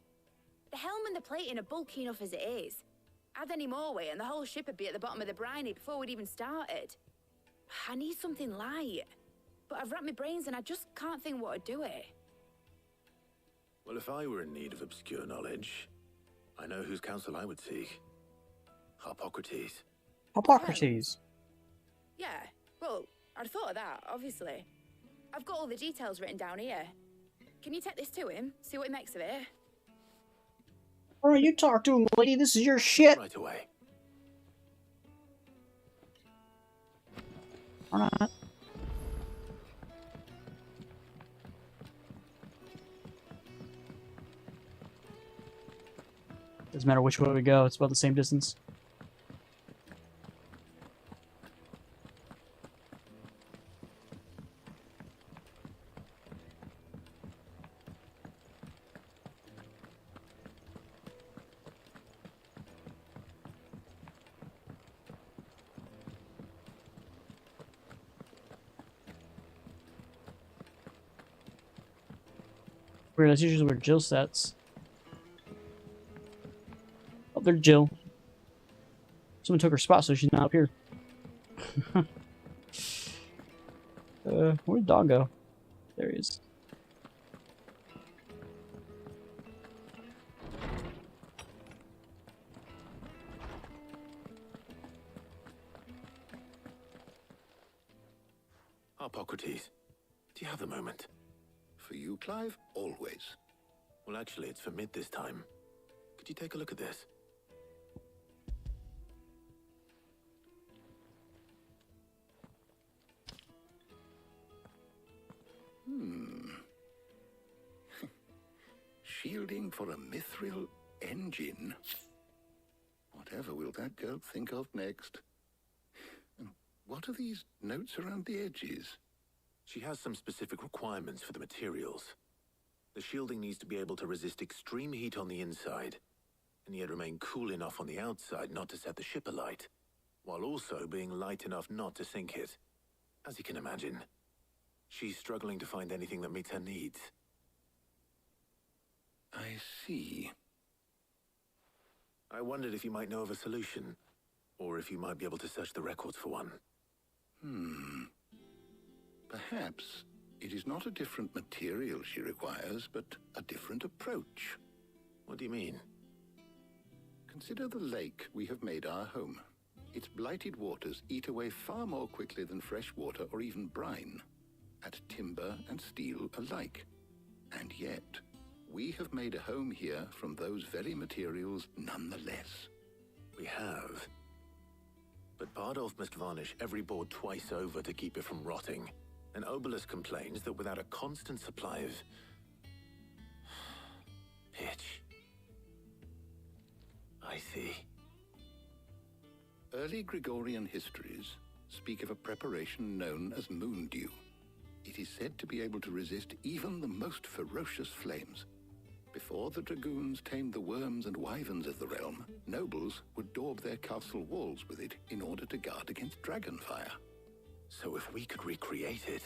The helm and the plating are bulky enough as it is. Add any more weight and the whole ship would be at the bottom of the briny before we'd even started. I need something light. But I've wrapped my brains and I just can't think what would do it. Well, if I were in need of obscure knowledge, I know whose counsel I would seek. Hippocrates. Hippocrates. Yeah, well, I'd have thought of that, obviously. I've got all the details written down here. Can you take this to him? See what he makes of it? Alright, you talk to him, lady. This is your shit. Right away. Alright. Doesn't matter which way we go, it's about the same distance. Weird, that's usually where Jill sets. Oh, there's Jill. Someone took her spot, so she's not up here. Where'd the dog go? There he is. Hippocrates, do you have a moment? For you, Clive? Always. Well, actually, it's for Mid this time. Could you take a look at this? Shielding for a mithril engine. Whatever will that girl think of next? And what are these notes around the edges? She has some specific requirements for the materials. The shielding needs to be able to resist extreme heat on the inside, and yet remain cool enough on the outside not to set the ship alight, while also being light enough not to sink it. As you can imagine, she's struggling to find anything that meets her needs. I see. I wondered if you might know of a solution, or if you might be able to search the records for one. Perhaps it is not a different material she requires, but a different approach. What do you mean? Consider the lake we have made our home. Its blighted waters eat away far more quickly than fresh water or even brine, at timber and steel alike. And yet, we have made a home here from those very materials nonetheless. We have. But Bardolph must varnish every board twice over to keep it from rotting. And Obelus complains that without a constant supply of pitch. I see. Early Gregorian histories speak of a preparation known as moon dew. It is said to be able to resist even the most ferocious flames. Before the dragoons tamed the worms and wyverns of the realm, nobles would daub their castle walls with it in order to guard against dragonfire. So if we could recreate it...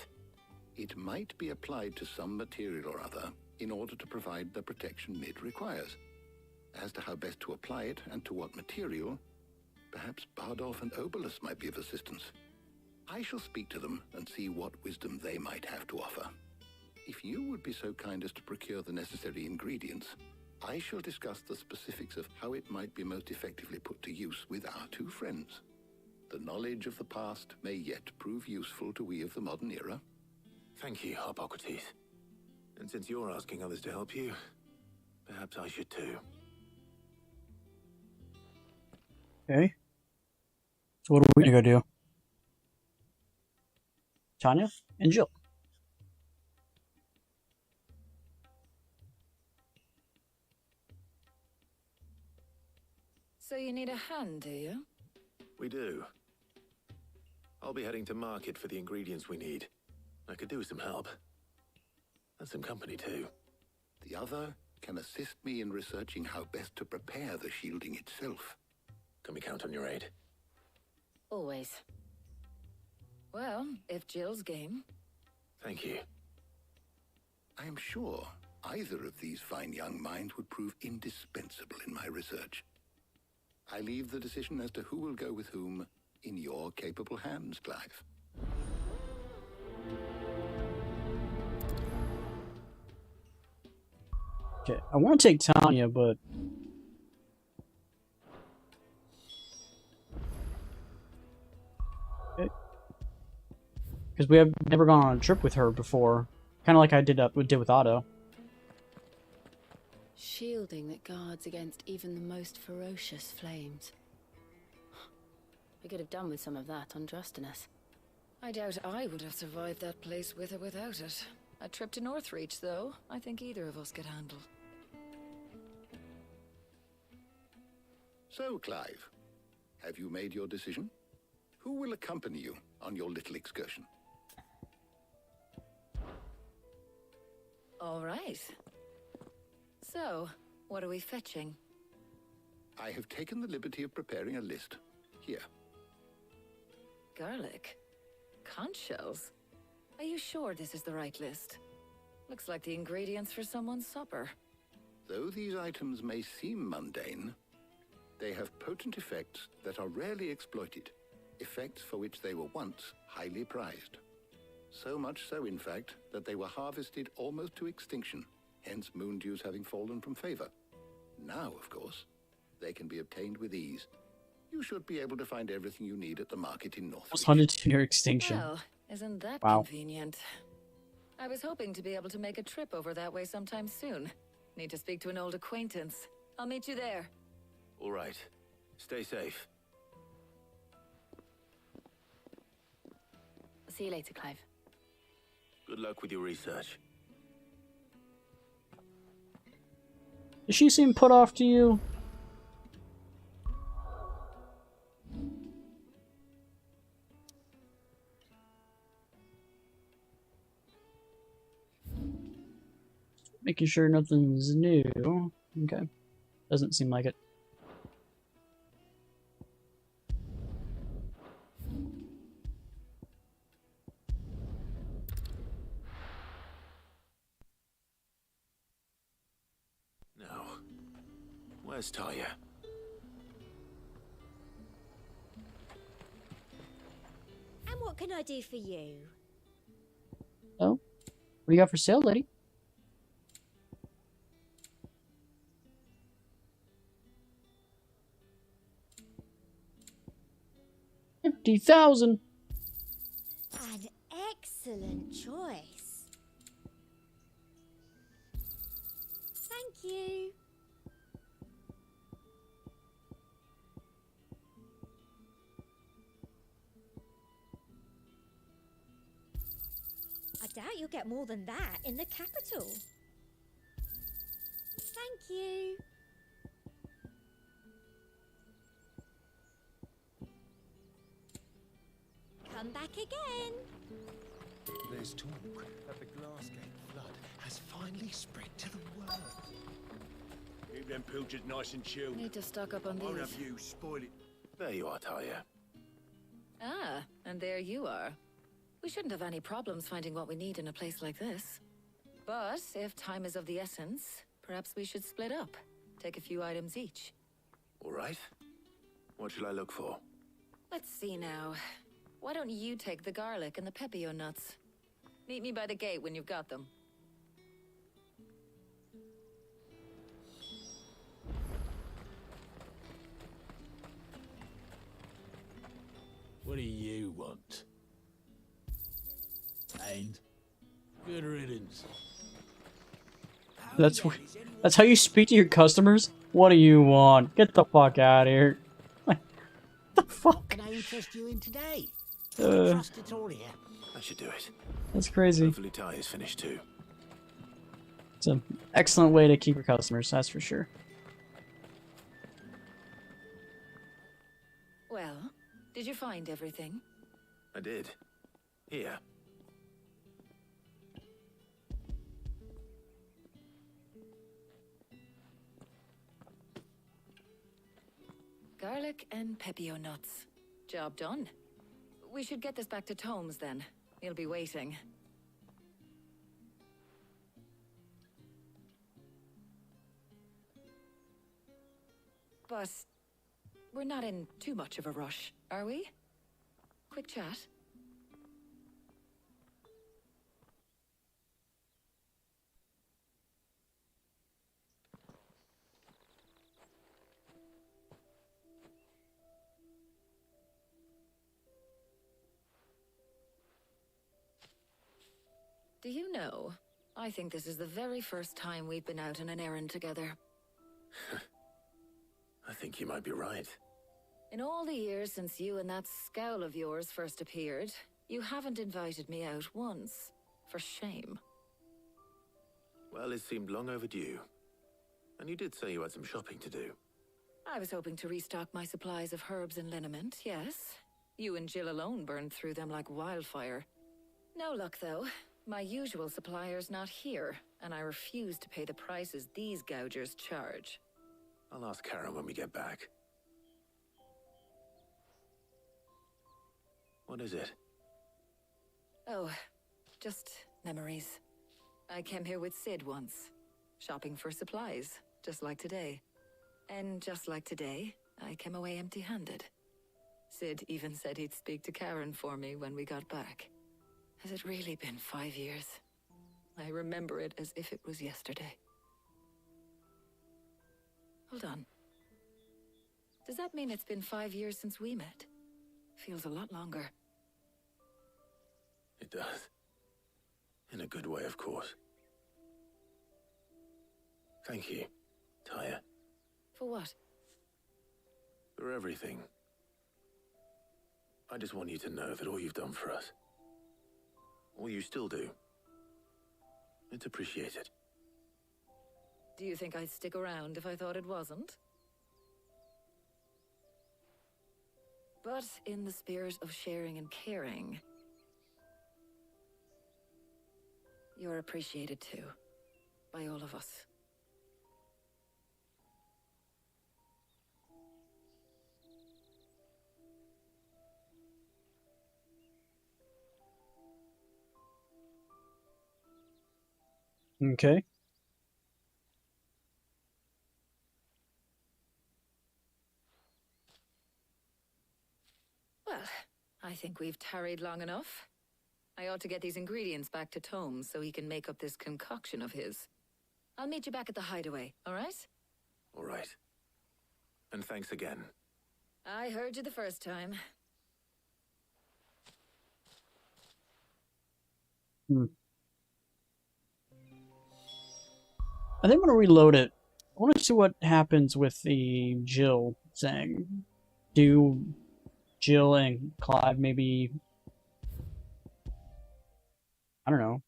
It might be applied to some material or other in order to provide the protection Mid requires. As to how best to apply it and to what material, perhaps Bardolph and Obelus might be of assistance. I shall speak to them and see what wisdom they might have to offer. If you would be so kind as to procure the necessary ingredients, I shall discuss the specifics of how it might be most effectively put to use with our two friends. The knowledge of the past may yet prove useful to we of the modern era. Thank you, Hippocrates. And since you're asking others to help you, perhaps I should too. Okay. So what are we gonna go do? Tanya and Jill. So you need a hand, do you? We do. I'll be heading to market for the ingredients we need. I could do with some help. And some company too. The other can assist me in researching how best to prepare the shielding itself. Can we count on your aid? Always. Well, if Jill's game. Thank you. I am sure either of these fine young minds would prove indispensable in my research. I leave the decision as to who will go with whom in your capable hands, Clive. Okay, I want to take Tanya, but because we have never gone on a trip with her before, kind of like I did with Otto. Shielding that guards against even the most ferocious flames. We could have done with some of that on Drustinus. I doubt I would have survived that place with or without it. A trip to Northreach, though, I think either of us could handle. So, Clive, have you made your decision? Who will accompany you on your little excursion? All right. So, what are we fetching? I have taken the liberty of preparing a list. Here. Garlic? Conch shells? Are you sure this is the right list? Looks like the ingredients for someone's supper. Though these items may seem mundane, they have potent effects that are rarely exploited, effects for which they were once highly prized. So much so, in fact, that they were harvested almost to extinction, hence moon dews having fallen from favor. Now, of course, they can be obtained with ease. You should be able to find everything you need at the market in Northreach. Almost hunted to near extinction. Well, isn't that Wow. convenient? I was hoping to be able to make a trip over that way sometime soon. Need to speak to an old acquaintance. I'll meet you there. All right. Stay safe. I'll see you later, Clive. Good luck with your research. Does she seem put off to you? Making sure nothing's new. Okay. Doesn't seem like it. Now, where's Talia? And what can I do for you? Oh? What do you got for sale, lady? $50,000. An excellent choice. Thank you. I doubt you'll get more than that in the capital. Thank you. Come back again. There's talk that the Glassgate flood has finally spread to the world. Keep them pilchers nice and chilled. Need to stock up on Won't these. have you spoil it. There you are, Talia. Ah, and there you are. We shouldn't have any problems finding what we need in a place like this. But if time is of the essence, perhaps we should split up. Take a few items each. All right. What shall I look for? Let's see now. What Why don't you take the garlic and the pepio nuts? Meet me by the gate when you've got them. What do you want? And good riddance. That's how you speak to your customers? What do you want? Get the fuck out of here. What the fuck? Can I interest you in today? Uh, Trust it's all here. I should do it. That's crazy. Hopefully Ty is finished too. It's an excellent way to keep your customers, that's for sure. Well, did you find everything? I did. Here. Garlic and pepio nuts. Job done. We should get this back to Tomes then. He'll be waiting. But we're not in too much of a rush, are we? Quick chat. Do you know, I think this is the very first time we've been out on an errand together. I think you might be right. In all the years since you and that scowl of yours first appeared, you haven't invited me out once. For shame. Well, it seemed long overdue. And you did say you had some shopping to do. I was hoping to restock my supplies of herbs and liniment, yes. You and Jill alone burned through them like wildfire. No luck, though. My usual supplier's not here, and I refuse to pay the prices these gougers charge. I'll ask Karen when we get back. What is it? Oh, just memories. I came here with Sid once, shopping for supplies, just like today. And just like today, I came away empty-handed. Sid even said he'd speak to Karen for me when we got back. Has it really been 5 years? I remember it as if it was yesterday. Hold on. Does that mean it's been 5 years since we met? Feels a lot longer. It does. In a good way, of course. Thank you, Tyre. For what? For everything. I just want you to know that all you've done for us, all you still do, it's appreciated. Do you think I'd stick around if I thought it wasn't? But in the spirit of sharing and caring, you're appreciated too, by all of us. Okay. Well, I think we've tarried long enough. I ought to get these ingredients back to Tomes so he can make up this concoction of his. I'll meet you back at the hideaway, all right? All right. And thanks again. I heard you the first time. I think I'm gonna reload it. I want to see what happens with the Jill thing. Do Jill and Clive maybe, I don't know,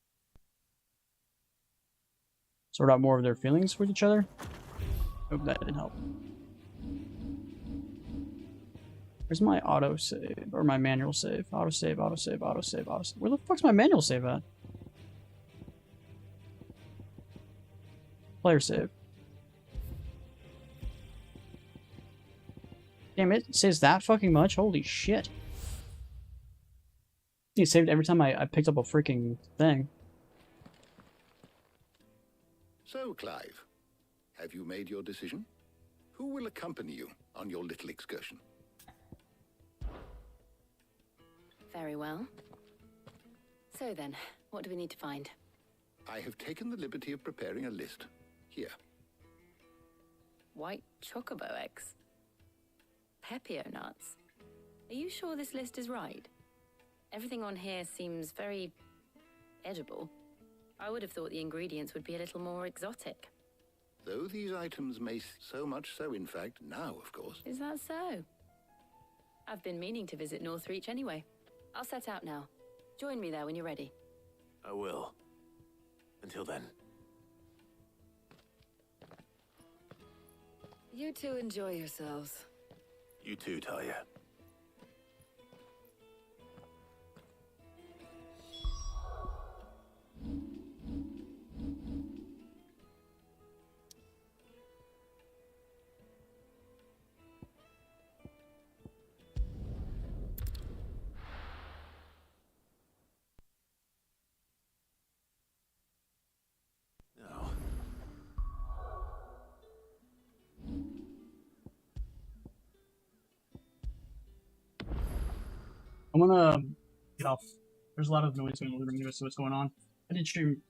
sort out more of their feelings with each other? Hope that didn't help. Where's my autosave? Or my manual save? Autosave, autosave, autosave, autosave. Where the fuck's my manual save at? Player save. Damn, it saves that fucking much? Holy shit. It saved every time I picked up a freaking thing. So, Clive, have you made your decision? Who will accompany you on your little excursion? Very well. So then, what do we need to find? I have taken the liberty of preparing a list. Here. White chocobo eggs. Pepio nuts. Are you sure this list is right? Everything on here seems very edible. I would have thought the ingredients would be a little more exotic. Though these items may so much so, in fact, now, of course. Is that so? I've been meaning to visit Northreach anyway. I'll set out now. Join me there when you're ready. I will. Until then. You two enjoy yourselves. You too, Talia. I'm gonna get off. There's a lot of noise in the living room, so what's going on. I did stream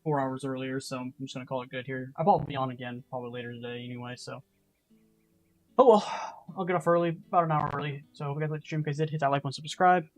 4 hours earlier, so I'm just gonna call it good here. I'll probably be on again, probably later today anyway, so. Oh well, I'll get off early, about an hour early. So if you guys like the stream, guys did hit that like and subscribe.